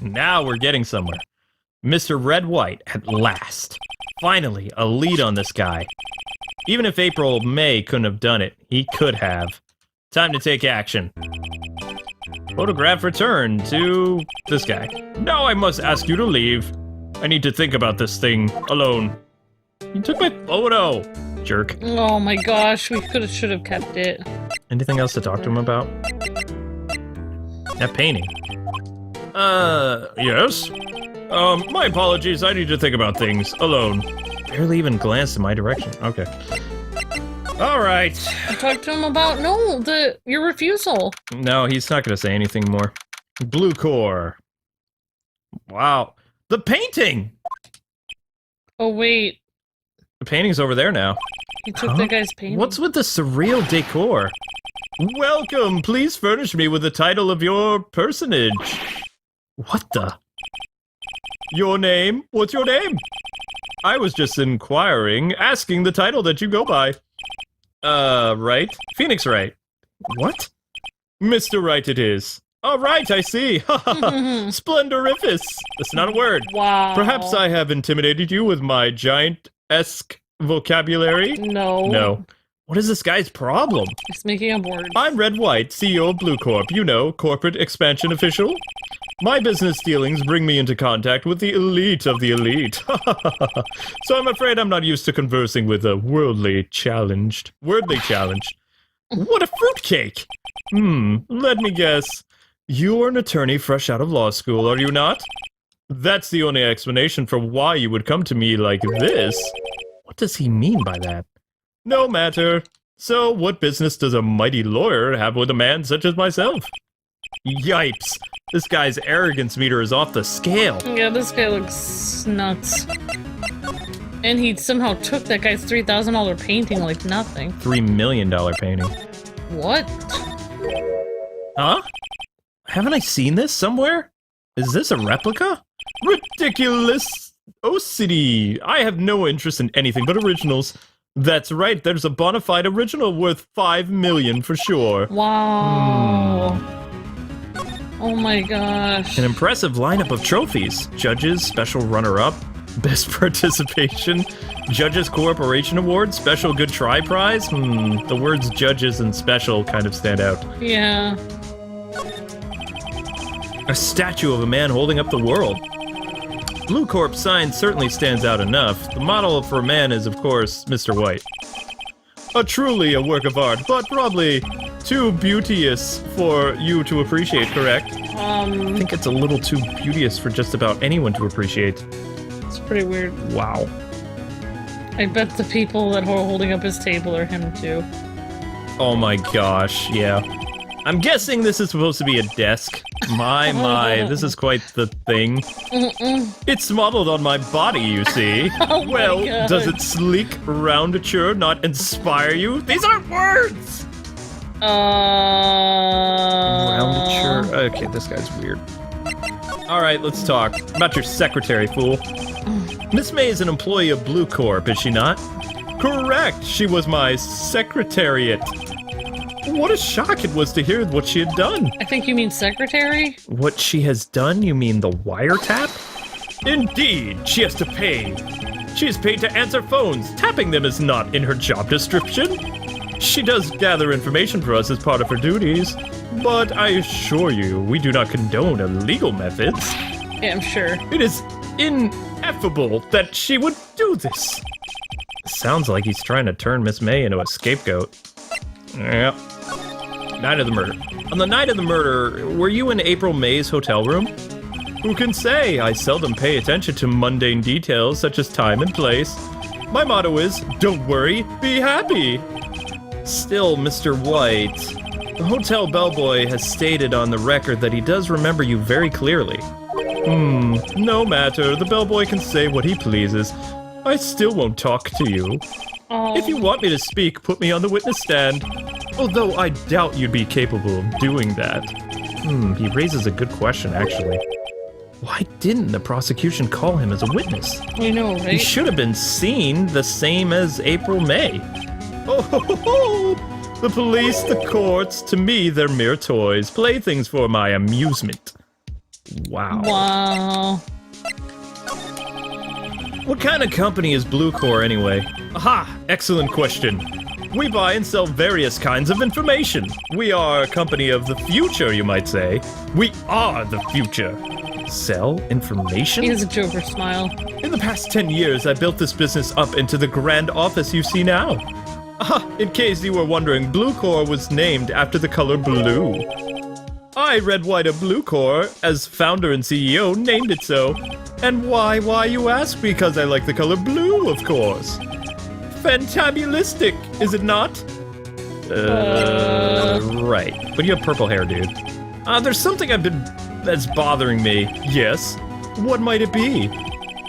Now we're getting somewhere. Mr. Red White, at last. Finally, a lead on this guy. Even if April May couldn't have done it, he could have. Time to take action. Photograph returned to this guy. Now I must ask you to leave. I need to think about this thing alone. You took my photo, jerk. Oh my gosh, we should have kept it. Anything else to talk to him about? That painting. Yes? My apologies, I need to think about things alone. Barely even glanced in my direction. Okay. All right. Talk to him about your refusal. No, he's not gonna say anything more. Blue Corps. Wow. The painting! Oh wait, The painting's over there now. he took that guy's painting. What's with the surreal decor? Welcome! Please furnish me with the title of your personage. What the? Your name? What's your name? I was just inquiring, asking the title that you go by. Wright? Phoenix Wright. What? Mr. Wright it is. All right, I see. Splendorific. That's not a word. Wow. Perhaps I have intimidated you with my giant-esque vocabulary? No. No. What is this guy's problem? He's making up words. I'm Red White, CEO of Blue Corp. You know, corporate expansion official. My business dealings bring me into contact with the elite of the elite. So I'm afraid I'm not used to conversing with a worldly challenged. What a fruitcake! Let me guess. You're an attorney fresh out of law school, are you not? That's the only explanation for why you would come to me like this. What does he mean by that? No matter. So, what business does a mighty lawyer have with a man such as myself? Yipes. This guy's arrogance meter is off the scale. Yeah, this guy looks nuts. And he somehow took that guy's $3,000 painting like nothing. $3 million painting. What? Huh? Haven't I seen this somewhere? Is this a replica? Ridiculous! Oh, city! I have no interest in anything but originals. That's right, there's a bona fide original worth $5 million for sure. Wow. Oh my gosh. An impressive lineup of trophies. Judges, special runner-up, best participation, Judges Corporation Award, special good try prize. The words judges and special kind of stand out. Yeah. A statue of a man holding up the world. Blue Corp sign certainly stands out enough. The model for a man is, of course, Mr. White. Truly a work of art, but probably too beauteous for you to appreciate, correct? I think it's a little too beauteous for just about anyone to appreciate. It's pretty weird. Wow. I bet the people that are holding up his table are him too. Oh my gosh, yeah. I'm guessing this is supposed to be a desk. My, this is quite the thing. It's modeled on my body, you see. Oh well, my God. does its sleek roundature not inspire you? These aren't words! Roundature. Okay, this guy's weird. Alright, let's talk. About your secretary, fool. Miss May is an employee of Blue Corp, is she not? Correct! She was my secretariat. What a shock it was to hear what she had done. I think you mean secretary? What she has done? You mean the wiretap? Indeed, she has to pay. She is paid to answer phones. Tapping them is not in her job description. She does gather information for us as part of her duties, but I assure you, we do not condone illegal methods. Yeah, I'm sure. It is ineffable that she would do this. Sounds like he's trying to turn Miss May into a scapegoat. Yep. Night of the murder. On the night of the murder, were you in April May's hotel room? Who can say? I seldom pay attention to mundane details such as time and place. My motto is, don't worry, be happy. Still, Mr. White, the hotel bellboy has stated on the record that he does remember you very clearly. No matter, the bellboy can say what he pleases. I still won't talk to you. Oh. If you want me to speak, put me on the witness stand. Although I doubt you'd be capable of doing that. He raises a good question, actually. Why didn't the prosecution call him as a witness? You know, He right? should have been seen the same as April May. Oh, ho, ho, ho. The police, the courts, to me, they're mere toys, playthings for my amusement. Wow. Wow. What kind of company is Blue Core anyway? Aha! Excellent question. We buy and sell various kinds of information. We are a company of the future, you might say. We are the future. Sell information? He has a Joker smile. In the past 10 years, I built this business up into the grand office you see now. In case you were wondering, Blue Core was named after the color blue. I, Red, White, of Blue Core, as founder and CEO, named it so. And why, you ask? Because I like the color blue, of course. Fantabulistic, is it not? Right. But you have purple hair, dude. There's something that's bothering me. Yes? What might it be?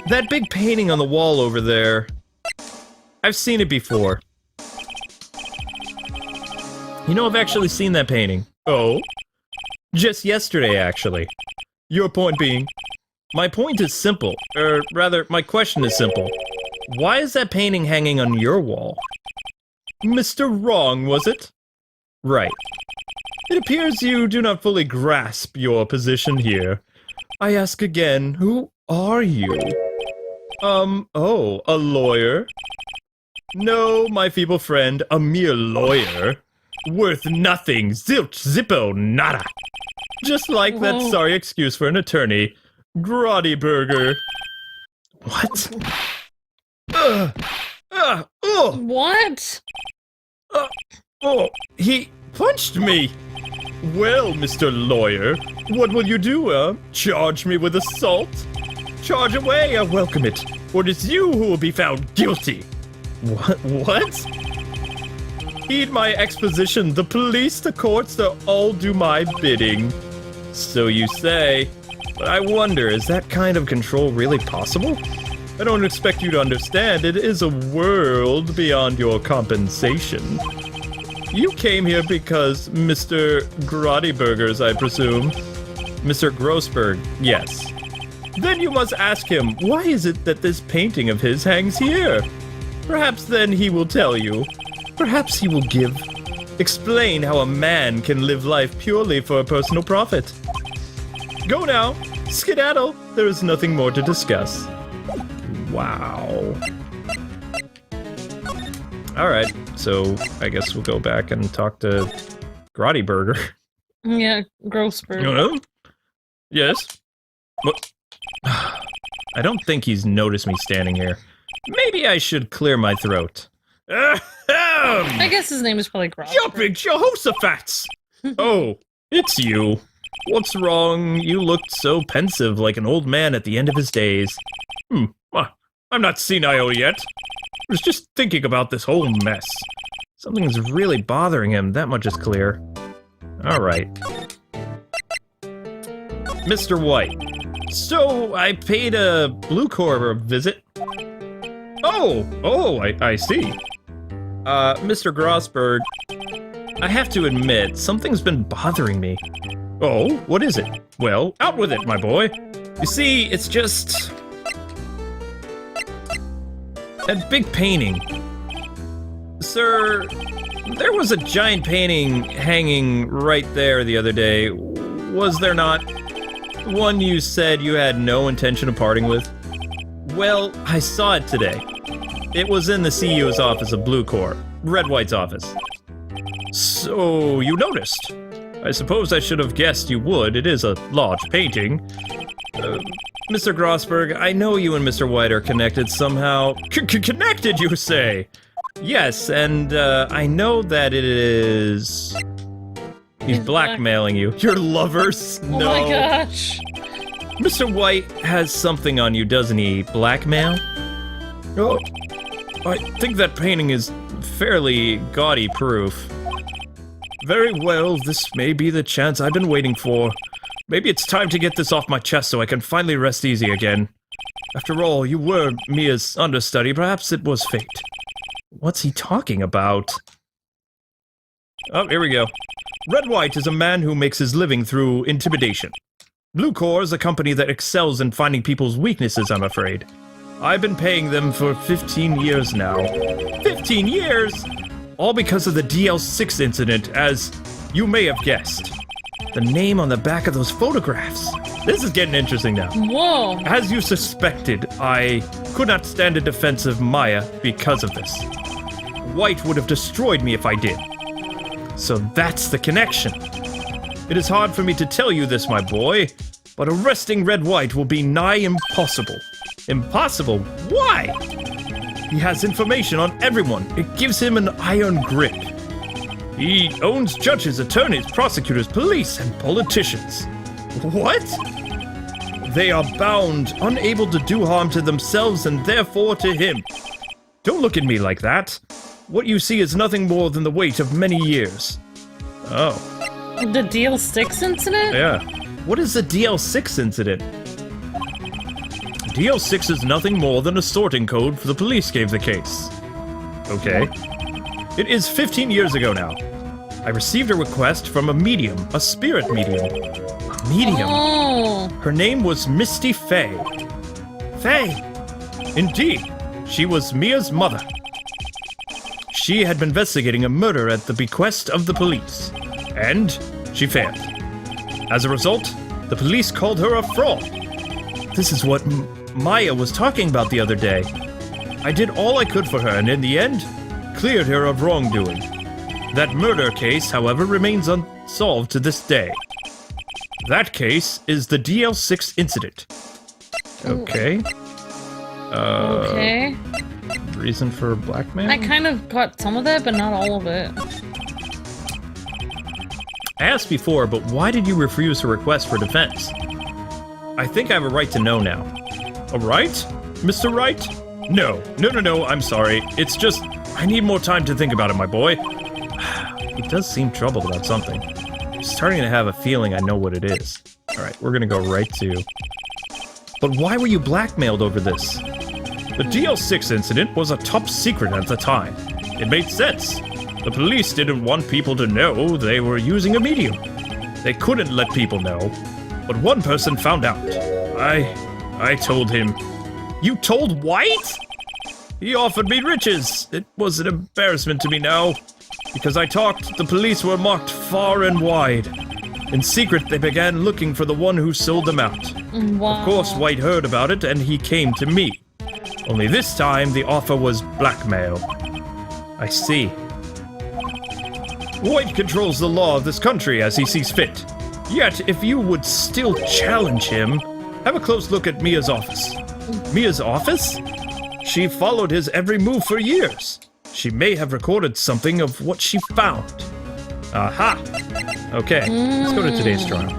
That big painting on the wall over there. I've seen it before. You know, I've actually seen that painting. Oh? Just yesterday, actually. Your point being? My point is simple. Rather, my question is simple. Why is that painting hanging on your wall? Mr. Wrong, was it? Right. It appears you do not fully grasp your position here. I ask again, who are you? Oh, a lawyer? No, my feeble friend, a mere lawyer. Worth nothing, zilch, zippo, nada. Just like that Whoa. sorry excuse for an attorney, Grotty Burger. What? What? Oh, he punched me! Well, Mr. Lawyer, what will you do, Charge me with assault? Charge away, I welcome it, for it is you who will be found guilty. What? Heed my exposition, the police, the courts, they'll all do my bidding. So you say, but I wonder, is that kind of control really possible? I don't expect you to understand, it is a world beyond your compensation. You came here because Mr. Grottyburgers, I presume. Mr. Grossberg, yes. Then you must ask him, why is it that this painting of his hangs here? Perhaps then he will tell you. Perhaps he will explain how a man can live life purely for personal profit. Go now, skedaddle, there is nothing more to discuss. Wow. Alright, so I guess we'll go back and talk to Grotty Burger. Yeah, Grossberg. Hello? Yes? What? I don't think he's noticed me standing here. Maybe I should clear my throat. I guess his name is probably Grossberg. Jumping Jehoshaphat's! Oh, it's you. What's wrong? You looked so pensive, like an old man at the end of his days. I'm not senile yet. I was just thinking about this whole mess. Something's really bothering him, that much is clear. Alright. Mr. White. So, I paid a Blue Core a visit. Oh, I see. Mr. Grossberg, I have to admit, something's been bothering me. Oh, what is it? Well, out with it, my boy. You see, it's just... that big painting. Sir, there was a giant painting hanging right there the other day, was there not? One you said you had no intention of parting with? Well, I saw it today. It was in the CEO's office of Blue Corps, Red White's office. So, you noticed? I suppose I should have guessed you would. It is a large painting. Mr. Grossberg, I know you and Mr. White are connected somehow. Connected, you say? Yes, and I know that it is... He's blackmailing you. Your lovers? Oh No. my gosh. Mr. White has something on you, doesn't he? Blackmail? Oh, I think that painting is Fairly gaudy proof. very well. This may be the chance I've been waiting for. Maybe it's time to get this off my chest so I can finally rest easy again. After all, you were Mia's understudy. Perhaps it was fate. What's he talking about? Oh, here we go. Red White is a man who makes his living through intimidation. Blue Corps is a company that excels in finding people's weaknesses, I'm afraid. I've been paying them for 15 years now. 15 years? All because of the DL6 incident, as you may have guessed. The name on the back of those photographs. This is getting interesting now. Whoa. As you suspected, I could not stand in defense of Maya because of this. White would have destroyed me if I did. So that's the connection. It is hard for me to tell you this, my boy, but arresting Red White will be nigh impossible. Impossible? Why? He has information on everyone. It gives him an iron grip. He owns judges, attorneys, prosecutors, police, and politicians. What? They are bound, unable to do harm to themselves and therefore to him. Don't look at me like that. What you see is nothing more than the weight of many years. Oh. The DL6 incident? Yeah. What is the DL6 incident? DL6 is nothing more than a sorting code for the police gave the case. Okay. It is 15 years ago now. I received a request from a medium, a spirit medium. A medium? Oh. Her name was Misty Fay. Faye! Indeed, she was Mia's mother. She had been investigating a murder at the bequest of the police, and she failed. As a result, the police called her a fraud. This is what Maya was talking about the other day. I did all I could for her, and in the end, cleared her of wrongdoing. That murder case, however, remains unsolved to this day. That case is the DL6 incident. Okay. Okay. Reason for blackmail? I kind of got some of that, but not all of it. I asked before, but why did you refuse her request for defense? I think I have a right to know now. A right, Mr. Wright? No, I'm sorry. It's just, I need more time to think about it, my boy. He does seem troubled about something. I'm starting to have a feeling I know what it is. Alright, we're gonna go right to... But why were you blackmailed over this? The DL6 incident was a top secret at the time. It made sense. The police didn't want people to know they were using a medium. They couldn't let people know. But one person found out. I told him. You told White? He offered me riches. It was an embarrassment to me now. Because I talked, the police were marked far and wide. In secret, they began looking for the one who sold them out. Wow. Of course, White heard about it, and he came to me. Only this time, the offer was blackmail. I see. White controls the law of this country as he sees fit. Yet, if you would still challenge him, have a close look at Mia's office. Mia's office? She followed his every move for years. She may have recorded something of what she found. Aha! Okay, let's go to today's trial.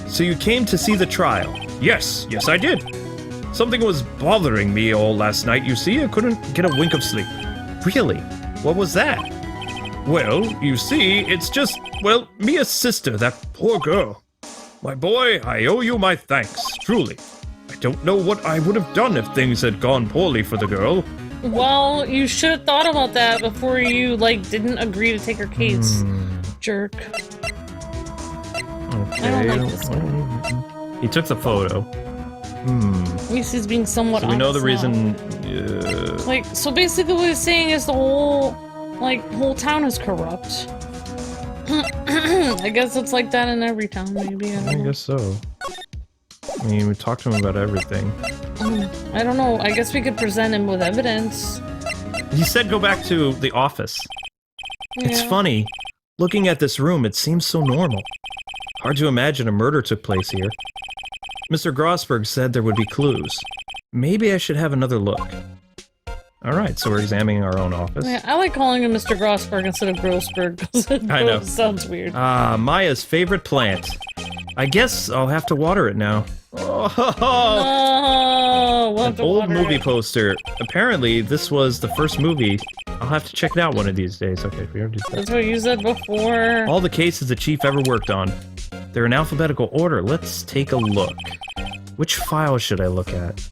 So you came to see the trial? Yes, I did. Something was bothering me all last night, you see. I couldn't get a wink of sleep. Really? What was that? Well, you see, it's just, well, Mia's sister, that poor girl. My boy, I owe you my thanks, truly. I don't know what I would have done if things had gone poorly for the girl. Well, you should have thought about that before you, didn't agree to take her case. Jerk. Okay. I don't like this guy. He took the photo. At least he's being somewhat So we know the honest now. reason... So basically what he's saying is the whole Like, whole town is corrupt. I guess it's like that in every town, maybe. I don't know. guess so. I mean, we talked to him about everything. I don't know. I guess we could present him with evidence. He said go back to the office. It's Yeah. funny. Looking at this room, it seems so normal. Hard to imagine a murder took place here. Mr. Grossberg said there would be clues. Maybe I should have another look. Alright, so we're examining our own office. Yeah, I like calling him Mr. Grossberg instead of Grossberg because it I know. sounds weird. Ah, Maya's favorite plant. I guess I'll have to water it now. Oh, Oh, we'll have an to old water movie it. poster. Apparently, this was the first movie. I'll have to check it out one of these days. Okay, we already did that. That's what you said before. All the cases the chief ever worked on. They're in alphabetical order. Let's take a look. Which file should I look at?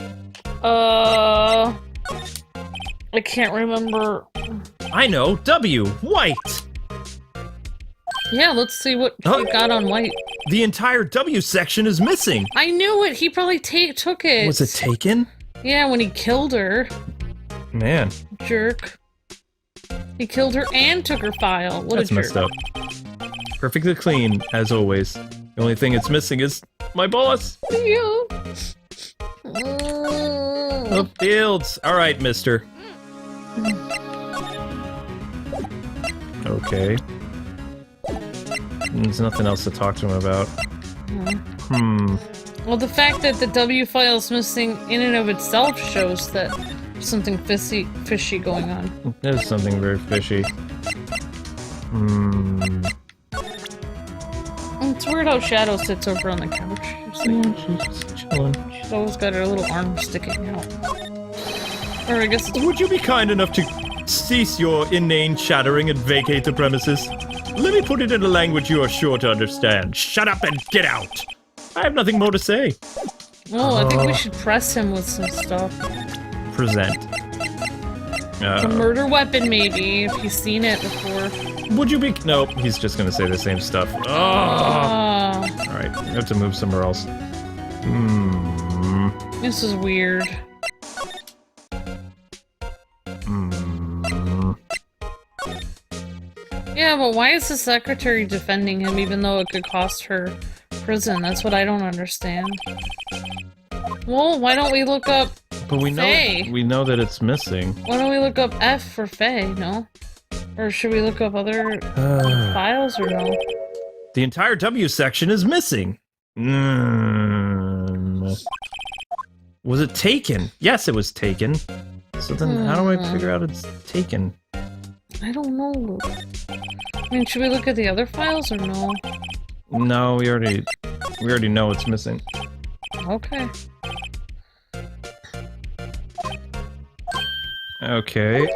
I can't remember. I know! W! White! Yeah, let's see what Huh? he got on White. The entire W section is missing! I knew it. He probably took it. Was it taken? Yeah, when he killed her. Man, Jerk. He killed her and took her file. What that's a jerk. messed up. Perfectly clean, as always. The only thing it's missing is my boss! Yeah. The fields! Alright, mister. Okay. There's nothing else to talk to him about. Well, the fact that the W file's missing in and of itself shows that there's something fishy going on. There's something very fishy. It's weird how Shadow sits over on the couch. She's just chilling. She's always got her little arm sticking out. Or I guess it's... Would you be kind enough to cease your inane chattering and vacate the premises? Let me put it in a language you are sure to understand. Shut up and get out! I have nothing more to say. Oh, I think we should press him with some stuff. Present. A murder weapon, maybe, if he's seen it before. Would you be... Nope, he's just gonna say the same stuff. Alright, we have to move somewhere else. This is weird. Yeah, but why is the secretary defending him even though it could cost her prison? That's what I don't understand. Well, why don't we look up... But we Faye. know that it's missing. Why don't we look up F for Faye, no? Or should we look up other files or no? The entire W section is missing. Was it taken? Yes, it was taken. So then how do I figure out it's taken? I don't know. I mean, should we look at the other files or no? No, we already know it's missing. Okay. Okay.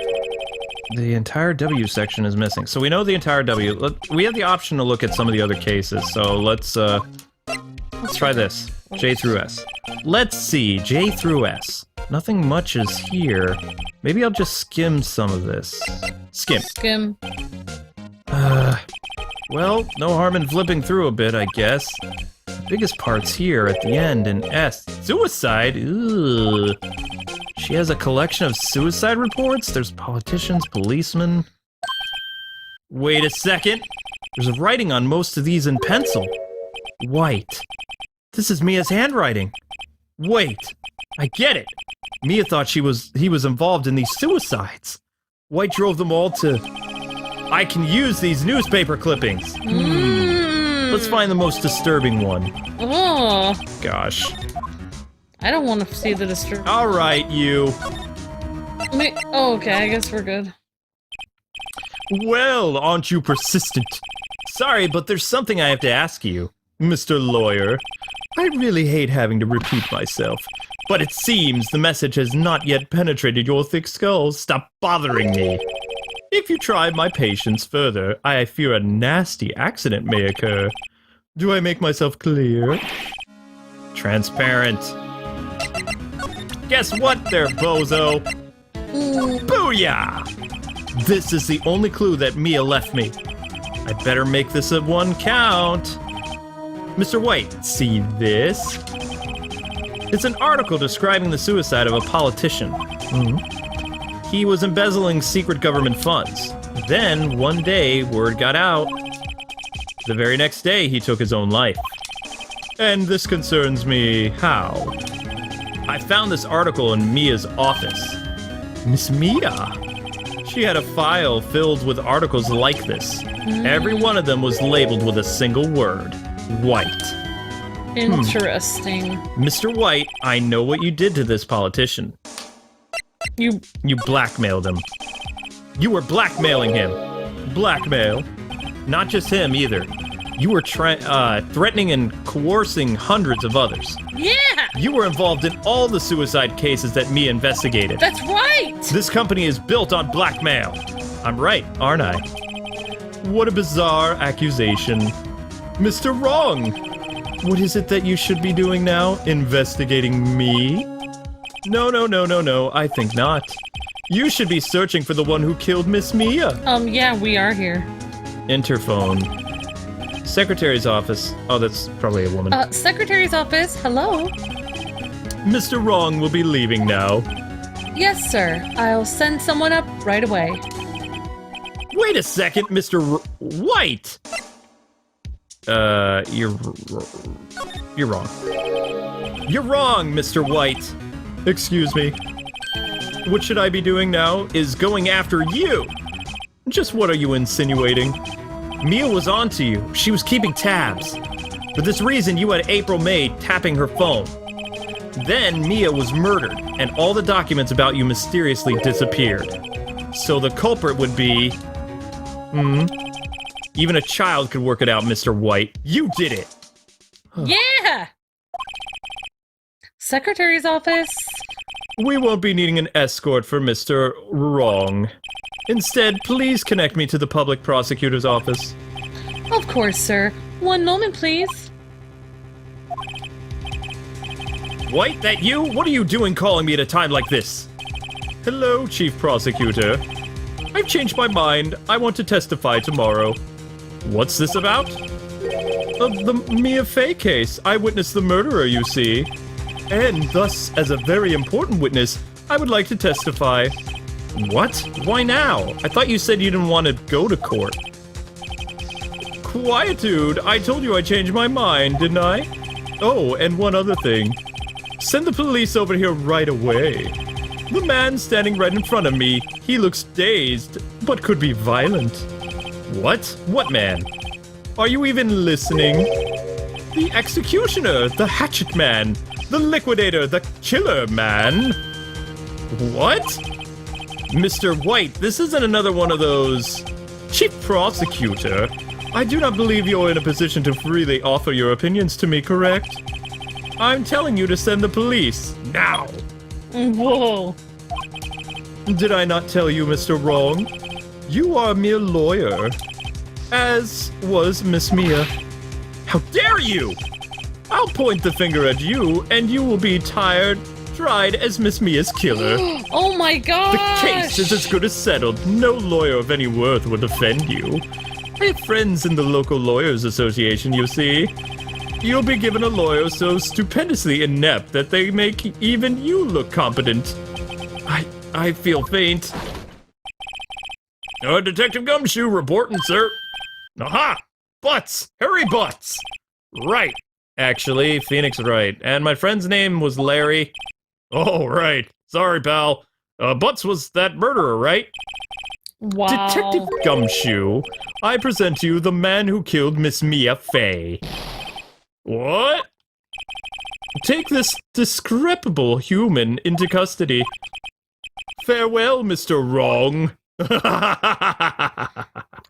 The entire W section is missing. So we know the entire W. We have the option to look at some of the other cases. So let's try this. J through S. Let's see. J through S. Nothing much is here. Maybe I'll just skim some of this. Skim. Well, no harm in flipping through a bit, I guess. The biggest part's here at the end in S. Suicide? Ugh. She has a collection of suicide reports? There's politicians, policemen... Wait a second! There's writing on most of these in pencil. White. This is Mia's handwriting. Wait. I get it. Mia thought he was involved in these suicides. White drove them all to... I can use these newspaper clippings. Let's find the most disturbing one. Oh, Gosh. I don't want to see the disturbance. Alright, you. Oh, okay, I guess we're good. Well, aren't you persistent? Sorry, but there's something I have to ask you, Mr. Lawyer. I really hate having to repeat myself, but it seems the message has not yet penetrated your thick skull. Stop bothering me. If you try my patience further, I fear a nasty accident may occur. Do I make myself clear? Transparent. Guess what there, bozo? Booyah! This is the only clue that Mia left me. I better make this a one count. Mr. White, see this? It's an article describing the suicide of a politician. He was embezzling secret government funds. Then, one day, word got out. The very next day, he took his own life. And this concerns me how? I found this article in Mia's office. Miss Mia? She had a file filled with articles like this. Every one of them was labeled with a single word. White. Interesting. Mr. White, I know what you did to this politician. You blackmailed him. You were blackmailing him. Blackmail. Not just him, either. You were threatening and coercing hundreds of others. Yeah! You were involved in all the suicide cases that Mia investigated. That's right! This company is built on blackmail. I'm right, aren't I? What a bizarre accusation. Mr. Wrong! What is it that you should be doing now? Investigating me? No, I think not. You should be searching for the one who killed Miss Mia. Yeah, we are here. Interphone. Secretary's office. Oh, that's probably a woman. Secretary's office, hello? Mr. Wrong will be leaving now. Yes, sir. I'll send someone up right away. Wait a second, Mr. White! You're wrong. You're wrong, Mr. White. Excuse me. What should I be doing now is going after you. Just what are you insinuating? Mia was onto you. She was keeping tabs. For this reason, you had April May tapping her phone. Then Mia was murdered, and all the documents about you mysteriously disappeared. So the culprit would be... Even a child could work it out, Mr. White. You did it! Yeah! Secretary's office. We won't be needing an escort for Mr. Wrong. Instead, please connect me to the public prosecutor's office. Of course, sir. One moment, please. White, that you? What are you doing calling me at a time like this? Hello, Chief Prosecutor. I've changed my mind. I want to testify tomorrow. What's this about? The Mia Fey case. I witnessed the murderer, you see. And thus, as a very important witness, I would like to testify. What? Why now? I thought you said you didn't want to go to court. Quietude, I told you I changed my mind, didn't I? Oh, and one other thing. Send the police over here right away. The man standing right in front of me, he looks dazed, but could be violent. What? What man? Are you even listening? The executioner, the hatchet man, the liquidator, the killer man. What? Mr. White, this isn't another one of those... Chief Prosecutor, I do not believe you're in a position to freely offer your opinions to me, correct? I'm telling you to send the police, now! Whoa. Did I not tell you, Mr. Wrong? You are a mere lawyer. As was Miss Mia. How dare you! I'll point the finger at you, and you will be tried as Miss Mia's killer. Oh my god! The case is as good as settled. No lawyer of any worth will defend you. I have friends in the local lawyers association, you see. You'll be given a lawyer so stupendously inept that they make even you look competent. I feel faint. Detective Gumshoe reporting, sir. Aha! Butts! Hurry, Butts! Right. Actually, Phoenix Wright. And my friend's name was Larry. Oh, right. Sorry, pal. Butts was that murderer, right? Wow. Detective Gumshoe, I present to you the man who killed Miss Mia Fey. What? Take this discrepable human into custody. Farewell, Mr. Wrong.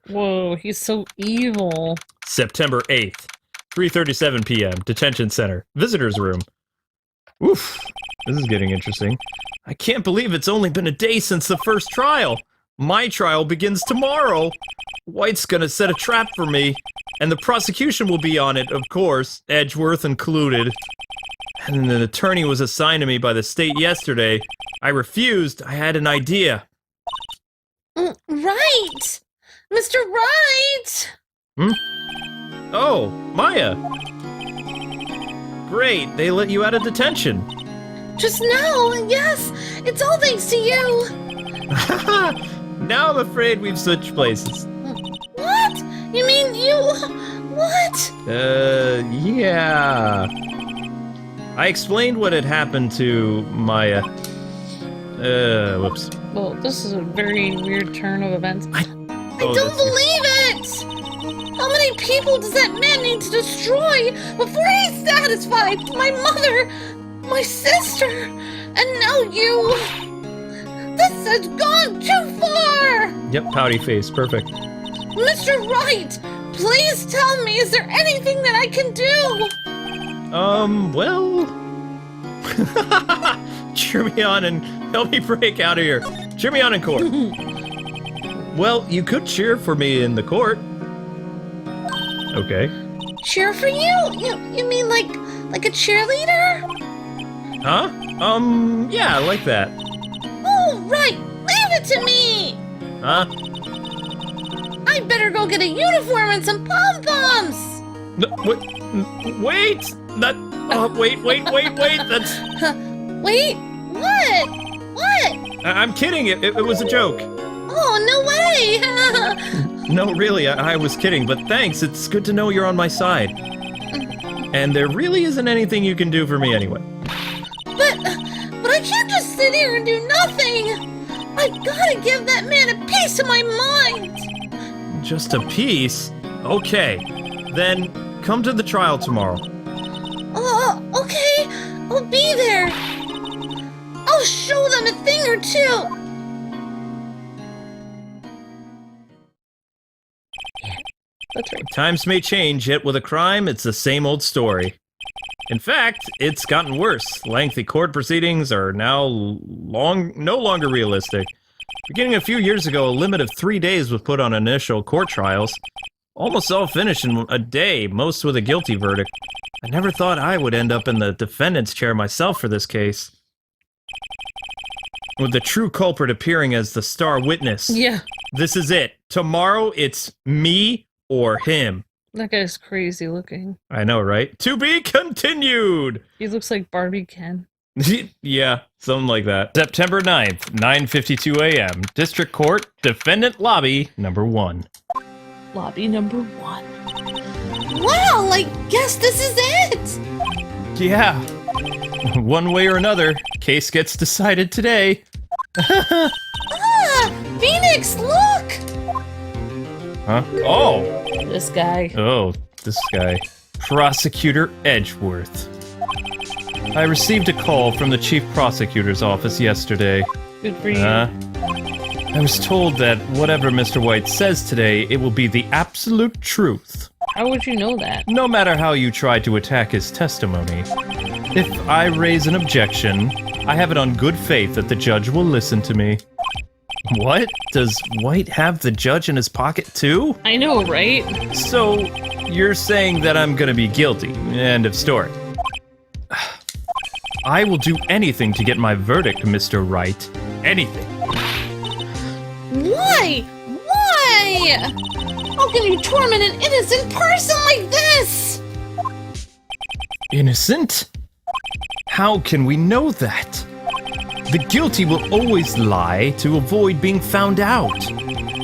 Whoa, he's so evil. September 8th, 3:37 p.m., detention center, visitor's room. Oof, this is getting interesting. I can't believe it's only been a day since the first trial. My trial begins tomorrow. White's gonna set a trap for me, and the prosecution will be on it, of course, Edgeworth included. And an attorney was assigned to me by the state yesterday. I refused. I had an idea. Right! Mr. Wright! Oh, Maya. Great, they let you out of detention. Just now, yes! It's all thanks to you! now I'm afraid we've switched places. What? You mean you... What? Yeah. I explained what had happened to my, whoops. Well, this is a very weird turn of events. I don't believe it! How many people does that man need to destroy before he's satisfied? My mother, my sister, and now you. This has gone too far! Yep, pouty face, perfect. Mr. Wright, please tell me, is there anything that I can do? Well... Cheer me on and help me break out of here. Cheer me on in court. Well, you could cheer for me in the court. Okay. Cheer for you? You mean like a cheerleader? Huh? Yeah, I like that. Oh, right. Leave it to me. Huh? I better go get a uniform and some pom-poms. Wait! That... wait, that's... Wait, what? What? I'm kidding, it was a joke. Oh, no way! No, really, I was kidding, but thanks, it's good to know you're on my side. And there really isn't anything you can do for me anyway. But I can't just sit here and do nothing! I've gotta give that man a piece of my mind! Just a piece? Okay, then come to the trial tomorrow. Okay, I'll be there. I'll show them a thing or two. That's right. Times may change, yet with a crime, it's the same old story. In fact, it's gotten worse. Lengthy court proceedings are now no longer realistic. Beginning a few years ago, a limit of 3 days was put on initial court trials. Almost all finished in a day, most with a guilty verdict. I never thought I would end up in the defendant's chair myself for this case. With the true culprit appearing as the star witness. Yeah. This is it. Tomorrow, it's me or him. That guy's crazy looking. I know, right? To be continued! He looks like Barbie Ken. Yeah, something like that. September 9th, 9:52 a.m. District Court, Defendant Lobby, number 1. Lobby number 1. Wow, I guess this is it! Yeah. One way or another, case gets decided today. Phoenix, look! Huh? Oh! This guy. Oh, this guy. Prosecutor Edgeworth. I received a call from the Chief Prosecutor's office yesterday. Good for you. I was told that whatever Mr. White says today, it will be the absolute truth. How would you know that? No matter how you try to attack his testimony. If I raise an objection, I have it on good faith that the judge will listen to me. What? Does White have the judge in his pocket too? I know, right? So, you're saying that I'm gonna be guilty. End of story. I will do anything to get my verdict, Mr. Wright. Anything. Why? Why? How can you torment an innocent person like this? Innocent? How can we know that? The guilty will always lie to avoid being found out.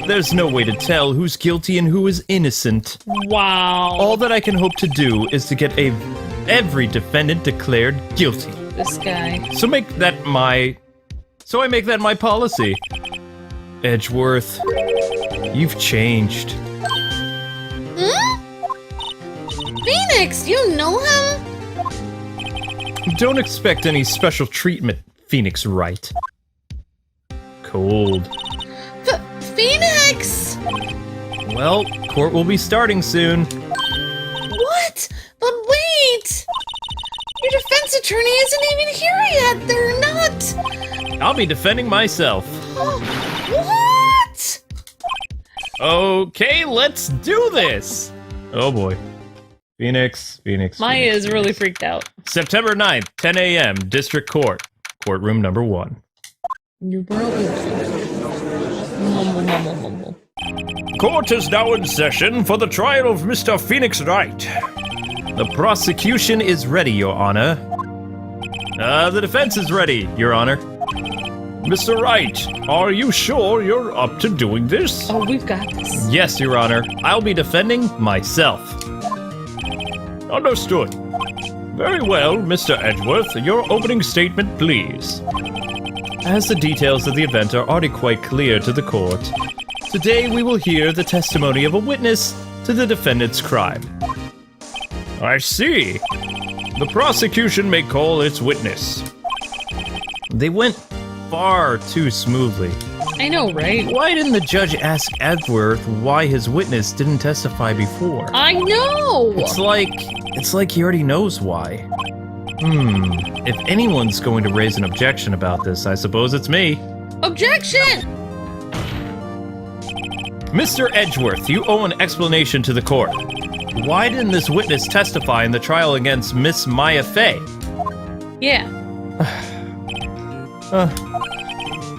There's no way to tell who's guilty and who is innocent. Wow. All that I can hope to do is to get every defendant declared guilty. This guy. So I make that my policy. Edgeworth, you've changed. Hmm? Phoenix, you know him? Don't expect any special treatment, Phoenix Wright. Cold. Phoenix! Well, court will be starting soon. What? But wait! Your defense attorney isn't even here yet! They're not! I'll be defending myself. What? Okay, let's do this! Oh boy. Phoenix. Maya is really freaked out. September 9th, 10 a.m., District Court. Courtroom number 1. Mumble. Court is now in session for the trial of Mr. Phoenix Wright. The prosecution is ready, Your Honor. The defense is ready, Your Honor. Mr. Wright, are you sure you're up to doing this? Oh, we've got this. Yes, Your Honor. I'll be defending myself. Understood. Very well, Mr. Edgeworth, your opening statement, please. As the details of the event are already quite clear to the court, today we will hear the testimony of a witness to the defendant's crime. I see. The prosecution may call its witness. They went far too smoothly. I know, right? Why didn't the judge ask Edgeworth why his witness didn't testify before? I know! It's like he already knows why. If anyone's going to raise an objection about this, I suppose it's me. Objection! Mr. Edgeworth, you owe an explanation to the court. Why didn't this witness testify in the trial against Miss Maya Fey? Yeah.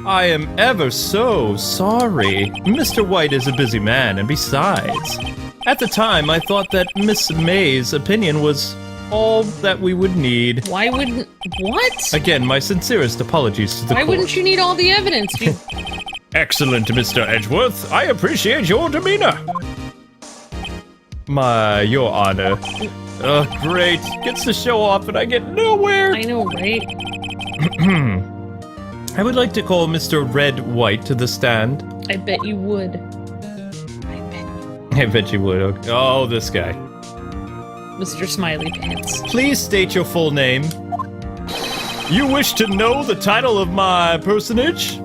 I am ever so sorry. Mr. White is a busy man, and besides, at the time I thought that Miss May's opinion was all that we would need. Why wouldn't... What? Again, my sincerest apologies to the Why court. wouldn't you need all the evidence? Excellent, Mr. Edgeworth. I appreciate your demeanor. Your Honor. Great. Gets to show off and I get nowhere. I know, right? I would like to call Mr. Red White to the stand. I bet you would. I bet you would. Okay. Oh, this guy. Mr. Smiley Pants. Please state your full name. You wish to know the title of my personage?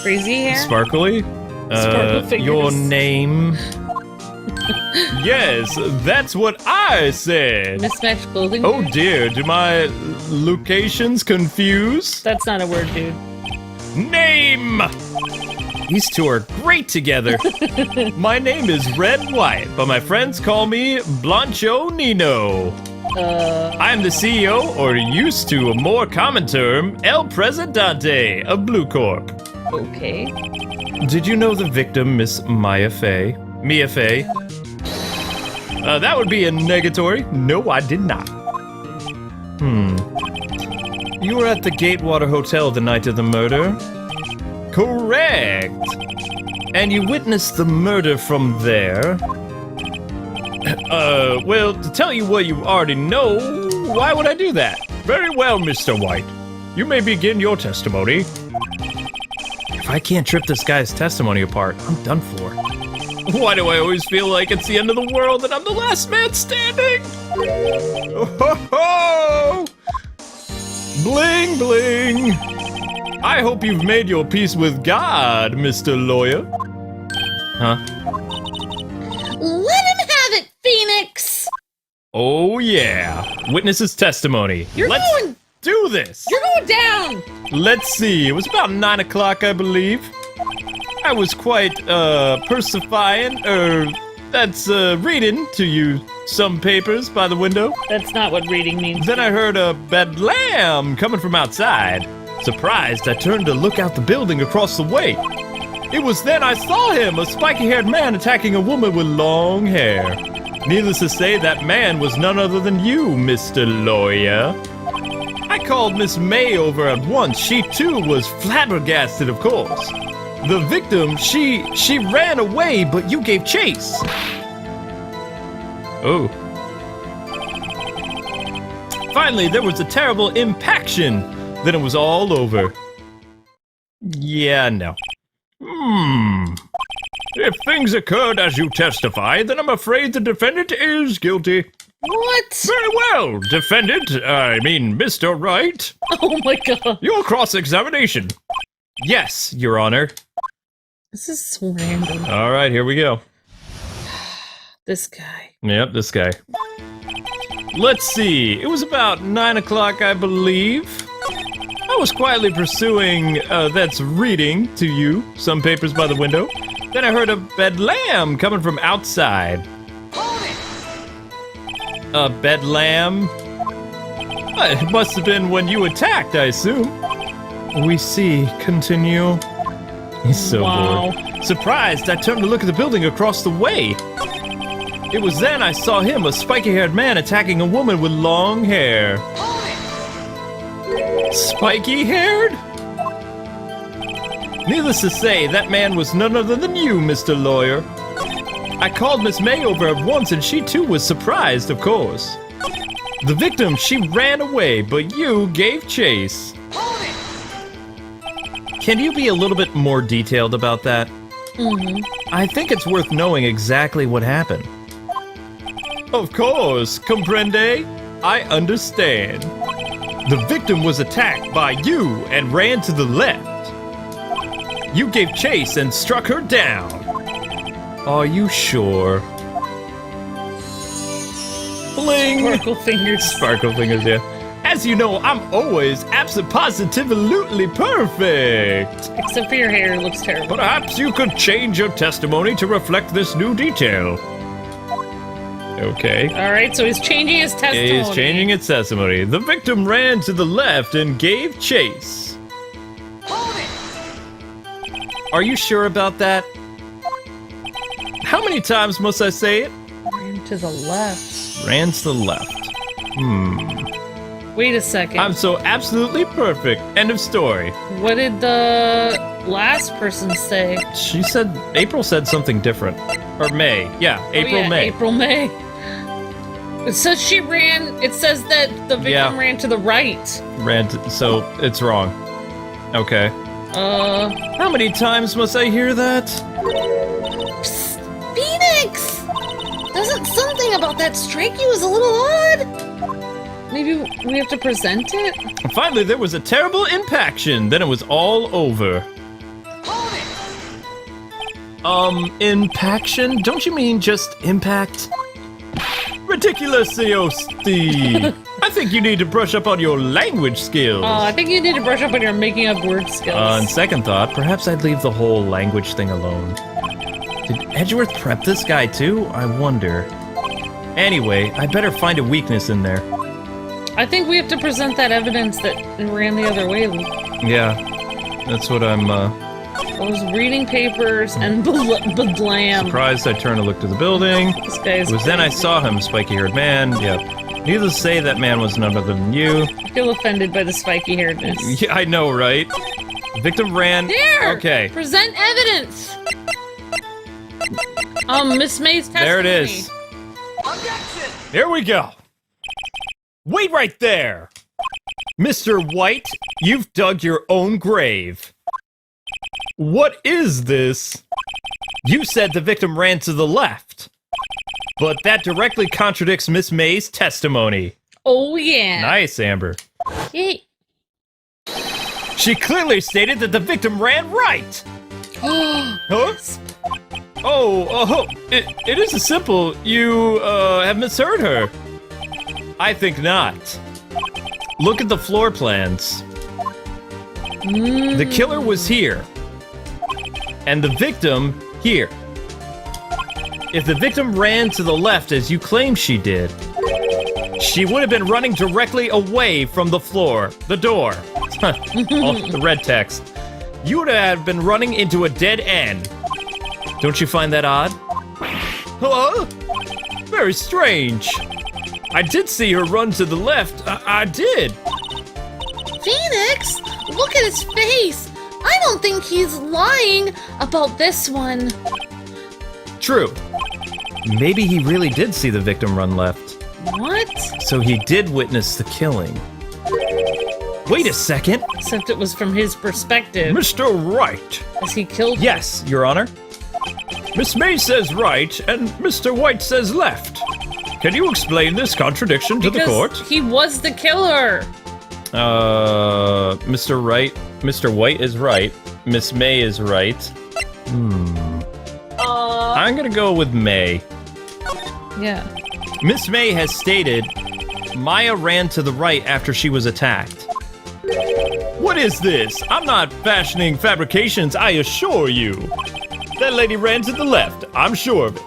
Crazy hair? Sparkly? Sparkle fingers. Your name? Yes, that's what I said. Mismatched clothing? Oh dear, do my locations confuse? That's not a word, dude. Name! These two are great together. My name is Red White, but my friends call me Blancho Nino. I'm the CEO, or used to a more common term, El Presidente of Blue Corp. Okay. Did you know the victim, Miss Maya Fey? Mia Fey? That would be a negatory. No, I did not. You were at the Gatewater Hotel the night of the murder? Correct! And you witnessed the murder from there? Well, to tell you what you already know, why would I do that? Very well, Mr. White. You may begin your testimony. If I can't trip this guy's testimony apart, I'm done for. Why do I always feel like it's the end of the world and I'm the last man standing? Oh, ho, ho! Bling, bling! I hope you've made your peace with God, Mr. Lawyer. Huh? Let him have it, Phoenix! Oh, yeah. Witness's testimony. Let's do this! You're going down! Let's see. It was about 9 o'clock, I believe. I was quite, persifying, reading to you some papers by the window. That's not what reading means. Then I heard a bedlam coming from outside. Surprised, I turned to look out the building across the way. It was then I saw him, a spiky-haired man attacking a woman with long hair. Needless to say, that man was none other than you, Mr. Lawyer. I called Miss May over at once. She, too, was flabbergasted, of course. The victim, she ran away, but you gave chase. Oh. Finally, there was a terrible impaction. Then it was all over. Yeah, no. If things occurred as you testify, then I'm afraid the defendant is guilty. What? Very well, Mr. Wright. Oh my god. Your cross-examination. Yes, Your Honor. This is so random. All right, here we go. This guy. Yep, this guy. Let's see. It was about 9 o'clock, I believe. I was quietly pursuing, reading to you some papers by the window. Then I heard a bedlam coming from outside. A bedlam? It must have been when you attacked, I assume. We see. Continue. He's so bored. Surprised, I turned to look at the building across the way. It was then I saw him, a spiky-haired man attacking a woman with long hair. Spiky-haired? Needless to say, that man was none other than you, Mr. Lawyer. I called Miss May over at once and she too was surprised, of course. The victim, she ran away, but you gave chase. Can you be a little bit more detailed about that? I think it's worth knowing exactly what happened. Of course, comprende? I understand. The victim was attacked by you and ran to the left. You gave chase and struck her down. Are you sure? Bling! Sparkle fingers. Sparkle fingers, yeah. As you know, I'm always abso-positively perfect. Except for your hair, it looks terrible. Perhaps you could change your testimony to reflect this new detail. Okay. Alright, so he's changing his testimony. He's changing its testimony. The victim ran to the left and gave chase. Are you sure about that? How many times must I say it? Ran to the left. Ran to the left. Wait a second. I'm so absolutely perfect. End of story. What did the last person say? She said, April said something different. Or May. Yeah, April, May. April, May. It says she ran, it says that the victim ran to the right. So it's wrong. Okay. How many times must I hear that? Psst, Phoenix! Doesn't something about that strike you as a little odd? Maybe we have to present it? Finally, there was a terrible impaction. Then it was all over. Impaction? Don't you mean just impact? Ridiculously. I think you need to brush up on your language skills. I think you need to brush up on your making up word skills. On second thought, perhaps I'd leave the whole language thing alone. Did Edgeworth prep this guy too? I wonder. Anyway, I better find a weakness in there. I think we have to present that evidence that it ran the other way, Luke. Yeah, that's what I'm, I was reading papers and blam. surprised I turned to look to the building. This guy's It was then I saw him, spiky-haired man. Yep. Needless to say, that man was none other than you. I feel offended by the spiky-hairedness. Yeah, I know, right? The victim ran. There! Okay. Present evidence! Miss May's testimony. There it is. Here we go. Wait right there! Mr. White, you've dug your own grave. What is this? You said the victim ran to the left, but that directly contradicts Miss May's testimony. Oh, yeah. Nice, Amber. Yay. She clearly stated that the victim ran right. Huh? It isn't simple. You, have misheard her. I think not. Look at the floor plans. The killer was here. And the victim here. If the victim ran to the left as you claim she did, she would have been running directly away from the floor, the door. All the red text. You would have been running into a dead end. Don't you find that odd? Hello? Very strange. I did see her run to the left. I did. Phoenix, look at his face. I don't think he's lying about this one. True. Maybe he really did see the victim run left. What? So he did witness the killing. Wait a second. Except it was from his perspective. Mr. Wright. As he killed Yes, Your Honor. Miss May says right, and Mr. White says left. Can you explain this contradiction to the court? He was the killer. Mr. Wright. Mr. White is right. Miss May is right. I'm gonna go with May. Yeah. Miss May has stated Maya ran to the right after she was attacked. What is this? I'm not fashioning fabrications, I assure you. That lady ran to the left, I'm sure of it.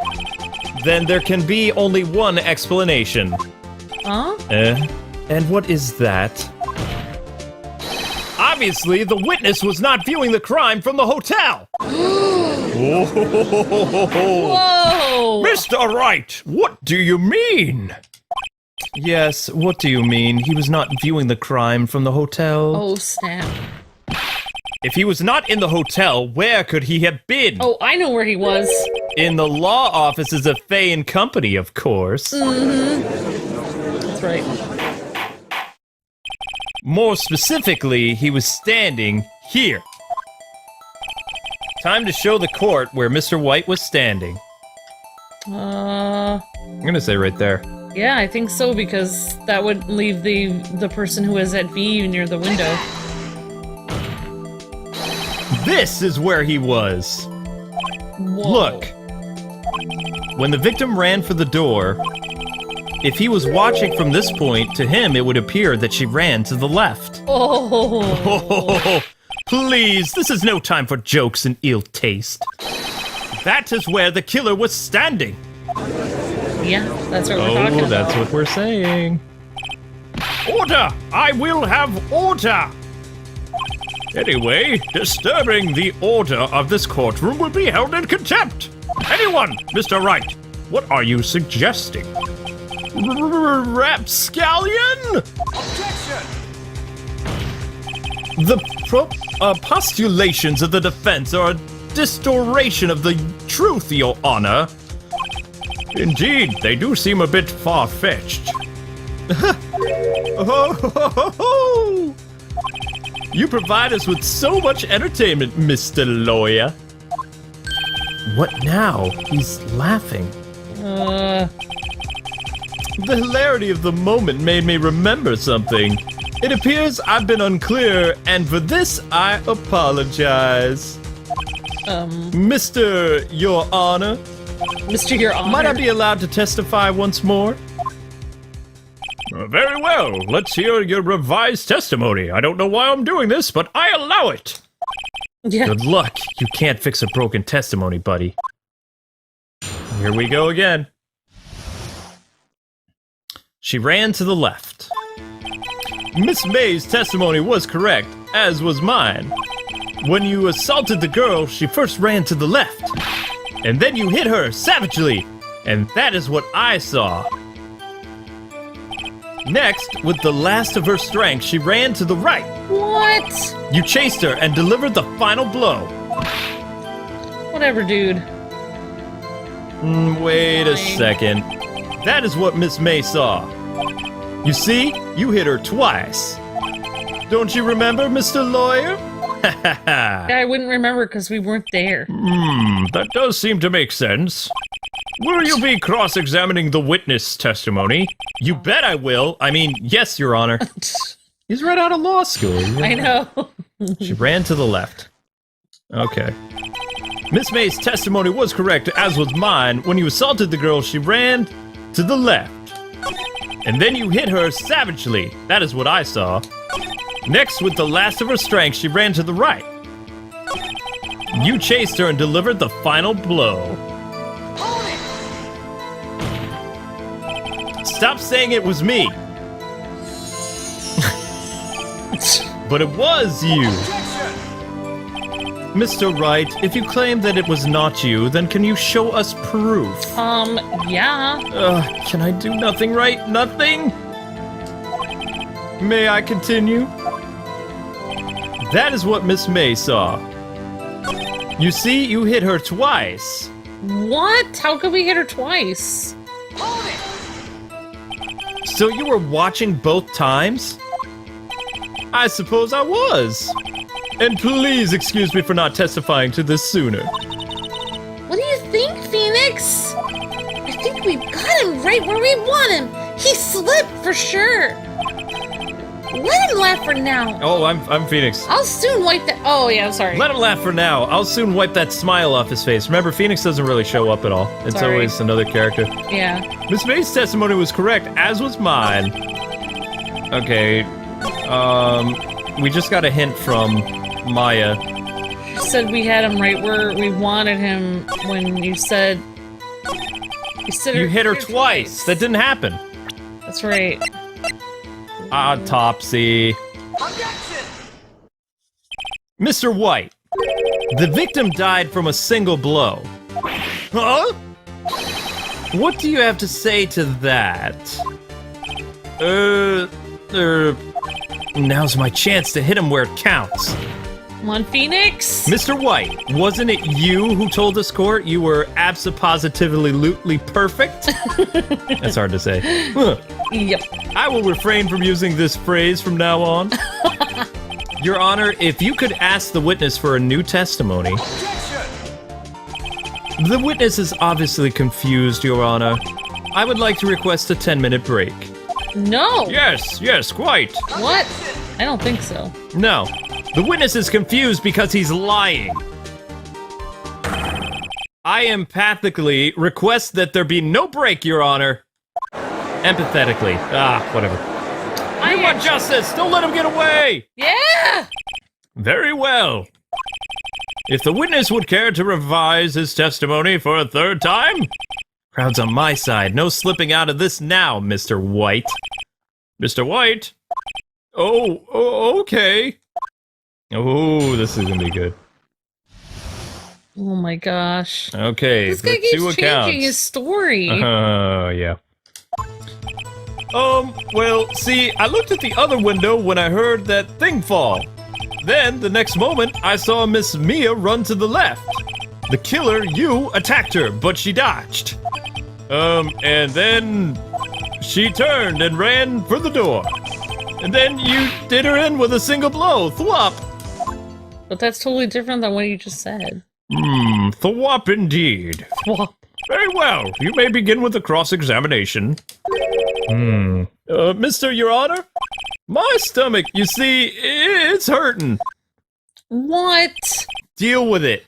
Then there can be only one explanation. Huh? And what is that? Obviously, the witness was not viewing the crime from the hotel. Whoa! Mr. Wright, what do you mean? Yes, what do you mean? He was not viewing the crime from the hotel? Oh, snap. If he was not in the hotel, where could he have been? Oh, I know where he was. In the law offices of Fay and Company, of course. That's right. More specifically, he was standing here. Time to show the court where Mr. White was standing. I'm gonna say right there. Yeah, I think so, because that would leave the person who is at V near the window. This is where he was. Whoa. Look. When the victim ran for the door, if he was watching from this point, to him it would appear that she ran to the left. Oh. Please, this is no time for jokes and ill taste. That is where the killer was standing. Yeah, that's what we're talking about. That's what we're saying. Order! I will have order! Anyway, disturbing the order of this courtroom will be held in contempt. Anyone, Mr. Wright, what are you suggesting? Rapscallion? Objection! The postulations of the defense are a distortion of the truth, Your Honor. Indeed, they do seem a bit far-fetched. You provide us with so much entertainment, Mr. Lawyer. What now? He's laughing. The hilarity of the moment made me remember something. It appears I've been unclear, and for this I apologize. Mr. Your Honor, Mr. Your Honor. might I be allowed to testify once more? Very well, let's hear your revised testimony. I don't know why I'm doing this, but I allow it. Yeah. Good luck. You can't fix a broken testimony, buddy. Here we go again. She ran to the left. Miss May's testimony was correct, as was mine. When you assaulted the girl, she first ran to the left. And then you hit her savagely. And that is what I saw. Next, with the last of her strength, she ran to the right. What? You chased her and delivered the final blow. Whatever, dude. Wait a Fine. second. That is what Miss May saw. You see, you hit her twice. Don't you remember, Mr. Lawyer? I wouldn't remember because we weren't there. That does seem to make sense. Will you be cross-examining the witness testimony? You bet I will. I mean, yes, Your Honor. He's right out of law school. I know. She ran to the left. Okay. Miss May's testimony was correct, as was mine. When you assaulted the girl, she ran to the left. And then you hit her savagely. That is what I saw. Next, with the last of her strength, she ran to the right. You chased her and delivered the final blow. Stop saying it was me. But it was you. Mr. Wright, if you claim that it was not you, then can you show us proof? Yeah. Can I do nothing right? Nothing? May I continue? That is what Miss May saw. You see, you hit her twice. What? How could we hit her twice? So you were watching both times? I suppose I was. And please excuse me for not testifying to this sooner. What do you think, Phoenix? I think we've got him right where we want him. He slipped for sure. Let him laugh for now. Oh, I'm Phoenix. I'll soon wipe that. Oh, yeah, I'm sorry. Let him laugh for now. I'll soon wipe that smile off his face. Remember, Phoenix doesn't really show up at all. It's Sorry. always another character. Yeah. Miss May's testimony was correct, as was mine. Okay, we just got a hint from Maya. You said we had him right where we wanted him when you said... You hit her twice. That didn't happen. That's right. Autopsy. Mr. White, the victim died from a single blow. Huh? What do you have to say to that? Now's my chance to hit him where it counts. Come on, Phoenix. Mr. White, wasn't it you who told this court you were abso-positively perfect? That's hard to say. Huh. Yep. I will refrain from using this phrase from now on. Your Honor, if you could ask the witness for a new testimony. The witness is obviously confused, Your Honor. I would like to request a 10-minute break. No. Yes, quite. What? I don't think so. No. The witness is confused because he's lying. I empathically request that there be no break, Your Honor. Empathetically. Whatever. I You want justice! Don't let him get away! Yeah! Very well. If the witness would care to revise his testimony for a third time? Crowd's on my side. No slipping out of this now, Mr. White. Mr. White? Oh, okay. Oh, this is gonna be good. Oh my gosh. Okay, This guy the keeps two changing accounts. his story. Yeah. Well, see, I looked at the other window when I heard that thing fall. Then, the next moment, I saw Miss Mia run to the left. The killer, you, attacked her, but she dodged. And then she turned and ran for the door. And then you did her in with a single blow, thwop. But that's totally different than what you just said. Thwop indeed. Swap. Very well. You may begin with the cross-examination. Mr. Your Honor? My stomach, you see, it's hurting. What? Deal with it.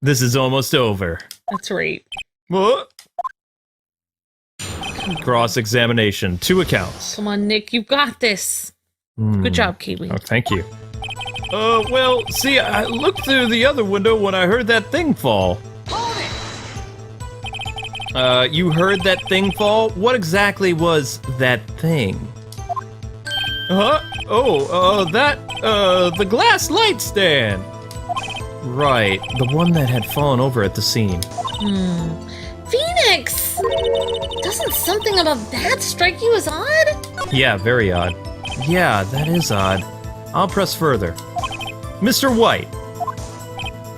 This is almost over. That's right. What? Cross-examination, 2 accounts. Come on, Nick, you got this. Good job, Kiwi. Oh, thank you. Well, see, I looked through the other window when I heard that thing fall. You heard that thing fall? What exactly was that thing? Huh? Oh, the glass light stand. Right, the one that had fallen over at the scene. Phoenix! Doesn't something about that strike you as odd? Yeah, very odd. Yeah, that is odd. I'll press further. Mr. White.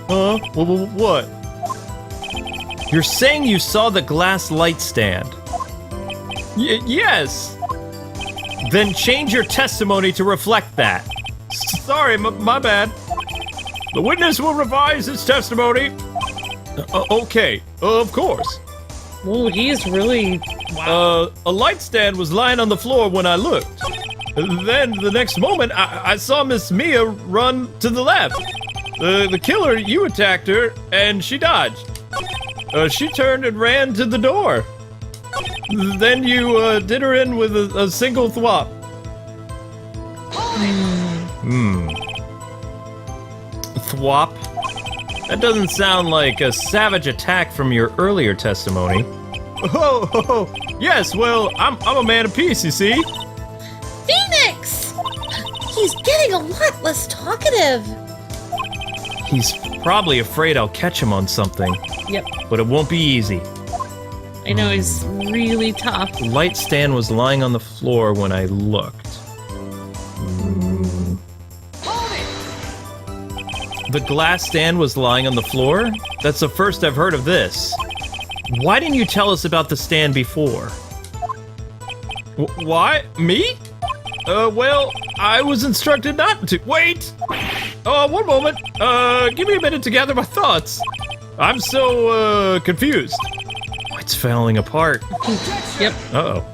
Huh? What? You're saying you saw the glass light stand? Yes! Then change your testimony to reflect that. Sorry, my bad. The witness will revise his testimony. Okay, of course. Whoa, he is really... A light stand was lying on the floor when I looked. Then, the next moment, I saw Miss Mia run to the left. The killer, you attacked her, and she dodged. She turned and ran to the door. Then you did her in with a single thwop. Thwop? That doesn't sound like a savage attack from your earlier testimony. Oh, yes, well, I'm a man of peace, you see? Phoenix! He's getting a lot less talkative. He's probably afraid I'll catch him on something, Yep. but it won't be easy. I know, he's really tough. The light stand was lying on the floor when I looked. The glass stand was lying on the floor? That's the first I've heard of this. Why didn't you tell us about the stand before? Why? Me? Well, I was instructed not to. Wait! One moment. Give me a minute to gather my thoughts. I'm so, confused. It's falling apart. Yep. Uh-oh.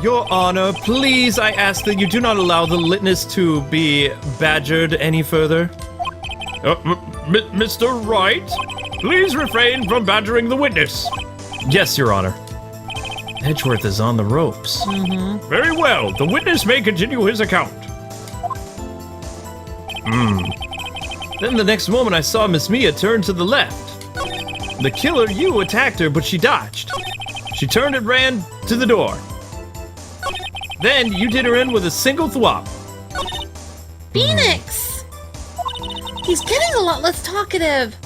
Your Honor, please, I ask that you do not allow the witness to be badgered any further. Mr. Wright, please refrain from badgering the witness. Yes, Your Honor. Edgeworth is on the ropes. Very well. The witness may continue his account. Then the next moment I saw Miss Mia turn to the left. The killer, you attacked her, but she dodged. She turned and ran to the door. Then you did her in with a single thwop. Phoenix! He's getting a lot less talkative.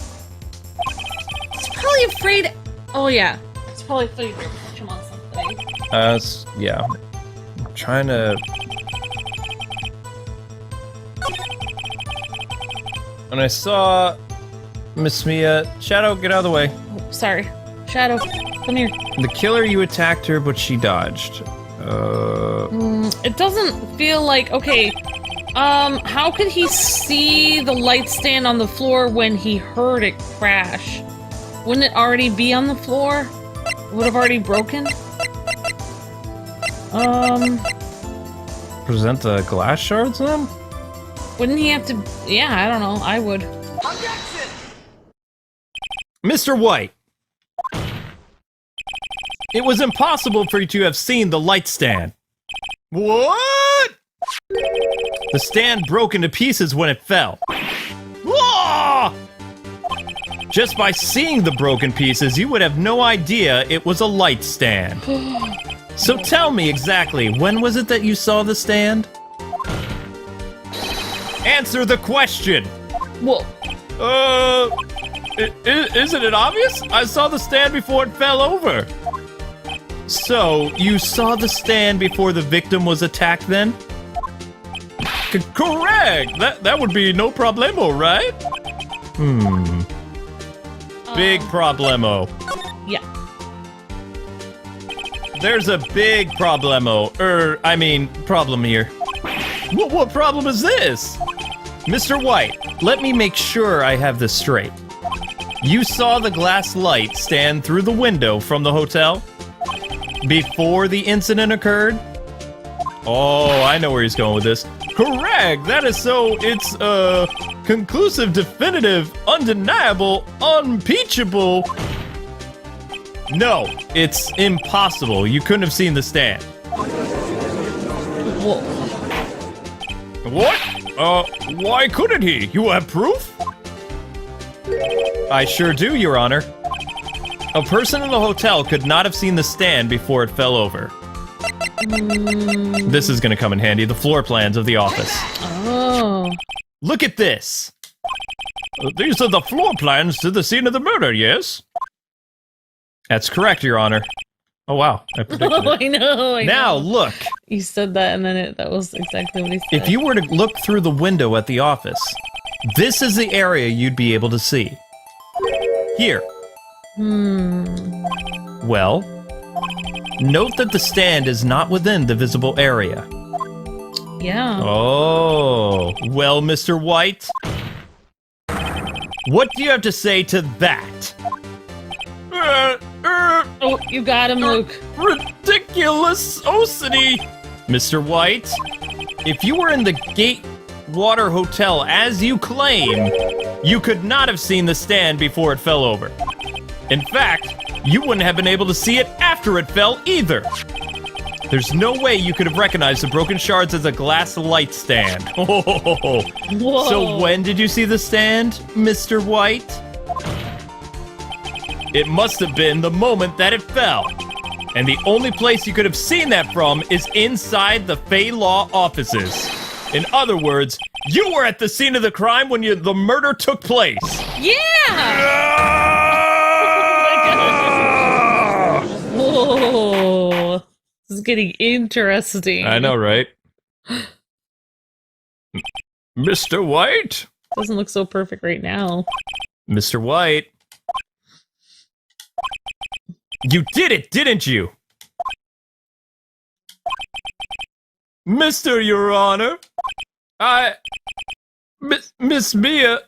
He's probably afraid. Oh, yeah. He's probably afraid to catch him on something. Yeah. I'm trying to... When I saw Miss Mia... Shadow, get out of the way. Oh, sorry. Shadow, come here. The killer, you attacked her, but she dodged. It doesn't feel like... Okay, how could he see the light stand on the floor when he heard it crash? Wouldn't it already be on the floor? Would have already broken? Present the glass shards then? Wouldn't he have to... Yeah, I don't know. I would. Mr. White! It was impossible for you to have seen the light stand. What? The stand broke into pieces when it fell. Whoa! Just by seeing the broken pieces, you would have no idea it was a light stand. So tell me exactly, when was it that you saw the stand? Answer the question! Well, Isn't it obvious? I saw the stand before it fell over. So, you saw the stand before the victim was attacked then? Correct! That would be no problemo, right? Big problemo. yeah. There's a big problemo. Problem here. What problem is this? Mr. White, let me make sure I have this straight. You saw the glass light stand through the window from the hotel before the incident occurred? Oh, I know where he's going with this. Correct! That is so, it's, conclusive, definitive, undeniable, unimpeachable. No, it's impossible. You couldn't have seen the stand. Whoa. What? Why couldn't he? You have proof? I sure do, Your Honor. A person in the hotel could not have seen the stand before it fell over. This is gonna come in handy, the floor plans of the office. Oh. Look at this! These are the floor plans to the scene of the murder, yes? That's correct, Your Honor. Oh wow, I predicted Oh, it. I know. Now, look! You said that and then that was exactly what he said. If you were to look through the window at the office, this is the area you'd be able to see. Here. Well, note that the stand is not within the visible area. Yeah. Oh, well, Mr. White, what do you have to say to that? Oh, you got him, Luke. Ridiculousity! Mr. White, if you were in the Gatewater Hotel as you claim, you could not have seen the stand before it fell over. In fact, you wouldn't have been able to see it after it fell either. There's no way you could have recognized the broken shards as a glass light stand. Whoa. So when did you see the stand, Mr. White? It must have been the moment that it fell. And the only place you could have seen that from is inside the Fey Law offices. In other words, you were at the scene of the crime when the murder took place. Yeah! Whoa. This is getting interesting. I know, right? Mr. White? Doesn't look so perfect right now. Mr. White. You did it, didn't you? Mr. Your Honor. Miss Mia.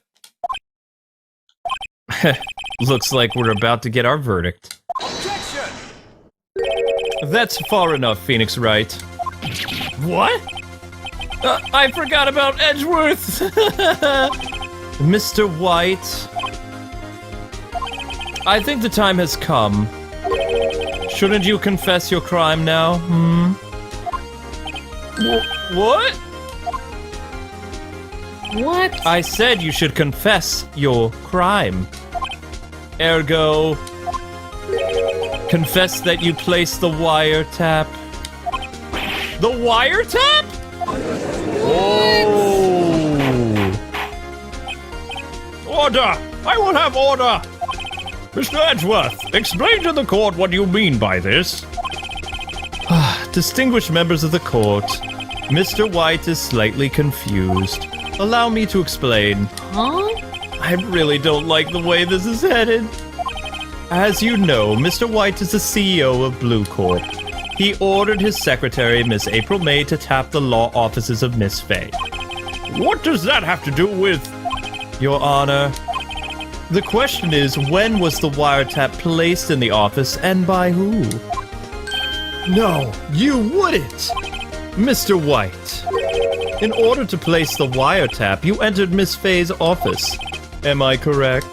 Looks like we're about to get our verdict. Objection! That's far enough, Phoenix Wright. What? I forgot about Edgeworth! Mr. White. I think the time has come. Shouldn't you confess your crime now, What? What? I said you should confess your crime. Ergo, confess that you placed the wiretap. The wiretap? Oh. Order! I will have order! Mr. Edgeworth, explain to the court what you mean by this. Distinguished members of the court, Mr. White is slightly confused. Allow me to explain. Huh? I really don't like the way this is headed. As you know, Mr. White is the CEO of Blue Corp. He ordered his secretary, Miss April May, to tap the law offices of Miss Faye. What does that have to do with... Your Honor, the question is, when was the wiretap placed in the office and by who? No, you wouldn't! Mr. White, in order to place the wiretap, you entered Miss Faye's office. Am I correct?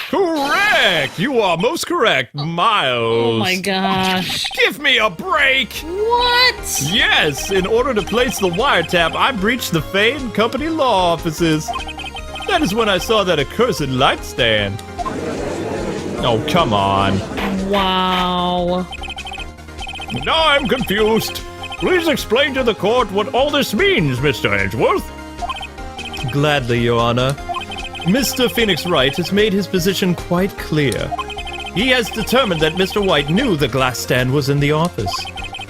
Correct! You are most correct, Miles. Oh my gosh. Give me a break! What? Yes, in order to place the wiretap, I breached the Faye and Company law offices. That is when I saw that accursed light stand. Oh, come on. Wow. Now I'm confused. Please explain to the court what all this means, Mr. Edgeworth. Gladly, Your Honor. Mr. Phoenix Wright has made his position quite clear. He has determined that Mr. White knew the glass stand was in the office.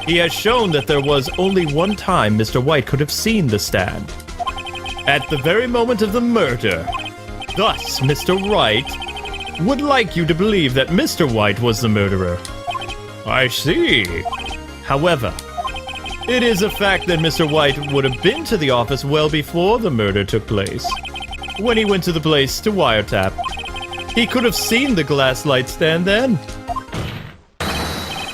He has shown that there was only one time Mr. White could have seen the stand. At the very moment of the murder. Thus, Mr. Wright would like you to believe that Mr. White was the murderer. I see. However, it is a fact that Mr. White would have been to the office well before the murder took place. When he went to the place to wiretap, he could have seen the glass light stand then.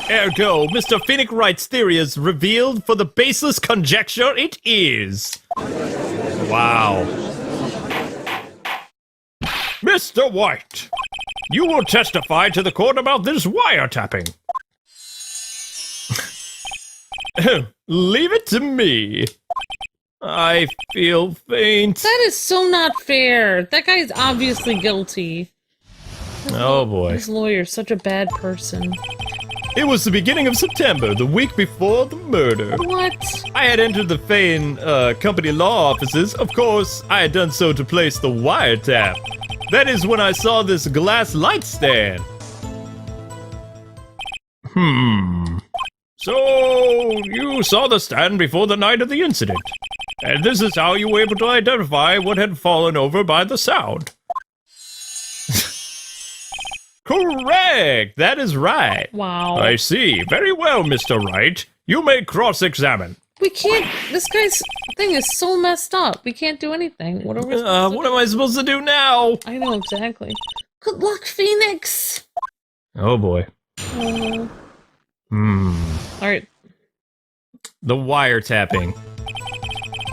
Ergo, Mr. Phoenix Wright's theory is revealed for the baseless conjecture it is. Wow. Mr. White, you will testify to the court about this wiretapping. Leave it to me. I feel faint. That is so not fair. That guy is obviously guilty. Oh boy. This lawyer's such a bad person. It was the beginning of September, the week before the murder. What? I had entered the Fane Company law offices. Of course, I had done so to place the wiretap. That is when I saw this glass light stand. So, you saw the stand before the night of the incident. And this is how you were able to identify what had fallen over by the sound. Correct! That is right. Wow. I see. Very well, Mr. Wright. You may cross-examine. We can't. This guy's thing is so messed up. We can't do anything. What are we supposed to What am I supposed to do now? I know exactly. Good luck, Phoenix. Oh boy. Alright. The wiretapping.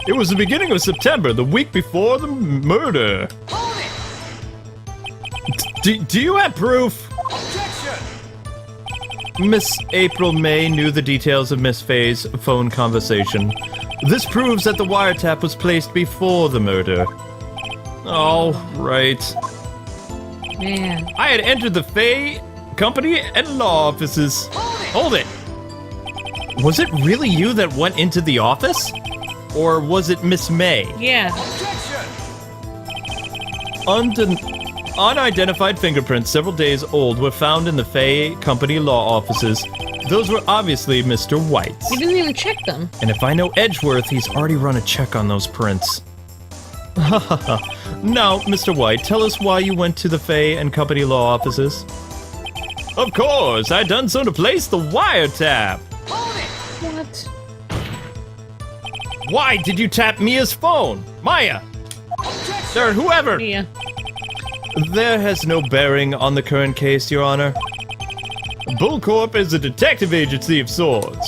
It was the beginning of September, the week before the murder. Do you have proof? Objection! Miss April May knew the details of Miss Faye's phone conversation. This proves that the wiretap was placed before the murder. Oh, right. Man. I had entered the Faye Company and law offices. Hold it! Was it really you that went into the office? Or was it Miss May? Yeah. Unidentified fingerprints several days old were found in the Faye Company law offices. Those were obviously Mr. White's. You didn't even check them. And if I know Edgeworth, he's already run a check on those prints. Now, Mr. White, tell us why you went to the Faye and Company law offices. Of course, I done so to place the wiretap. What? Why did you tap Mia's phone? Maya! Sir, whoever! Mia. There has no bearing on the current case, Your Honor. Bullcorp is a detective agency of sorts.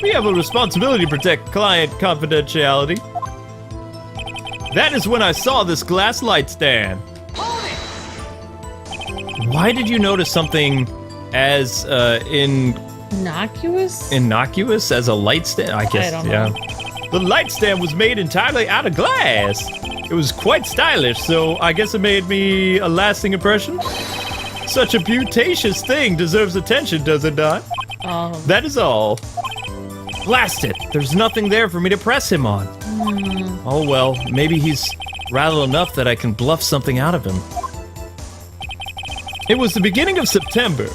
We have a responsibility to protect client confidentiality. That is when I saw this glass light stand. Why did you notice something as Innocuous? innocuous as a light stand? I guess, I don't know. yeah. The light stand was made entirely out of glass. It was quite stylish, so I guess it made me a lasting impression. Such a beautacious thing deserves attention, does it not? That is all. Blast it! There's nothing there for me to press him on. Oh well, maybe he's rattled enough that I can bluff something out of him. It was the beginning of September.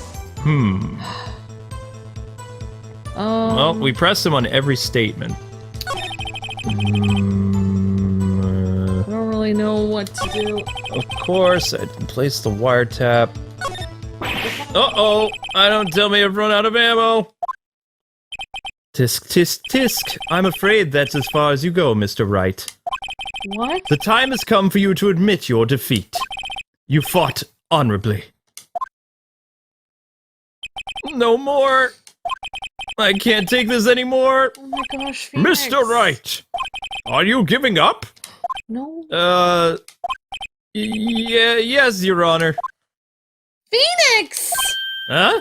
Well, we pressed him on every statement. I don't really know what to do. Of course, I placed the wiretap. Uh-oh! I don't tell me I've run out of ammo! Tisk, tisk, tisk. I'm afraid that's as far as you go, Mr. Wright. What? The time has come for you to admit your defeat. You fought honorably. No more! I can't take this anymore! Oh my gosh, Phoenix. Mr. Wright, are you giving up? No. Yeah, yes, Your Honor. Phoenix! Huh?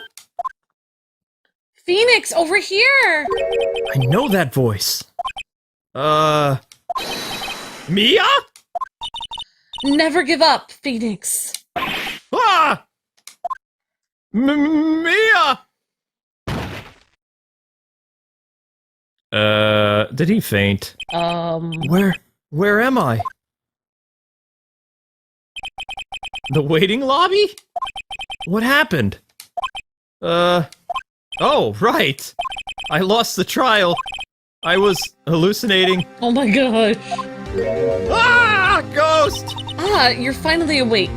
Phoenix, over here! I know that voice. Mia? Never give up, Phoenix. Ah! Mia! Did he faint? Where am I? The waiting lobby? What happened? Oh, right. I lost the trial. I was hallucinating. Oh my gosh. Ah! Ghost! Ah, you're finally awake.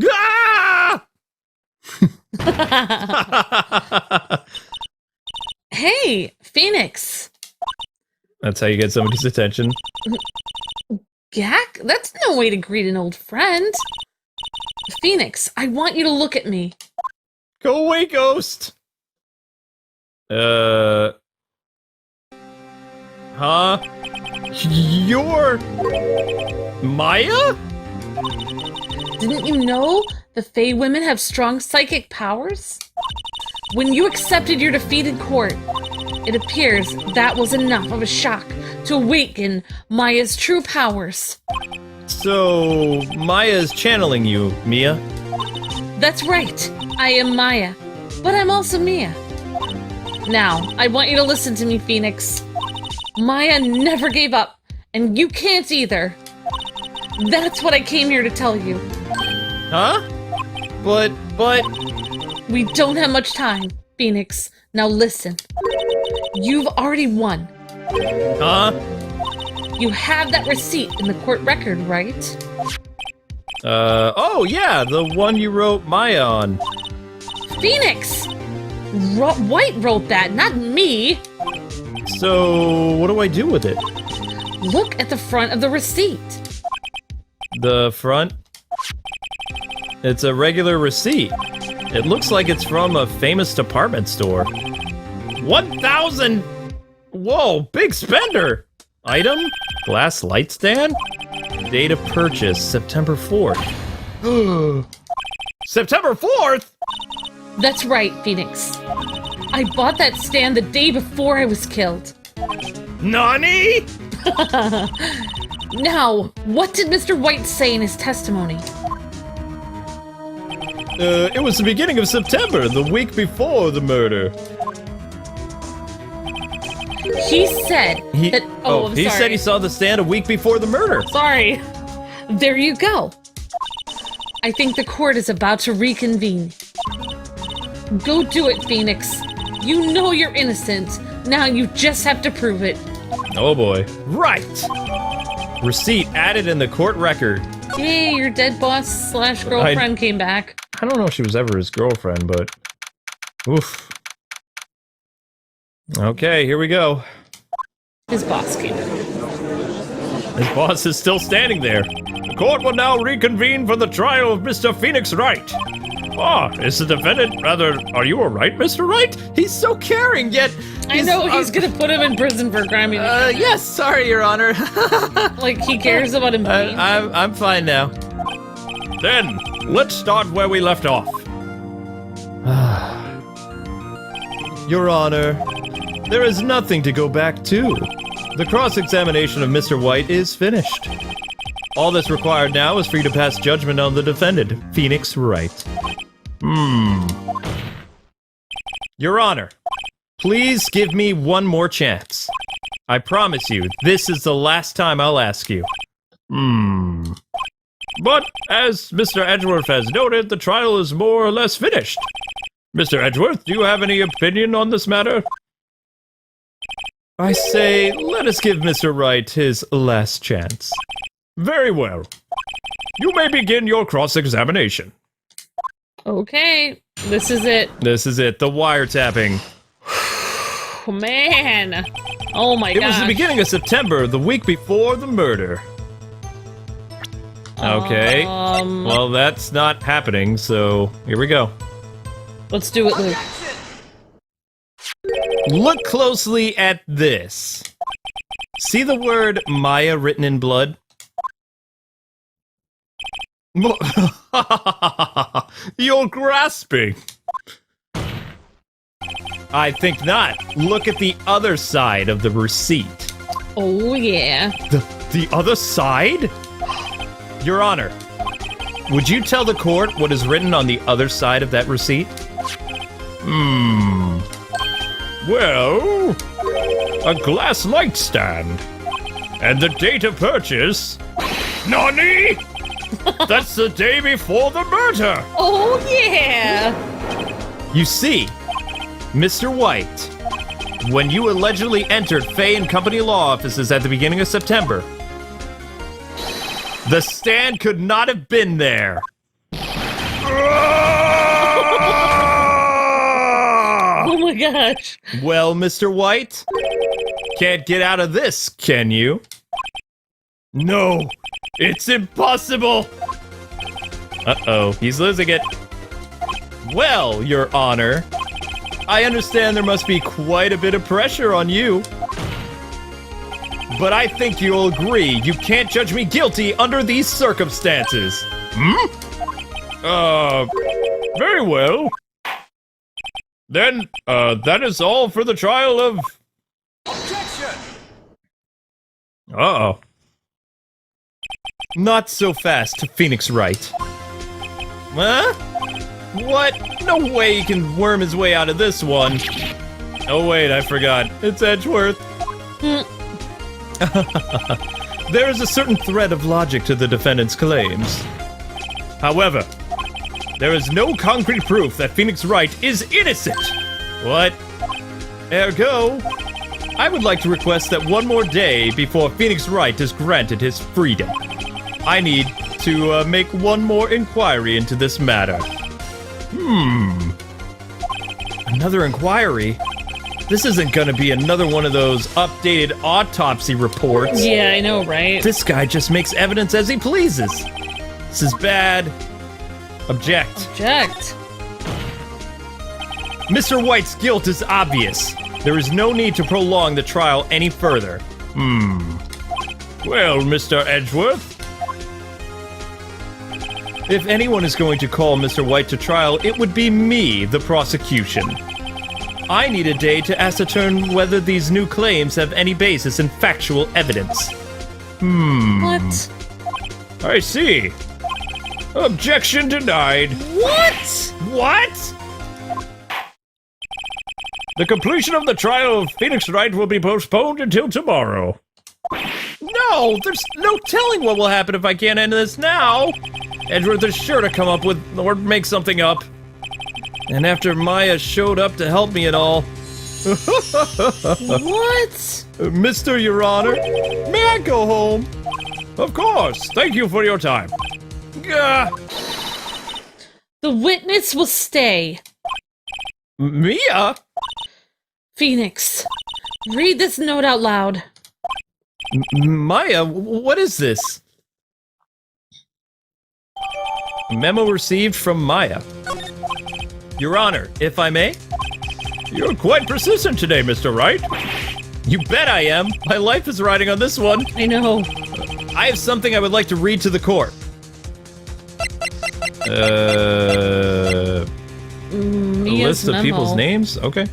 Ah! Hey, Phoenix. That's how you get somebody's attention. Gak? That's no way to greet an old friend. Phoenix, I want you to look at me. Go away, Ghost! Huh? You're... Maya? Didn't you know the Fae women have strong psychic powers? When you accepted your defeat in court, it appears that was enough of a shock to awaken Maya's true powers. So, Maya's channeling you, Mia? That's right, I am Maya, but I'm also Mia. Now, I want you to listen to me, Phoenix. Maya never gave up, and you can't either. That's what I came here to tell you. Huh? But... We don't have much time, Phoenix. Now listen. You've already won. Huh? You have that receipt in the court record, right? Oh yeah, the one you wrote Maya on. Phoenix! White wrote that, not me! So, what do I do with it? Look at the front of the receipt. The front? It's a regular receipt. It looks like it's from a famous department store. 1,000! Whoa, big spender! Item? Glass light stand? Date of purchase, September 4th. September 4th?! That's right, Phoenix. I bought that stand the day before I was killed. Nani?! Now, what did Mr. White say in his testimony? It was the beginning of September, the week before the murder. He said that... Oh, I'm he sorry. said he saw the stand a week before the murder. Sorry. There you go. I think the court is about to reconvene. Go do it, Phoenix. You know you're innocent. Now you just have to prove it. Oh boy. Right! Receipt added in the court record. Yay, your dead boss / girlfriend came back. I don't know if she was ever his girlfriend, but... Oof. Okay, here we go. His boss came back. His boss is still standing there. The court will now reconvene for the trial of Mr. Phoenix Wright. Ah, is the defendant rather... Are you alright, Mr. Wright? He's so caring, yet... I know he's gonna put him in prison for crime. Yes, sorry, Your Honor. Like, he cares about him. I'm fine now. Then, let's start where we left off. Your Honor, there is nothing to go back to. The cross-examination of Mr. White is finished. All that's required now is for you to pass judgment on the defendant, Phoenix Wright. Your Honor, please give me one more chance. I promise you, this is the last time I'll ask you. But, as Mr. Edgeworth has noted, the trial is more or less finished. Mr. Edgeworth, do you have any opinion on this matter? I say, let us give Mr. Wright his last chance. Very well. You may begin your cross-examination. Okay, this is it. This is it, the wiretapping. Oh, man. Oh my god. It was the beginning of September, the week before the murder. Okay. Well, that's not happening, so here we go. Let's do it, Luke. Look closely at this. See the word Maya written in blood? You're grasping. I think not. Look at the other side of the receipt. Oh, yeah. The other side? Your Honor, would you tell the court what is written on the other side of that receipt? Well, a glass light stand. And the date of purchase. Nani? That's the day before the murder. Oh, yeah. You see, Mr. White, when you allegedly entered Fay & Company law offices at the beginning of September, the stand could not have been there. Oh my gosh. Well, Mr. White, can't get out of this, can you? No, it's impossible. Uh-oh, he's losing it. Well, Your Honor, I understand there must be quite a bit of pressure on you. But I think you'll agree you can't judge me guilty under these circumstances. Very well. Then, that is all for the trial of... Objection! Uh-oh. Not so fast, Phoenix Wright. Huh? What? No way he can worm his way out of this one. Oh wait, I forgot. It's Edgeworth. There is a certain thread of logic to the defendant's claims. However, there is no concrete proof that Phoenix Wright is innocent. What? Ergo, I would like to request that one more day before Phoenix Wright is granted his freedom. I need to make one more inquiry into this matter. Another inquiry? This isn't gonna be another one of those updated autopsy reports. Yeah, I know, right? This guy just makes evidence as he pleases. This is bad. Object. Object. Mr. White's guilt is obvious. There is no need to prolong the trial any further. Well, Mr. Edgeworth, If anyone is going to call Mr. White to trial, it would be me, the prosecution. I need a day to ascertain whether these new claims have any basis in factual evidence. What? I see. Objection denied. What? What? The completion of the trial of Phoenix Wright will be postponed until tomorrow. No, there's no telling what will happen if I can't end this now. Edgeworth is sure to come up with or make something up. And after Maya showed up to help me and all. What? Mr. Your Honor, may I go home? Of course. Thank you for your time. Gah. The witness will stay. Mia? Phoenix, read this note out loud. Maya, what is this? Memo received from Maya. Your Honor, if I may? You're quite persistent today, Mr. Wright. You bet I am. My life is riding on this one. I know. I have something I would like to read to the court. A Mia's list of memo. people's names? Okay.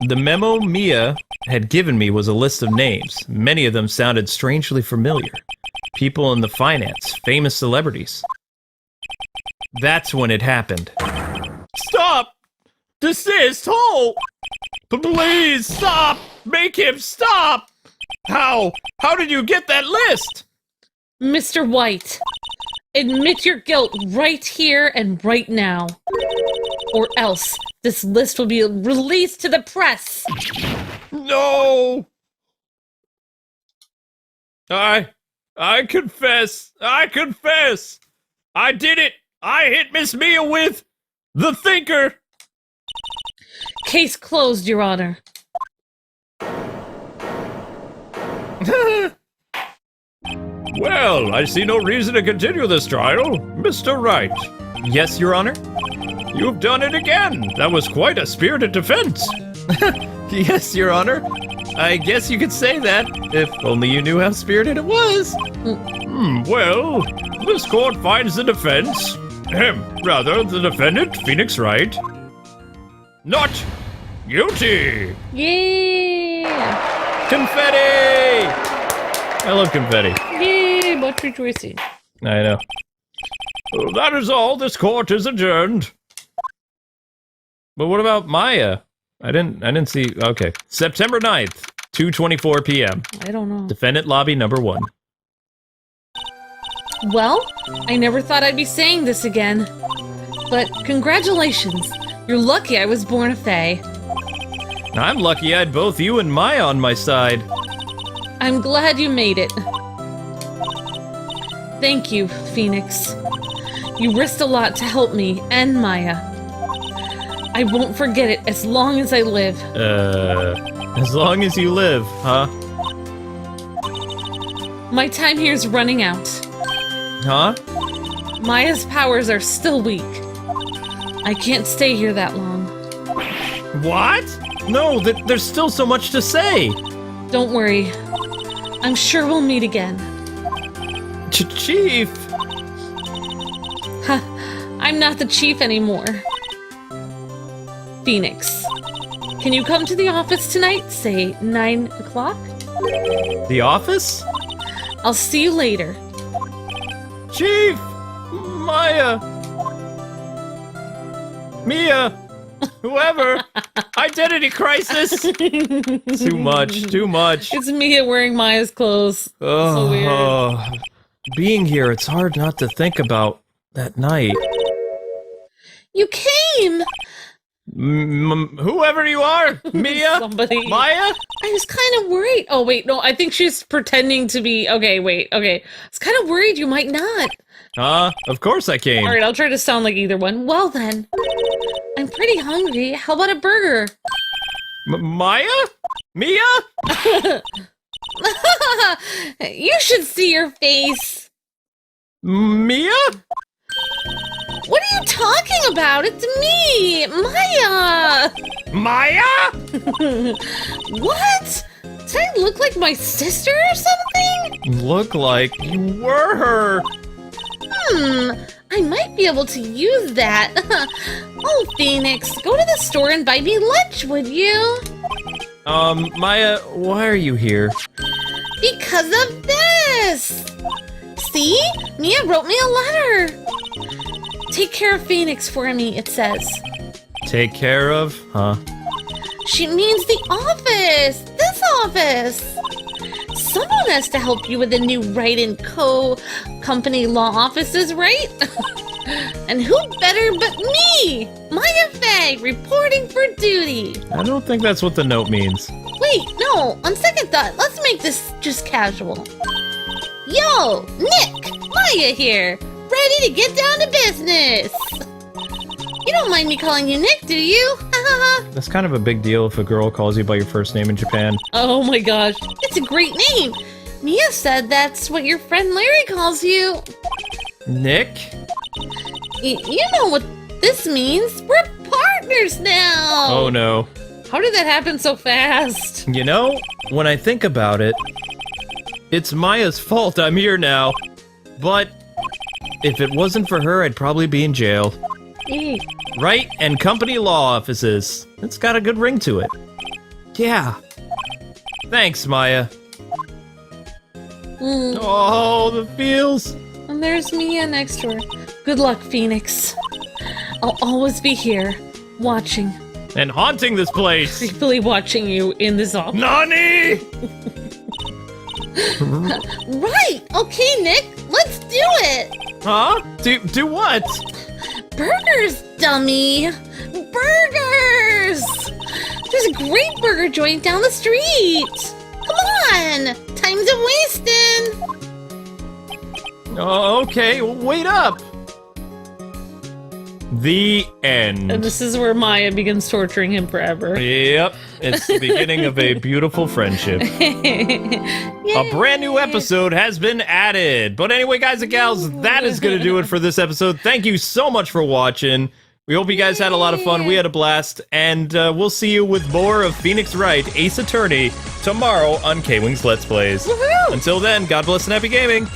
The memo Mia had given me was a list of names. Many of them sounded strangely familiar. People in the finance, famous celebrities. That's when it happened. Stop! Desist! Halt! Please stop! Make him stop! How? How did you get that list? Mr. White, Admit your guilt right here and right now. Or else, this list will be released to the press. No! I confess. I confess. I did it. I hit Miss Mia with the thinker. Case closed, Your Honor. Well, I see no reason to continue this trial. Mr. Wright, Yes, Your Honor? you've done it again. That was quite a spirited defense. Yes, Your Honor. I guess you could say that, if only you knew how spirited it was. Well, this court finds the defense, the defendant, Phoenix Wright, not guilty. Yeah! Confetti! I love confetti. Yay! Much rejoicing. I know. That is all. This court is adjourned. But what about Maya? I didn't see. Okay. September 9th, 2:24 p.m. I don't know. Defendant lobby number 1. Well, I never thought I'd be saying this again. But congratulations. You're lucky I was born a Fae. I'm lucky I had both you and Maya on my side. I'm glad you made it. Thank you, Phoenix. You risked a lot to help me and Maya. I won't forget it as long as I live. As long as you live, huh? My time here's running out. Huh? Maya's powers are still weak. I can't stay here that long. What? No, there's still so much to say. Don't worry. I'm sure we'll meet again. Chief! Ha! I'm not the chief anymore. Phoenix, can you come to the office tonight? Say 9 o'clock? The office? I'll see you later. Chief! Maya! Mia! Whoever! Identity crisis! Too much, too much. It's Mia wearing Maya's clothes. So weird. Being here, it's hard not to think about that night. You came! Whoever you are, Mia, Somebody. Maya. I was kind of worried. Oh, wait, no, I think she's pretending to be. Okay, wait, okay. I was kind of worried you might not. Of course I came. Alright, I'll try to sound like either one. Well then, I'm pretty hungry. How about a burger? Maya, Mia. You should see your face. Mia? What are you talking about? It's me, Maya. Maya? What? Did I look like my sister or something? Look like you were her. I might be able to use that. Oh, Phoenix, go to the store and buy me lunch, would you? Maya, why are you here? Because of this! See? Mia wrote me a letter! Take care of Phoenix for me, it says. Take care of? Huh? She means the office! This office! Someone has to help you with the new Wright & Co. company law offices, right? And who better but me? Maya Faye, reporting for duty! I don't think that's what the note means. Wait, no, on second thought, let's make this just casual. Yo, Nick, Maya here, ready to get down to business. You don't mind me calling you Nick, do you? That's kind of a big deal if a girl calls you by your first name in Japan. Oh my gosh. It's a great name. Mia said that's what your friend Larry calls you. Nick? You know what this means. We're partners now. Oh no. How did that happen so fast? You know, when I think about it, it's Maya's fault I'm here now. But if it wasn't for her, I'd probably be in jail. Wright and company law offices. It's got a good ring to it. Yeah. Thanks, Maya. Oh, the feels. And there's Mia next to her. Good luck, Phoenix. I'll always be here, watching. And haunting this place. Creepily watching you in this office. Nani! Right. Okay, Nick, let's do it. Huh? Do what? Burgers, dummy! Burgers! There's a great burger joint down the street! Come on! Time's a wasting! Okay, wait up. The end. And this is where Maya begins torturing him forever. Yep, it's the beginning of a beautiful friendship. A brand new episode has been added. But anyway, guys and gals, that is going to do it for this episode. Thank you so much for watching. We hope you guys had a lot of fun. We had a blast. And we'll see you with more of Phoenix Wright, Ace Attorney, tomorrow on Kwings Let's Plays. Woohoo! Until then, God bless and happy gaming.